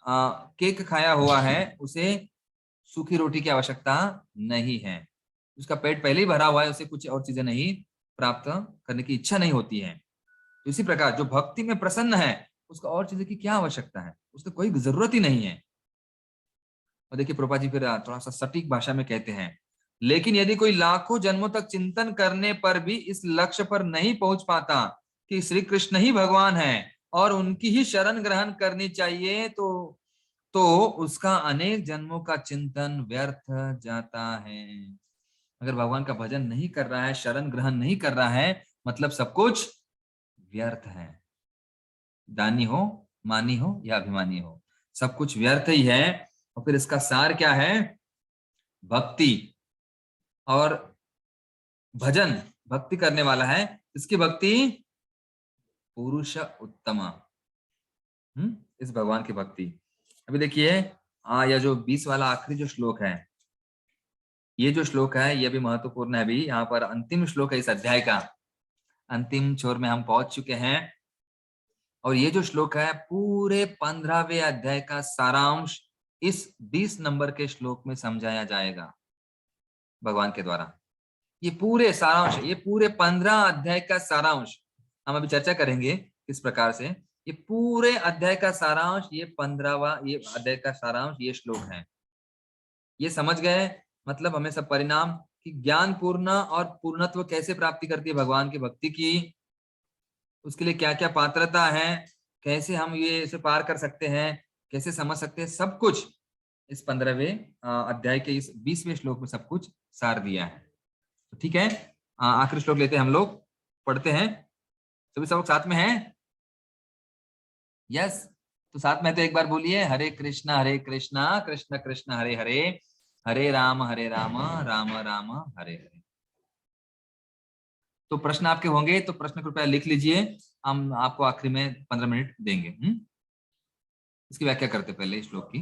A: केक खाया हुआ है, उसे सूखी रोटी की आवश्यकता नहीं है। उसका पेट पहले ही भरा हुआ है, उसे कुछ और चीजें नहीं प्राप्त करने की इच्छा नहीं होती है। तो इसी प्रकार जो भक्ति में प्रसन्न है, उसको और चीजें की क्या आवश्यकता है? उसको कोई जरूरत ही नहीं है। और देखिए प्रभुपाद जी फिर थोड़ा सा सटीक भाषा में कहते हैं, लेकिन यदि कोई लाखों जन्मों तक चिंतन करने पर भी इस लक्ष्य पर नहीं पहुंच पाता कि श्री कृष्ण ही भगवान है और उनकी ही शरण ग्रहण करनी चाहिए, तो उसका अनेक जन्मों का चिंतन व्यर्थ जाता है। अगर भगवान का भजन नहीं कर रहा है, शरण ग्रहण नहीं कर रहा है, मतलब सब कुछ व्यर्थ है। दानी हो, मानी हो या अभिमानी हो, सब कुछ व्यर्थ ही है। और फिर इसका सार क्या है? भक्ति और भजन। भक्ति करने वाला है, इसकी भक्ति पुरुष उत्तम, इस भगवान की भक्ति। अभी देखिए यह जो 20 वाला आखिरी जो श्लोक है, ये जो श्लोक है ये भी महत्वपूर्ण है। अभी यहाँ पर अंतिम श्लोक है इस अध्याय का, अंतिम छोर में हम पहुंच चुके हैं। और ये जो श्लोक है पूरे 15वें अध्याय का सारांश इस 20 नंबर के श्लोक में समझाया जाएगा भगवान के द्वारा। ये पूरे सारांश, ये पूरे 15 अध्याय का सारांश हम अभी चर्चा करेंगे किस प्रकार से। ये पूरे अध्याय का सारांश, ये 15वां ये अध्याय का सारांश, ये श्लोक है। ये समझ गए मतलब हमें सब परिणाम कि ज्ञान पूर्ण और पूर्णत्व कैसे प्राप्ति करती है भगवान की भक्ति की, उसके लिए क्या क्या पात्रता है, कैसे हम ये इसे पार कर सकते हैं, कैसे समझ सकते हैं, सब कुछ इस 15वें अध्याय के इस 20वें श्लोक में सब कुछ सार दिया है। तो ठीक है, आखिरी श्लोक लेते हैं हम लोग, पढ़ते हैं। सभी सब साथ में हैं? यस, तो साथ में तो एक बार बोलिए, हरे कृष्णा कृष्ण कृष्ण हरे हरे, हरे राम राम राम हरे हरे। तो प्रश्न आपके होंगे तो प्रश्न कृपया लिख लीजिए, हम आपको आखिरी में 15 मिनट देंगे। इसकी व्याख्या करते पहले इस श्लोक की।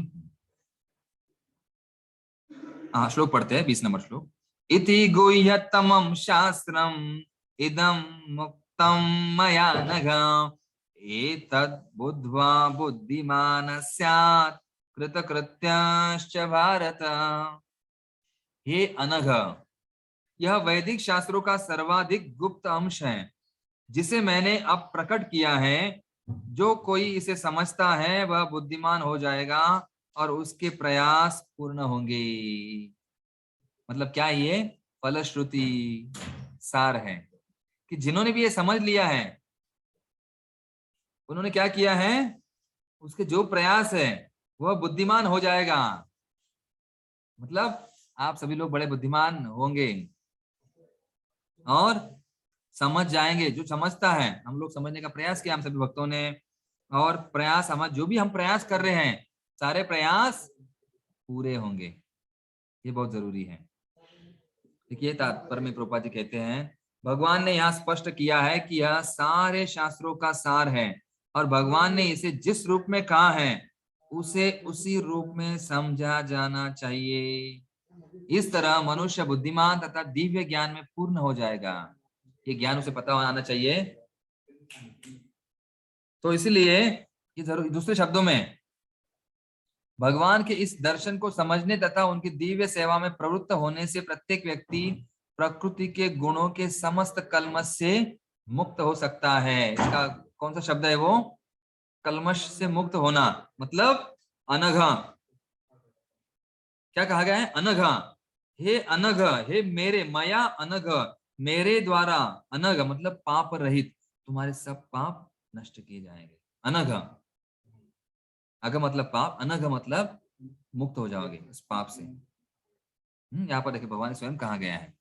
A: श्लोक पढ़ते हैं, 20 नंबर श्लोक। इति गुह्यतमं शास्त्रम इदं मुक्तं मया नघ, एतद् बुद्ध्वा बुद्धिमान् स्यात् कृतकृत्यश्च भारत। हे अनघ, यह वैदिक शास्त्रों का सर्वाधिक गुप्त अंश है जिसे मैंने अब प्रकट किया है। जो कोई इसे समझता है वह बुद्धिमान हो जाएगा और उसके प्रयास पूर्ण होंगे। मतलब क्या? ये फलश्रुति सार है कि जिन्होंने भी ये समझ लिया है उन्होंने क्या किया है, उसके जो प्रयास है वह बुद्धिमान हो जाएगा। मतलब आप सभी लोग बड़े बुद्धिमान होंगे और समझ जाएंगे। जो समझता है, हम लोग समझने का प्रयास किया हम सभी भक्तों ने, और प्रयास हम जो भी हम प्रयास कर रहे हैं सारे प्रयास पूरे होंगे, ये बहुत जरूरी है। देखिए तात्पर्य में प्रभुपाद जी कहते हैं भगवान ने यहाँ स्पष्ट किया है कि यह सारे शास्त्रों का सार है और भगवान ने इसे जिस रूप में कहा है उसे उसी रूप में समझा जाना चाहिए। इस तरह मनुष्य बुद्धिमान तथा दिव्य ज्ञान में पूर्ण हो जाएगा। ये ज्ञान उसे पता होना चाहिए। तो इसलिए ये जरूर, दूसरे शब्दों में भगवान के इस दर्शन को समझने तथा उनकी दिव्य सेवा में प्रवृत्त होने से प्रत्येक व्यक्ति प्रकृति के गुणों के समस्त कल्मश से मुक्त हो सकता है। इसका कौन सा शब्द है वो? कल्मश से मुक्त होना, मतलब अनघा। क्या कहा गया है? अनघा। हे अनघ, हे मेरे, मया अनघ, मेरे द्वारा, अनघ मतलब पाप रहित, तुम्हारे सब पाप नष्ट किए जाएंगे। अनघ, अघ मतलब पाप, अनघ मतलब मुक्त हो जाओगे इस पाप से। यहाँ पर देखिए भगवान स्वयं कहा गया है।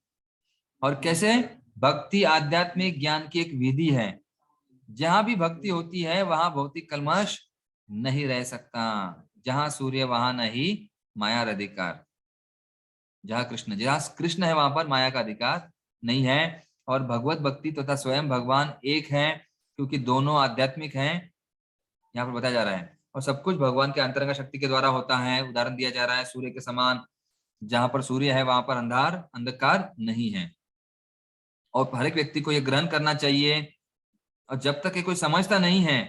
A: और कैसे? भक्ति आध्यात्मिक ज्ञान की एक विधि है। जहां भी भक्ति होती है वहां भौतिक कल्मश नहीं रह सकता। जहां सूर्य वहां नहीं माया का अधिकार। जहां कृष्ण है वहां पर माया का अधिकार नहीं है। और भगवत भक्ति तथा स्वयं भगवान एक है, क्योंकि दोनों आध्यात्मिक हैं, यहाँ पर बताया जा रहा है। और सब कुछ भगवान के अंतरंग शक्ति के द्वारा होता है। उदाहरण दिया जा रहा है सूर्य के समान, जहां पर सूर्य है वहां पर अंधकार नहीं है। और हर एक व्यक्ति को यह ग्रहण करना चाहिए। और जब तक ये कोई समझता नहीं है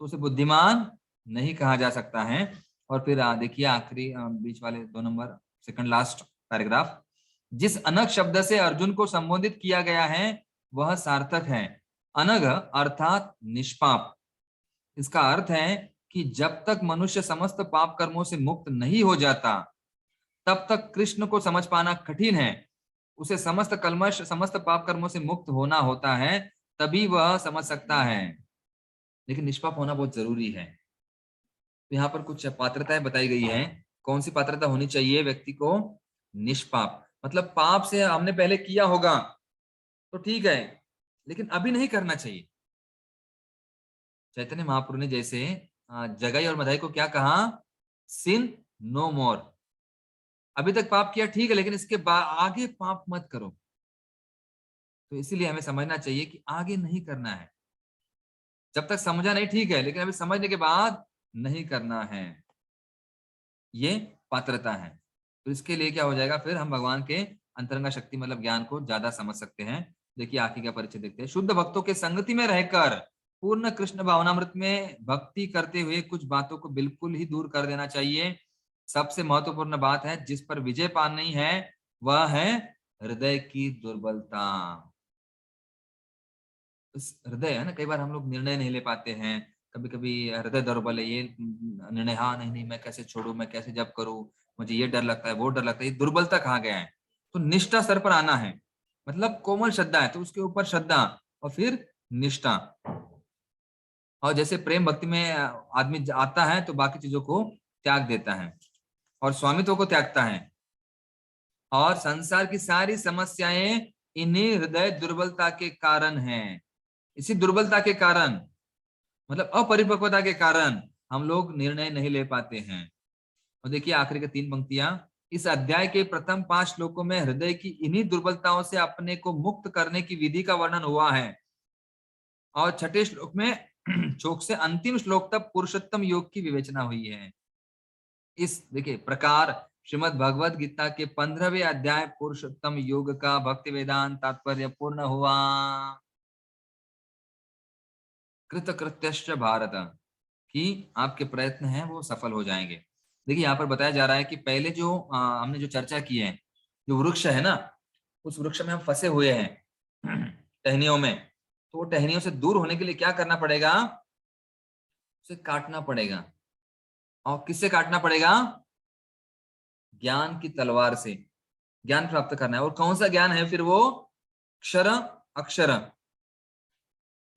A: तो उसे बुद्धिमान नहीं कहा जा सकता है। और फिर देखिए आखिरी बीच वाले 2 नंबर, सेकंड लास्ट पैराग्राफ, जिस अनघ शब्द से अर्जुन को संबोधित किया गया है वह सार्थक है। अनघ अर्थात निष्पाप। इसका अर्थ है कि जब तक मनुष्य समस्त पाप कर्मों से मुक्त नहीं हो जाता तब तक कृष्ण को समझ पाना कठिन है। उसे समस्त कल्मश, समस्त पाप कर्मों से मुक्त होना होता है, तभी वह समझ सकता है। लेकिन निष्पाप होना बहुत जरूरी है। तो यहाँ पर कुछ पात्रताएं बताई गई है। कौन सी पात्रता होनी चाहिए व्यक्ति को? निष्पाप, मतलब पाप से हमने पहले किया होगा तो ठीक है, लेकिन अभी नहीं करना चाहिए। चैतन्य महाप्रभु ने जैसे जगाई और मधाई को क्या कहा? सिन नो मोर। अभी तक पाप किया ठीक है, लेकिन इसके आगे पाप मत करो। तो इसीलिए हमें समझना चाहिए कि आगे नहीं करना है। जब तक समझा नहीं ठीक है, लेकिन अभी समझने के बाद नहीं करना है। ये पात्रता है। तो इसके लिए क्या हो जाएगा, फिर हम भगवान के अंतरंगा शक्ति मतलब ज्ञान को ज्यादा समझ सकते हैं। देखिए आखिर का परिचय देखते हैं। शुद्ध भक्तों के संगति में रहकर पूर्ण कृष्ण भावनामृत में भक्ति करते हुए कुछ बातों को बिल्कुल ही दूर कर देना चाहिए। सबसे महत्वपूर्ण बात है जिस पर विजय पानी है वह है हृदय की दुर्बलता। इस हृदय है ना, कई बार हम लोग निर्णय नहीं ले पाते हैं। कभी कभी हृदय दुर्बल है, ये निर्णय, हाँ नहीं मैं कैसे छोड़ू, मैं कैसे जब करूं, मुझे ये डर लगता है, वो डर लगता है। ये दुर्बलता कहा गया है। तो निष्ठा स्तर पर आना है, मतलब कोमल श्रद्धा है तो उसके ऊपर श्रद्धा और फिर निष्ठा। और जैसे प्रेम भक्ति में आदमी आता है तो बाकी चीजों को त्याग देता है और स्वामित्व को त्यागता है। और संसार की सारी समस्याएं इन्हीं हृदय दुर्बलता के कारण हैं। इसी दुर्बलता के कारण, मतलब अपरिपक्वता के कारण हम लोग निर्णय नहीं ले पाते हैं। और देखिए आखिरी के 3 पंक्तियां, इस अध्याय के प्रथम 5 श्लोकों में हृदय की इन्हीं दुर्बलताओं से अपने को मुक्त करने की विधि का वर्णन हुआ है। और 6ठे श्लोक में चौक से अंतिम श्लोक तक पुरुषोत्तम योग की विवेचना हुई है। इस देखिए प्रकार श्रीमद् भगवद गीता के 15वें अध्याय पुरुषोत्तम योग का भक्ति वेदांत तात्पर्य पूर्ण हुआ। कृतकृत्यश्च भारत, कि आपके प्रयत्न हैं वो सफल हो जाएंगे। देखिए यहाँ पर बताया जा रहा है कि पहले जो हमने जो चर्चा की है, जो वृक्ष है ना, उस वृक्ष में हम फंसे हुए हैं टहनियों में। तो वो टहनियों से दूर होने के लिए क्या करना पड़ेगा? उसे काटना पड़ेगा। और किससे काटना पड़ेगा? ज्ञान की तलवार से ज्ञान प्राप्त करना है। और कौन सा ज्ञान है फिर? वो क्षर अक्षर।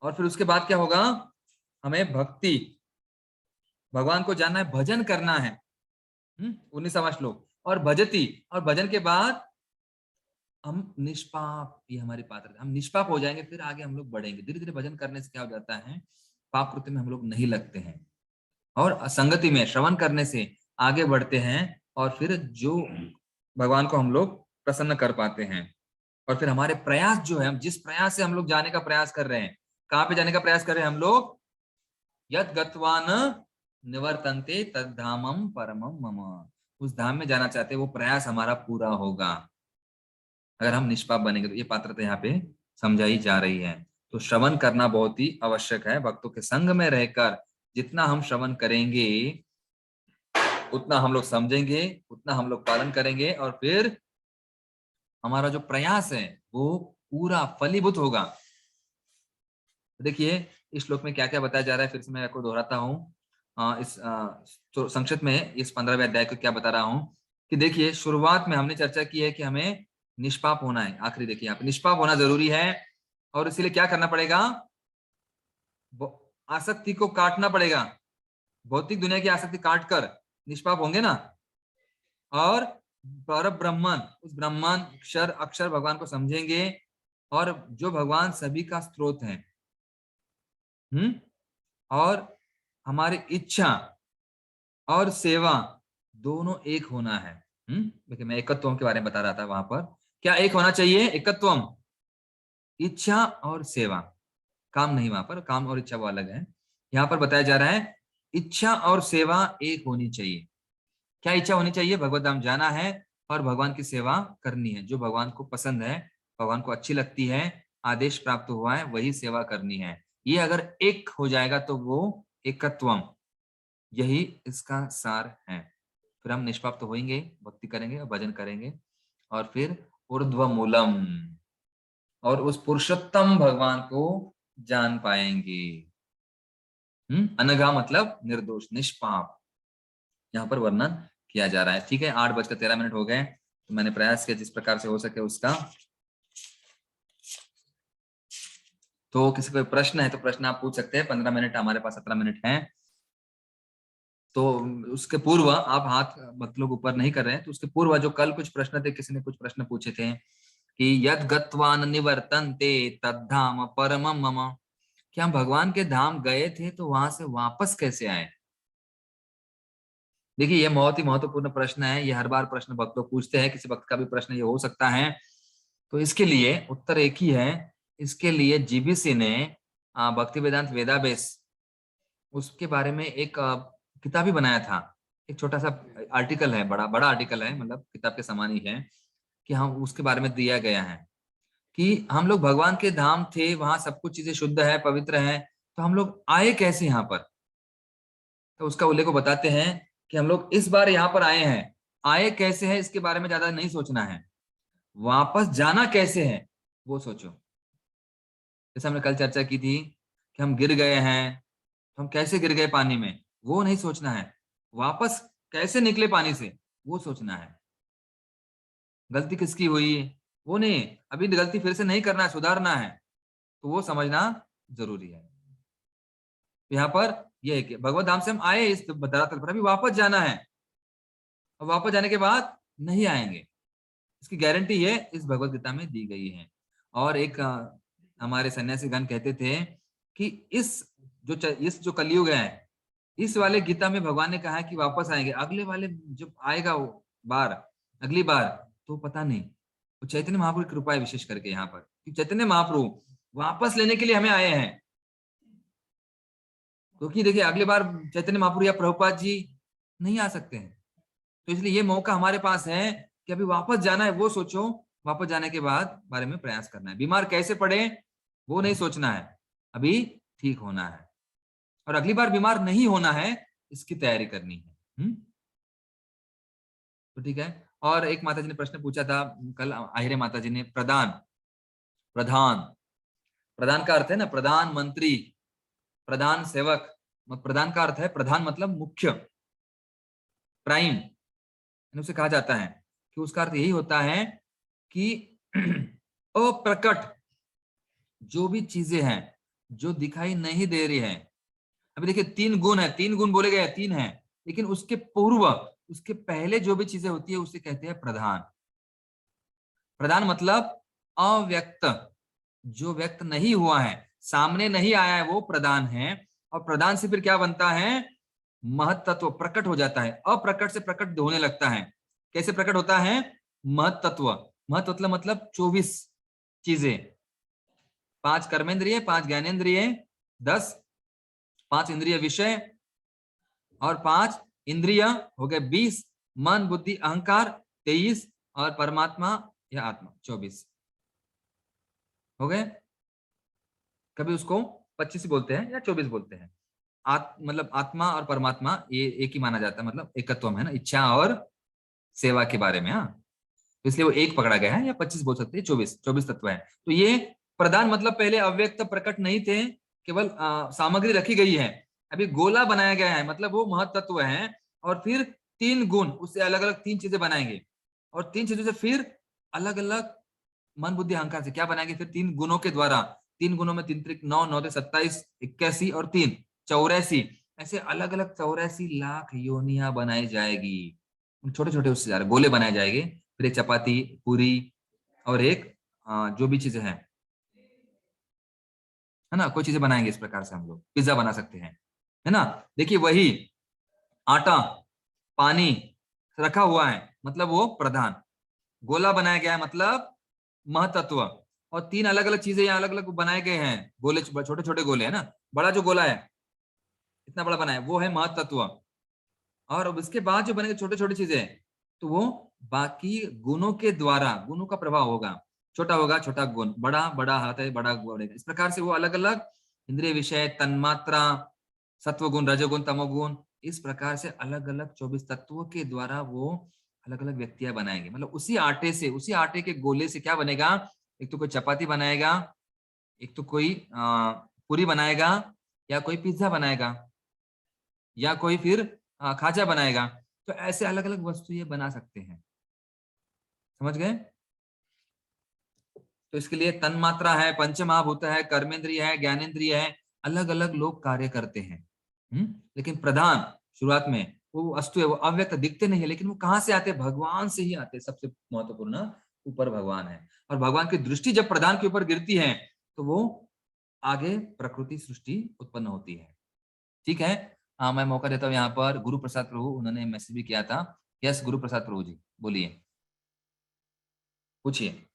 A: और फिर उसके बाद क्या होगा? हमें भक्ति, भगवान को जानना है, भजन करना है। 19वां श्लोक, और भजती, और भजन के बाद हम निष्पाप, ये हमारी पात्रता, हम निष्पाप हो जाएंगे, फिर आगे हम लोग बढ़ेंगे। धीरे धीरे भजन करने से क्या हो जाता है, पाप कृत्य में हम लोग नहीं लगते हैं, और संगति में श्रवण करने से आगे बढ़ते हैं, और फिर जो भगवान को हम लोग प्रसन्न कर पाते हैं। और फिर हमारे प्रयास जो है, हम जिस प्रयास से हम लोग जाने का प्रयास कर रहे हैं, कहाँ पे जाने का प्रयास कर रहे हैं हम लोग, यद गत्वान निवर्तन्ते तद्धामम परमम मम, उस धाम में जाना चाहते हैं, वो प्रयास हमारा पूरा होगा अगर हम निष्पाप बनेंगे। तो ये पात्रता यहाँ पे समझाई जा रही है। तो श्रवण करना बहुत ही आवश्यक है। भक्तों के संग में रहकर जितना हम श्रवण करेंगे उतना हम लोग समझेंगे, उतना हम लोग पालन करेंगे, और फिर हमारा जो प्रयास है वो पूरा फलीभूत होगा। देखिए इस श्लोक में क्या क्या बताया जा रहा है, फिर से मैं आपको दोहराता हूँ। इस संक्षिप्त में इस 15वें अध्याय को क्या बता रहा हूँ कि देखिए शुरुआत में हमने चर्चा की है कि हमें निष्पाप होना है। आखिरी देखिए यहाँ पे निष्पाप होना जरूरी है, और इसीलिए क्या करना पड़ेगा, आसक्ति को काटना पड़ेगा। भौतिक दुनिया की आसक्ति काट कर निष्पाप होंगे ना, और पर ब्रह्मन, उस ब्रह्मन अक्षर अक्षर भगवान को समझेंगे, और जो भगवान सभी का स्रोत है। और हमारी इच्छा और सेवा दोनों एक होना है। देखिए मैं एकत्वम के बारे में बता रहा था, वहां पर क्या एक होना चाहिए, एकत्वम, इच्छा और सेवा, काम नहीं, वहां पर काम और इच्छा वो अलग है। यहाँ पर बताया जा रहा है इच्छा और सेवा एक होनी चाहिए। क्या इच्छा होनी चाहिए, भगवत धाम जाना है और भगवान की सेवा करनी है, जो भगवान को पसंद है, भगवान को अच्छी लगती है, आदेश प्राप्त हुआ है, वही सेवा करनी है। ये अगर एक हो जाएगा तो वो एकत्वम, यही इसका सार है। फिर हम निष्पाप तो होंगे, भक्ति करेंगे और भजन करेंगे, और फिर ऊर्ध्व मूलम, और उस पुरुषोत्तम भगवान को जान पाएंगे। अनघा मतलब निर्दोष, निष्पाप, यहाँ पर वर्णन किया जा रहा है। ठीक है, 8:13 हो गए। तो मैंने प्रयास किया जिस प्रकार से हो सके उसका। तो किसी कोई प्रश्न है तो प्रश्न आप पूछ सकते हैं। 15 मिनट, हमारे पास 17 मिनट हैं। तो उसके पूर्व आप हाथ भक्त लोग ऊपर नहीं कर रहे हैं, तो उसके पूर्व जो कल कुछ प्रश्न थे, किसी ने कुछ प्रश्न पूछे थे कि यद गत्वान निवर्तन्ते तद्धाम परमम मम, क्या हम भगवान के धाम गए थे तो वहां से वापस कैसे आए। देखिए ये बहुत ही महत्वपूर्ण प्रश्न है। ये हर बार प्रश्न भक्त लोग पूछते हैं, किसी भक्त का भी प्रश्न ये हो सकता है। तो इसके लिए उत्तर एक ही है। इसके लिए जीबीसी ने भक्ति वेदांत वेदाबेस, उसके बारे में एक किताब ही बनाया था। एक छोटा सा आर्टिकल है, बड़ा बड़ा आर्टिकल है, मतलब किताब के समान ही है, कि हम उसके बारे में दिया गया है कि हम लोग भगवान के धाम थे, वहां सब कुछ चीजें शुद्ध है, पवित्र है, तो हम लोग आए कैसे यहाँ पर। तो उसका उल्लेख बताते हैं कि हम लोग इस बार यहाँ पर आए हैं, आए कैसे है इसके बारे में ज्यादा नहीं सोचना है, वापस जाना कैसे है वो सोचो। जैसे हमने कल चर्चा की थी कि हम गिर गए हैं, तो हम कैसे गिर गए पानी में, वो नहीं सोचना है, वापस कैसे निकले पानी से वो सोचना है। गलती किसकी हुई वो नहीं, अभी गलती फिर से नहीं करना है, सुधारना है, तो वो समझना जरूरी है। यहाँ पर यह है कि भगवत धाम से हम आए इस धरातल पर, अभी वापस जाना है, और वापस जाने के बाद नहीं आएंगे, इसकी गारंटी ये इस भगवत गीता में दी गई है। और एक हमारे सन्यासी गण कहते थे कि इस जो कलयुग है, इस वाले गीता में भगवान ने कहा है कि वापस आएंगे, अगले वाले जब आएगा वो बार, अगली बार, तो पता नहीं। तो चैतन्य महाप्रभु की कृपा है विशेष करके यहाँ पर, कि चैतन्य महाप्रभु वापस लेने के लिए हमें आए हैं। क्योंकि देखिए अगली बार चैतन्य महाप्रभु या प्रभुपाद जी नहीं आ सकते हैं, तो इसलिए ये मौका हमारे पास है कि अभी वापस जाना है वो सोचो, वापस जाने के बाद बारे में प्रयास करना है। बीमार कैसे पड़े वो नहीं सोचना है, अभी ठीक होना है, और अगली बार बीमार नहीं होना है इसकी तैयारी करनी है। तो ठीक है। और एक माता जी ने प्रश्न पूछा था कल, आहिरे माता जी ने, प्रधान का अर्थ है ना प्रधानमंत्री, प्रधान सेवक, प्रधान का अर्थ है, प्रधान मतलब मुख्य, प्राइम, उसे कहा जाता है कि उसका अर्थ यही होता है कि अप्रकट जो भी चीजें हैं जो दिखाई नहीं दे रही है। अभी देखिए 3 गुण है, 3 गुण बोले गए, 3 है, लेकिन उसके पूर्व उसके पहले जो भी चीजें होती है उसे कहते हैं प्रधान। प्रधान मतलब अव्यक्त, जो व्यक्त नहीं हुआ है, सामने नहीं आया है, वो प्रधान है। और प्रधान से फिर क्या बनता है? महत्त्व प्रकट हो जाता है। अप्रकट से प्रकट होने लगता है। कैसे प्रकट होता है? महत्त्व, महत्त्व मतलब 24 चीजें, 5 कर्मेंद्रिय, 5 ज्ञानेन्द्रिय, 10 5 इंद्रिय विषय और 5 इंद्रिय हो गए 20, मन बुद्धि अहंकार 23 और परमात्मा या आत्मा 24 हो गए। कभी उसको 25 बोलते हैं या 24 बोलते हैं। मतलब आत्मा और परमात्मा ये एक ही माना जाता है, मतलब एकत्व में है ना, इच्छा और सेवा के बारे में। हाँ, तो इसलिए वो एक पकड़ा गया है, या 25 बोल सकते हैं, 24 तत्व है। तो ये प्रधान मतलब पहले अव्यक्त प्रकट नहीं थे, केवल सामग्री रखी गई है। अभी गोला बनाया गया है, मतलब वो महत्त्व है। और फिर 3 गुण, उससे अलग अलग 3 चीजें बनाएंगे, और 3 चीजों से फिर अलग अलग मन बुद्धि अहंकार से क्या बनाएंगे? फिर 3 गुणों के द्वारा, 3 गुणों में 3 त्रिक 9, 9 27, 81 और 3 84, ऐसे अलग अलग 84 लाख योनियां बनाई जाएगी। छोटे छोटे उससे ज्यादा गोले बनाए जाएंगे। फिर एक चपाती, पूरी और एक जो भी चीजें हैं, है ना, कोई चीजें बनाएंगे। इस प्रकार से हम लोग पिज्जा बना सकते हैं, है ना। देखिए वही आटा पानी रखा हुआ है, मतलब वो प्रधान। गोला बनाया गया है, मतलब महतत्व। और 3 अलग अलग चीजें यहाँ अलग अलग बनाए गए हैं, गोले छोटे छोटे गोले, है ना। बड़ा जो गोला है, इतना बड़ा बना है, वो है महतत्व। और अब इसके बाद जो बनेंगे छोटे छोटे चीजें, तो वो बाकी गुणों के द्वारा, गुणों का प्रभाव होगा। छोटा होगा छोटा गुण, बड़ा बड़ा हाथ है बड़ा बढ़ेगा। इस प्रकार से वो अलग अलग इंद्रिय विषय, तन्मात्रा, सत्वगुण, रजोगुण, तमोगुण, इस प्रकार से अलग अलग 24 तत्वों के द्वारा वो अलग अलग व्यक्तियां बनाएंगे। मतलब उसी आटे से, उसी आटे के गोले से क्या बनेगा? एक तो कोई चपाती बनाएगा, एक तो कोई पूरी बनाएगा, या कोई पिज्जा बनाएगा, या कोई फिर खाजा बनाएगा। तो ऐसे अलग अलग वस्तु ये बना सकते हैं, समझ गए। तो इसके लिए तन मात्रा है, पंच महाभूत है, कर्मेंद्रिय है, ज्ञानेन्द्रिय है, अलग अलग लोग कार्य करते हैं। लेकिन प्रधान शुरुआत में वो वस्तु है, वो अव्यक्त दिखते नहीं है, लेकिन वो कहाँ से आते हैं? भगवान से ही आते हैं। सबसे महत्वपूर्ण ऊपर भगवान है, और भगवान की दृष्टि जब प्रधान के ऊपर गिरती है तो वो आगे प्रकृति सृष्टि उत्पन्न होती है। ठीक है। हाँ, मैं मौका देता हूँ यहाँ पर गुरु प्रसाद प्रभु, उन्होंने मैसेज भी किया था। यस गुरु प्रसाद प्रभु जी, बोलिए, पूछिए।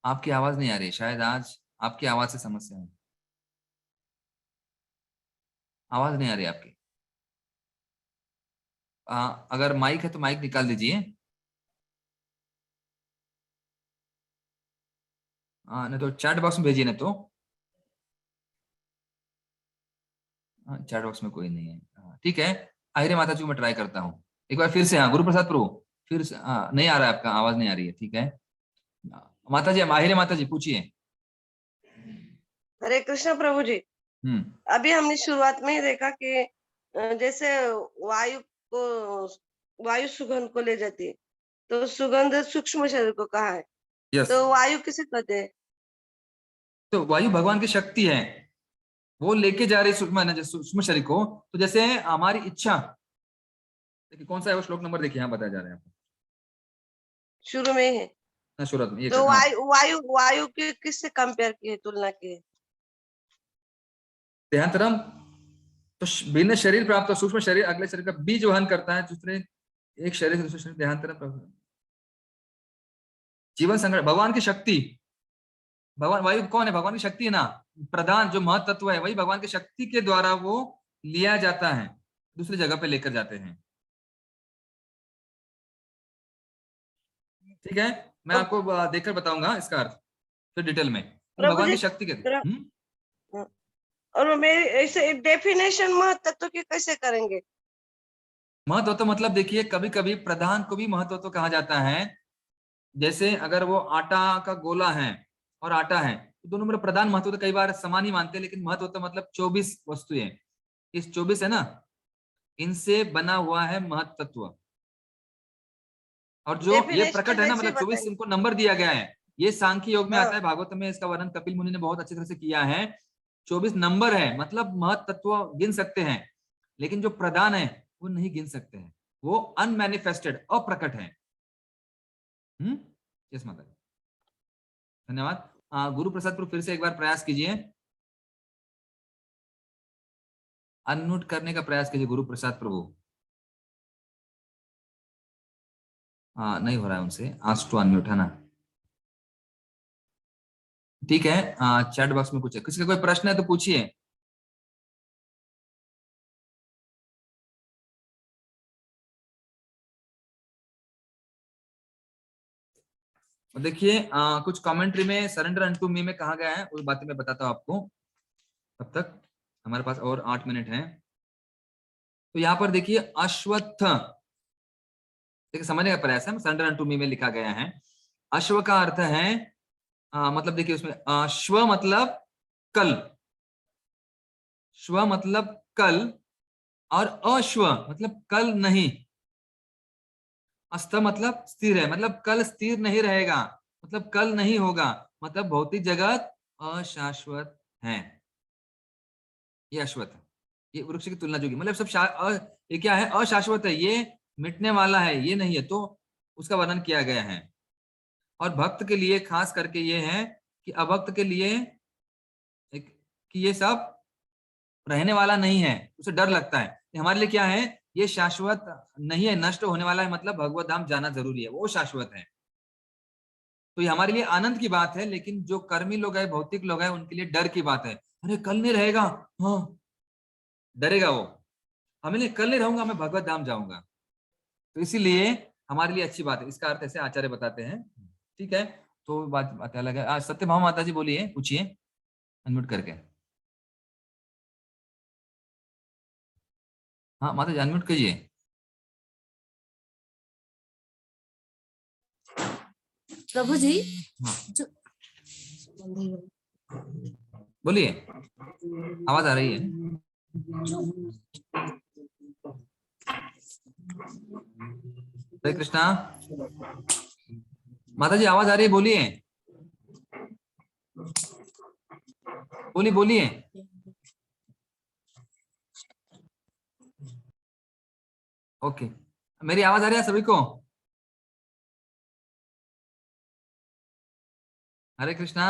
A: आपकी आवाज नहीं आ रही, शायद आज आपकी आवाज से समस्या है। आवाज नहीं आ रही आपकी। अगर माइक है तो माइक निकाल दीजिए। नहीं तो चैट बॉक्स में भेजिए, ना तो चैट बॉक्स में कोई नहीं है। ठीक है, आहिरे माता जी मैं ट्राई करता हूँ एक बार फिर से। हाँ गुरु प्रसाद प्रभु, फिर से नहीं आ रहा है, आपका आवाज नहीं आ रही है। ठीक है माता जी, आहिरे माता जी पूछिए।
G: हरे कृष्ण प्रभु जी। अभी हमने शुरुआत में ही देखा कि जैसे वायु को, वायु सुगंध को ले जाती है, तो सुगंध सूक्ष्म शरीर को कहा है।
A: yes.
G: तो वायु किसे कहते हैं?
A: तो वायु भगवान की शक्ति है, वो लेके जा रही सूक्ष्म शरीर को। तो जैसे हमारी इच्छा, देखिए कौन सा है वो श्लोक नंबर, देखिए यहाँ बताया जा रहा है आपको, शुरू में है ना, शुरुआत में।
G: तो वायु की किससे कंपेयर की है, तुलना की है?
A: देहांतरम, तो भिन्न शरीर प्राप्त हो, सूक्ष्म शरीर अगले शरीर का बीज वहन करता है, दूसरे एक शरीर से दूसरे शरीर, देहांतरम प्राप्त, जीवन संग्रह, भगवान की शक्ति। भगवान, वायु कौन है? भगवान की शक्ति है ना, प्रधान जो महतत्व है, वही भगवान की शक्ति के द्वारा वो लिया जाता है, दूसरी जगह पे लेकर जाते हैं। ठीक है, मैं आपको देखकर बताऊंगा इसका अर्थ फिर डिटेल में। भगवान की शक्ति के
G: और मेरी ऐसे डेफिनेशन महत्त्व की कैसे करेंगे?
A: महत्व मतलब देखिए, कभी कभी प्रधान को भी महत्व कहा जाता है। जैसे अगर वो आटा का गोला है और आटा है, तो दोनों में प्रधान महत्व तो कई बार समान ही मानते हैं, लेकिन महत्व मतलब 24 वस्तुएं, इस 24 है ना, इनसे बना हुआ है महत्त्व। और जो ये प्रकट है ना, मतलब 24 इनको नंबर दिया गया है। ये सांख्य योग में आता है, भागवत में इसका वर्णन कपिल मुनि ने बहुत अच्छी तरह से किया है। 24 नंबर है, मतलब महत्त्व गिन सकते हैं, लेकिन जो प्रधान है वो नहीं गिन सकते हैं, वो अनमैनिफेस्टेड, अप्रकट है। यस माता, धन्यवाद। गुरु प्रसाद प्रभु फिर से एक बार प्रयास कीजिए, अनम्यूट करने का प्रयास कीजिए गुरु प्रसाद प्रभु। नहीं हो रहा है उनसे, आस्क टू अनम्यूट, है ना? ठीक है, चैट बॉक्स में पूछे, किसी का कोई प्रश्न है तो पूछिए। देखिए कुछ कमेंट्री में सरेंडर अनटू मी में कहा गया है, उस बातें मैं बताता हूं आपको। तब तक हमारे पास और 8 मिनट हैं। तो यहाँ पर देखिए अश्वत्थ, देखिए समझने का प्रयास है, सरेंडर अनटू मी में लिखा गया है। अश्व का अर्थ है मतलब देखिए उसमें श्व मतलब कल, श्व मतलब कल, और अश्व मतलब कल नहीं। अस्थ मतलब स्थिर है, मतलब कल स्थिर नहीं रहेगा, मतलब कल नहीं होगा, मतलब भौतिक जगत अशाश्वत है। ये अश्वत्थ, ये वृक्ष की तुलना जोगी, मतलब सब ये क्या है, अशाश्वत है, ये मिटने वाला है, ये नहीं है, तो उसका वर्णन किया गया है। और भक्त के लिए खास करके ये है कि अभक्त के लिए कि ये सब रहने वाला नहीं है, उसे डर लगता है। हमारे लिए क्या है, ये शाश्वत नहीं है, नष्ट होने वाला है, मतलब भगवत धाम जाना जरूरी है, वो शाश्वत है। तो ये हमारे लिए आनंद की बात है, लेकिन जो कर्मी लोग हैं, भौतिक लोग हैं, उनके लिए डर की बात है। अरे कल नहीं रहेगा, हाँ डरेगा वो, हमें लिए कल नहीं रहूंगा, मैं भगवत धाम जाऊंगा। तो इसीलिए हमारे लिए अच्छी बात है, इसका अर्थ ऐसे आचार्य बताते हैं। ठीक है, तो बात अलग है। सत्यभामा माता जी बोलिए, पूछिए अनम्यूट करके। हाँ माता जी अनम्यूट कीजिए।
H: प्रभु जी, जो
A: बोलिए, आवाज आ रही है? हरे कृष्णा, माता जी आवाज आ रही है, बोलिए बोलिए बोलिए। ओके, मेरी आवाज आ रही है सभी को? हरे कृष्णा,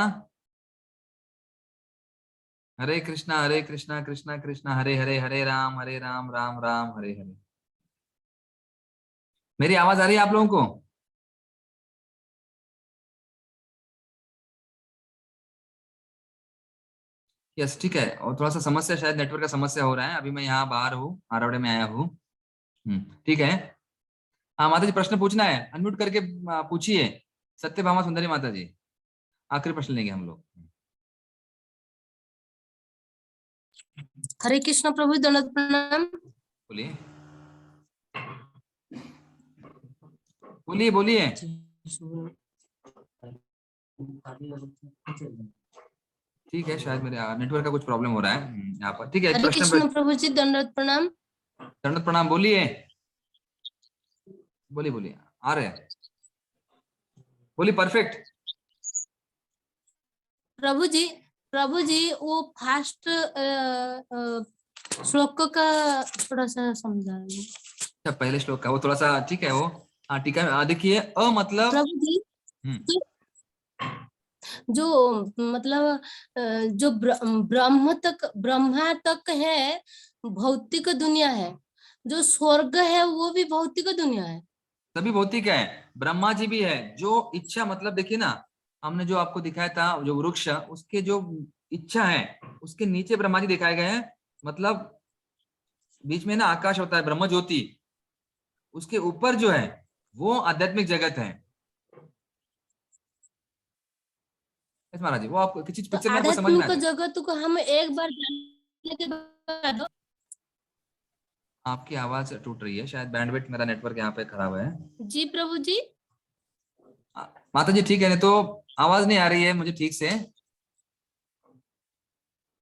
A: हरे कृष्णा, हरे कृष्णा, कृष्णा कृष्णा हरे हरे, हरे राम राम राम हरे हरे। मेरी आवाज आ रही है आप लोगों को? यस, ठीक है। और थोड़ा सा समस्या, शायद नेटवर्क का समस्या हो रहा है। अभी मैं यहाँ बाहर हूँ, आरावड़े में आया हूँ। ठीक है। हाँ माता जी, प्रश्न पूछना है, अनम्यूट करके पूछिए। सत्यभामा सुंदरी माता जी, आखिरी प्रश्न लेंगे हम लोग।
H: हरे कृष्ण प्रभु, दंडवत प्रणाम।
A: बोलिए बोलिए बोलिए। ठीक है, शायद मेरे नेटवर्क का कुछ प्रॉब्लम हो रहा है यहाँ पर। ठीक है,
H: हरे कृष्ण प्रभु जी, दंडवत प्रणाम।
A: दंडवत प्रणाम, बोलिए बोलिए बोलिए, आ रहे हैं, बोलिए। परफेक्ट
H: प्रभु जी वो फास्ट श्लोक का थोड़ा सा समझा।
A: अच्छा, पहले श्लोक का वो थोड़ा सा, ठीक है वो। हाँ ठीक है, देखिए अ मतलब
H: प्रभु जी, जो मतलब जो ब्रह्मा तक है भौतिक दुनिया है, जो स्वर्ग है वो भी भौतिक दुनिया है।
A: सभी भौतिक है, ब्रह्मा जी भी है। जो इच्छा, मतलब देखिए ना, हमने जो आपको दिखाया था जो वृक्ष, उसके जो इच्छा है उसके नीचे ब्रह्मा जी दिखाए गए हैं। मतलब बीच में ना आकाश होता है, ब्रह्म ज्योति, उसके ऊपर जो है वो आध्यात्मिक जगत है। महाराज जी, वो आपको किसी
H: तो
A: पिक्चर में आपको समझ में
H: आध्यात्मिक
A: आता है।
H: जगत को हम एक बार जानने के बाद।
A: आपकी आवाज टूट रही है, शायद बैंडविड्थ, मेरा नेटवर्क यहाँ पे खराब है।
H: जी प्रभु जी।
A: माता जी ठीक है, नहीं तो आवाज नहीं आ रही है मुझे ठीक से।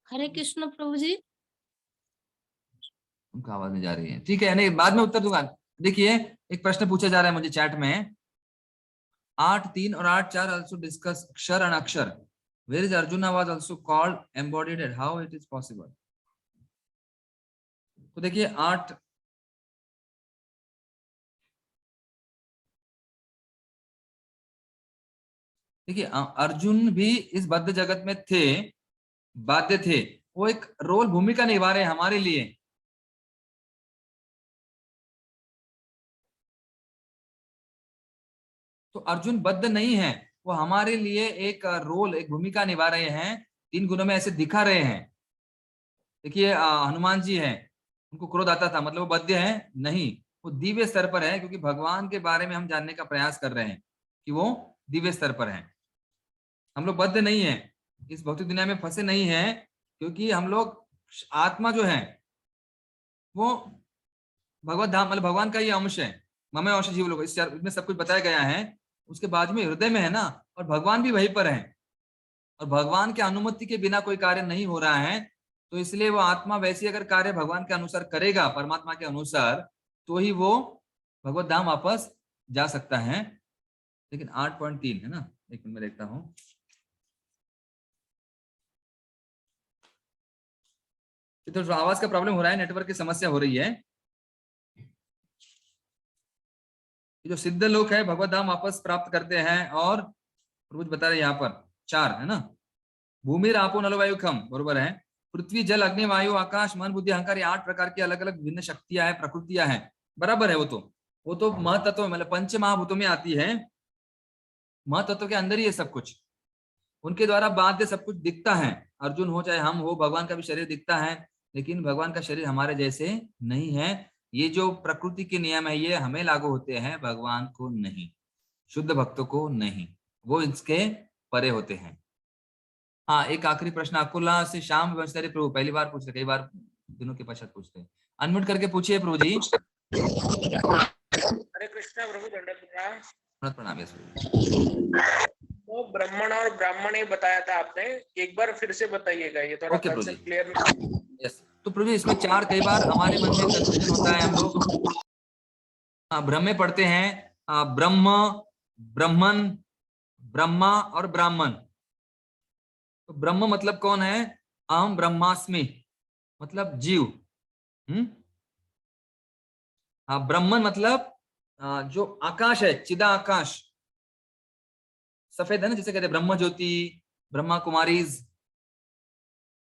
H: हरे कृष्ण प्रभु जी।
A: उनका आवाज नहीं जा रही है, ठीक है, नहीं बाद में उत्तर दूंगा। देखिए एक प्रश्न पूछा जा रहा है मुझे चैट में, 8.3 और 8.4 also discuss अक्षर and अक्षर, where is Arjuna was also called embodied and how it is possible। तो देखिए 8 देखिए अर्जुन भी इस बद्ध जगत में थे, बाध्य थे, वो एक रोल भूमिका निभा रहे हैं हमारे लिए। तो अर्जुन बद्ध नहीं है, वो हमारे लिए एक रोल, एक भूमिका निभा रहे हैं, 3 गुणों में ऐसे दिखा रहे हैं। देखिए हनुमान जी हैं, उनको क्रोध आता था, मतलब वो बद्ध है नहीं, वो दिव्य स्तर पर है, क्योंकि भगवान के बारे में हम जानने का प्रयास कर रहे हैं कि वो दिव्य स्तर पर है। हम लोग बद्ध नहीं है, इस भौतिक दुनिया में फंसे नहीं है, क्योंकि हम लोग आत्मा जो है वो भगवत धाम, मतलब भगवान का ये अंश है। ममे अंश जीव लोग, इसमें सब कुछ बताया गया है। उसके बाद में हृदय में है ना, और भगवान भी वहीं पर है, और भगवान के अनुमति के बिना कोई कार्य नहीं हो रहा है। तो इसलिए वो आत्मा वैसी अगर कार्य भगवान के अनुसार करेगा, परमात्मा के अनुसार, तो ही वो भगवत धाम वापस जा सकता है। लेकिन 8.3 है ना, एक मिनट में देखता हूँ। तो आवाज का प्रॉब्लम हो रहा है, नेटवर्क की समस्या हो रही है। जो सिद्ध लोग है भगवत धाम वापस प्राप्त करते हैं, और कुछ बता रहे यहाँ पर 4 है ना, भूमि आपो नलो वायु खम, बरोबर है, पृथ्वी जल अग्नि वायु आकाश मन बुद्धि अहंकार, 8 प्रकार की अलग अलग भिन्न शक्तियां हैं, प्रकृतियां हैं, बराबर है। वो तो महतत्व, मतलब पंच महाभूतों में आती है, महतत्व के अंदर ही है सब कुछ, उनके द्वारा बाध्य सब कुछ दिखता है। अर्जुन हो चाहे हम हो, भगवान का भी शरीर दिखता है, लेकिन भगवान का शरीर हमारे जैसे नहीं है। ये जो प्रकृति के नियम है ये हमें लागू होते हैं, भगवान को नहीं, शुद्ध भक्तों को नहीं, वो इसके परे होते हैं। हाँ, एक आखिरी प्रश्न अकुला से श्याम वंशधारी प्रभु, पहली बार पूछ रहे, कई बार दिनों के पश्चात पूछते हैं, अनम्यूट करके पूछिए प्रभु जी।
I: हरे कृष्णा प्रभु, दंडवत
A: प्रणाम। यस प्रभु।
I: तो ब्राह्मण और ब्राह्मण ये बताया था आपने, एक बार फिर से बताइएगा, ये थोड़ा कंसेप्ट क्लियर।
A: यस, तो प्रभु इसमें 4 कई बार हमारे मन में कंफ्यूजन होता है, हम लोग भ्रम में पढ़ते हैं, ब्रह्म, ब्रह्मन, ब्रह्मा और ब्राह्मण। तो ब्रह्म मतलब कौन है? अहम ब्रह्मास्मि, मतलब जीव। ब्रह्मन मतलब जो आकाश है, चिदा आकाश, सफेद है ना, जिसे कहते हैं ब्रह्म ज्योति, ब्रह्मा कुमारीज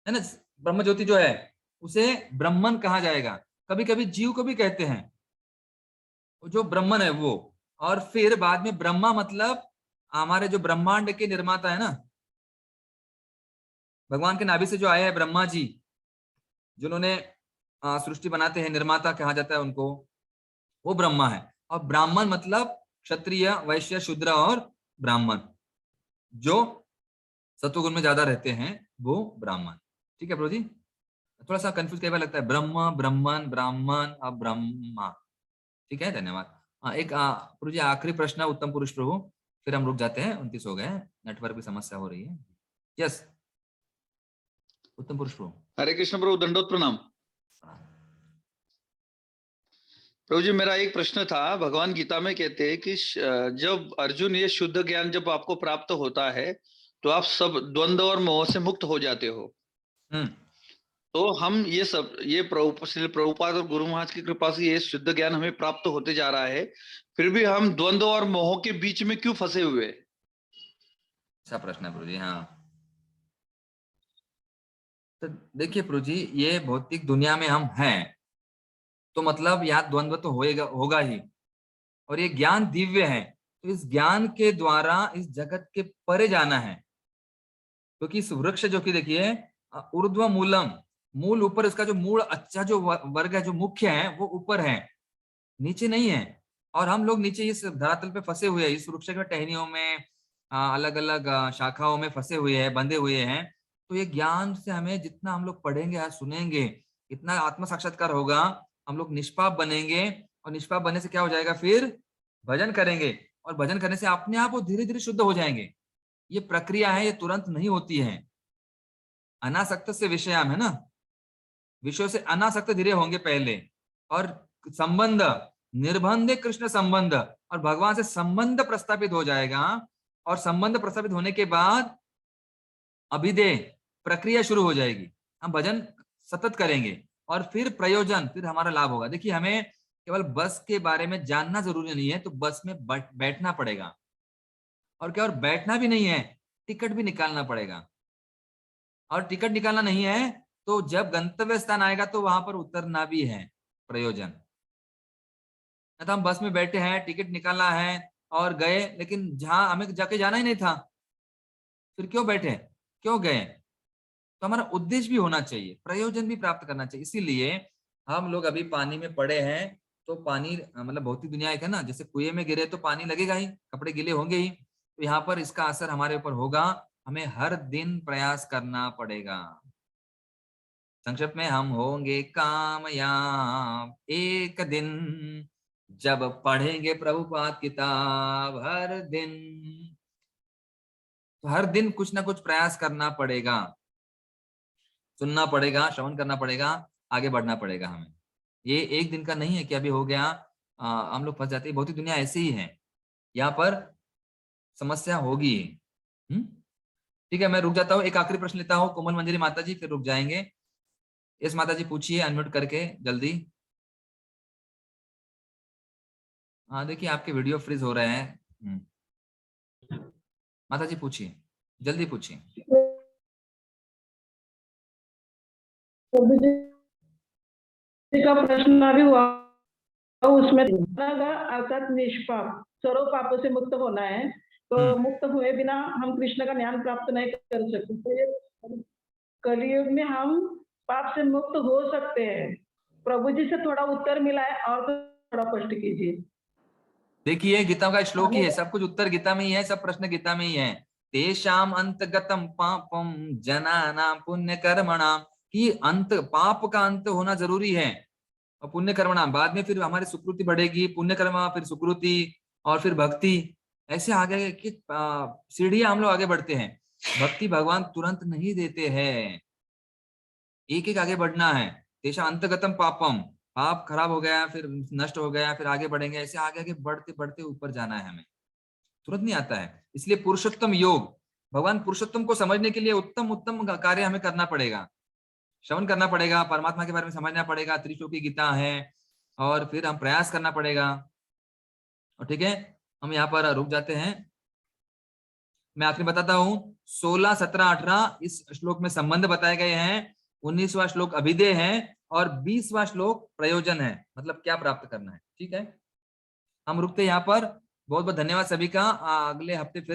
A: है ना, ब्रह्म ज्योति जो है उसे ब्रह्मन कहा जाएगा। कभी कभी जीव को भी कहते हैं, जो ब्रह्मन है वो। और फिर बाद में ब्रह्मा मतलब हमारे जो ब्रह्मांड के निर्माता है ना, भगवान के नाभि से जो आए हैं ब्रह्मा जी, जिन्होंने सृष्टि बनाते हैं, निर्माता कहा जाता है उनको, वो ब्रह्मा है। और ब्राह्मण मतलब क्षत्रिय, वैश्य, शूद्र और ब्राह्मण, जो सत्वगुण में ज्यादा रहते हैं, वो ब्राह्मण। ठीक है प्रभु जी, थोड़ा सा कंफ्यूज कई बार लगता है, ब्रह्म, ब्राह्मण, ब्राह्मण और ब्रह्मा। ठीक है, धन्यवाद। एक प्रभु जी आखिरी प्रश्न, उत्तम पुरुष प्रभु, फिर हम रुक जाते हैं, 29 हो गए, नेटवर्क की समस्या हो रही है। यस उत्तम पुरुष प्रभु।
J: हरे कृष्ण प्रभु, दंडोत प्रणाम। प्रभु जी मेरा एक प्रश्न था, भगवान गीता में कहते हैं कि जब अर्जुन ये शुद्ध ज्ञान जब आपको प्राप्त होता है तो आप सब द्वंद्व और मोह से मुक्त हो जाते हो। तो हम ये प्रभुपाद और गुरु महाराज की कृपा से ये शुद्ध ज्ञान हमें प्राप्त होते जा रहा है, फिर भी हम द्वंद्व और मोह के बीच में क्यों फंसे हुए?
A: अच्छा प्रश्न है प्रभु जी। हाँ, तो देखिए प्रभु जी, ये भौतिक दुनिया में हम हैं, तो मतलब यहाँ द्वंद्व तो होगा ही। और ये ज्ञान दिव्य है, तो इस ज्ञान के द्वारा इस जगत के परे जाना है। क्योंकि इस वृक्ष जो कि देखिए ऊर्ध्व मूलम, मूल ऊपर, इसका जो मूल अच्छा जो वर्ग है, जो मुख्य है, वो ऊपर है, नीचे नहीं है। और हम लोग नीचे इस धरातल पे फंसे हुए हैं, इस वृक्ष के टहनियों में, अलग अलग शाखाओं में फंसे हुए हैं, बंधे हुए हैं। तो ये ज्ञान से हमें जितना हम लोग पढ़ेंगे या सुनेंगे, इतना आत्म साक्षात्कार होगा, हम लोग निष्पाप बनेंगे। और निष्पाप बनने से क्या हो जाएगा? फिर भजन करेंगे, और भजन करने से अपने आप वो धीरे धीरे शुद्ध हो जाएंगे। ये प्रक्रिया है, ये तुरंत नहीं होती है। अनासक्त से विषयाम है ना, विषयों से अनासक्त धीरे होंगे पहले, और संबंध निर्बंध कृष्ण संबंध, और भगवान से संबंध प्रस्थापित हो जाएगा। और संबंध प्रस्थापित होने के बाद अभिदेय प्रक्रिया शुरू हो जाएगी, हम भजन सतत करेंगे, और फिर प्रयोजन, फिर हमारा लाभ होगा। देखिए, हमें केवल बस के बारे में जानना जरूरी नहीं है, तो बस में बैठना पड़ेगा। और क्या, और बैठना भी नहीं है, टिकट भी निकालना पड़ेगा। और टिकट निकालना नहीं है तो जब गंतव्य स्थान आएगा तो वहां पर उतरना भी है प्रयोजन। तो हम बस में बैठे हैं, टिकट निकालना है और गए, लेकिन जहां हमें जाके जाना ही नहीं था, फिर क्यों बैठे, क्यों गए? तो हमारा उद्देश्य भी होना चाहिए, प्रयोजन भी प्राप्त करना चाहिए। इसीलिए हम लोग अभी पानी में पड़े हैं, तो पानी मतलब भौतिक दुनिया एक है ना, जैसे कुएं में गिरे तो पानी लगेगा ही, कपड़े गीले होंगे ही, तो यहाँ पर इसका असर हमारे ऊपर होगा। हमें हर दिन प्रयास करना पड़ेगा। संक्षेप में, हम होंगे कामयाब एक दिन जब पढ़ेंगे प्रभुपाद किताब हर दिन। तो हर दिन कुछ ना कुछ प्रयास करना पड़ेगा, सुनना पड़ेगा, श्रवण करना पड़ेगा, आगे बढ़ना पड़ेगा हमें। ये एक दिन का नहीं है कि अभी हो गया हम लोग फंस जाते हैं। भौतिक दुनिया ऐसे ही है, यहाँ पर समस्या होगी। ठीक है, मैं रुक जाता हूँ, एक आखिरी प्रश्न लेता हूँ, कोमल मंजरी माता जी, फिर रुक जाएंगे। यस माता जी, पूछिए अनम्यूट करके जल्दी। हाँ देखिए, आपके वीडियो फ्रीज हो रहे हैं। माता जी पूछिए, जल्दी पूछिए।
B: का प्रश्न अभी हुआ, उसमें अर्थात निष्पाप सर्व पापों से मुक्त होना है, तो मुक्त हुए बिना हम कृष्ण का ज्ञान प्राप्त नहीं कर सकते। तो ये कलयुग में हम पाप से मुक्त हो सकते हैं। प्रभु जी से थोड़ा उत्तर मिला है, और थोड़ा स्पष्ट कीजिए।
A: देखिए, गीता का श्लोक ही है, सब कुछ उत्तर गीता में ही है, सब प्रश्न गीता में ही है। तेषाम अंतगतम पापम जनानाम पुण्य कर्मणाम, कि अंत, पाप का अंत होना जरूरी है, और पुण्य कर्मणाम, बाद में फिर हमारी सुकृति बढ़ेगी, पुण्य कर्म फिर सुकृति और फिर भक्ति, ऐसे आगे की सीढ़ियां हम लोग आगे बढ़ते हैं। भक्ति भगवान तुरंत नहीं देते हैं, एक एक आगे बढ़ना है। तेषाम अंतगतम पापम, पाप खराब हो गया, फिर नष्ट हो गया, फिर आगे बढ़ेंगे, ऐसे आगे आगे बढ़ते बढ़ते ऊपर जाना है हमें, तुरंत नहीं आता है। इसलिए पुरुषोत्तम योग, भगवान पुरुषोत्तम को समझने के लिए उत्तम उत्तम कार्य हमें करना पड़ेगा, श्रवण करना पड़ेगा, परमात्मा के बारे में समझना पड़ेगा, त्रिश्लोकी गीता है, और फिर हम प्रयास करना पड़ेगा। और ठीक है, हम यहाँ पर रुक जाते हैं। मैं आखिरी बताता हूँ, 16, 17, 18 इस श्लोक में संबंध बताए गए हैं, 19वां श्लोक अभिधेय है, और 20वां श्लोक प्रयोजन है, मतलब क्या प्राप्त करना है। ठीक है, हम रुकते यहाँ पर। बहुत बहुत धन्यवाद सभी का। अगले हफ्ते फिर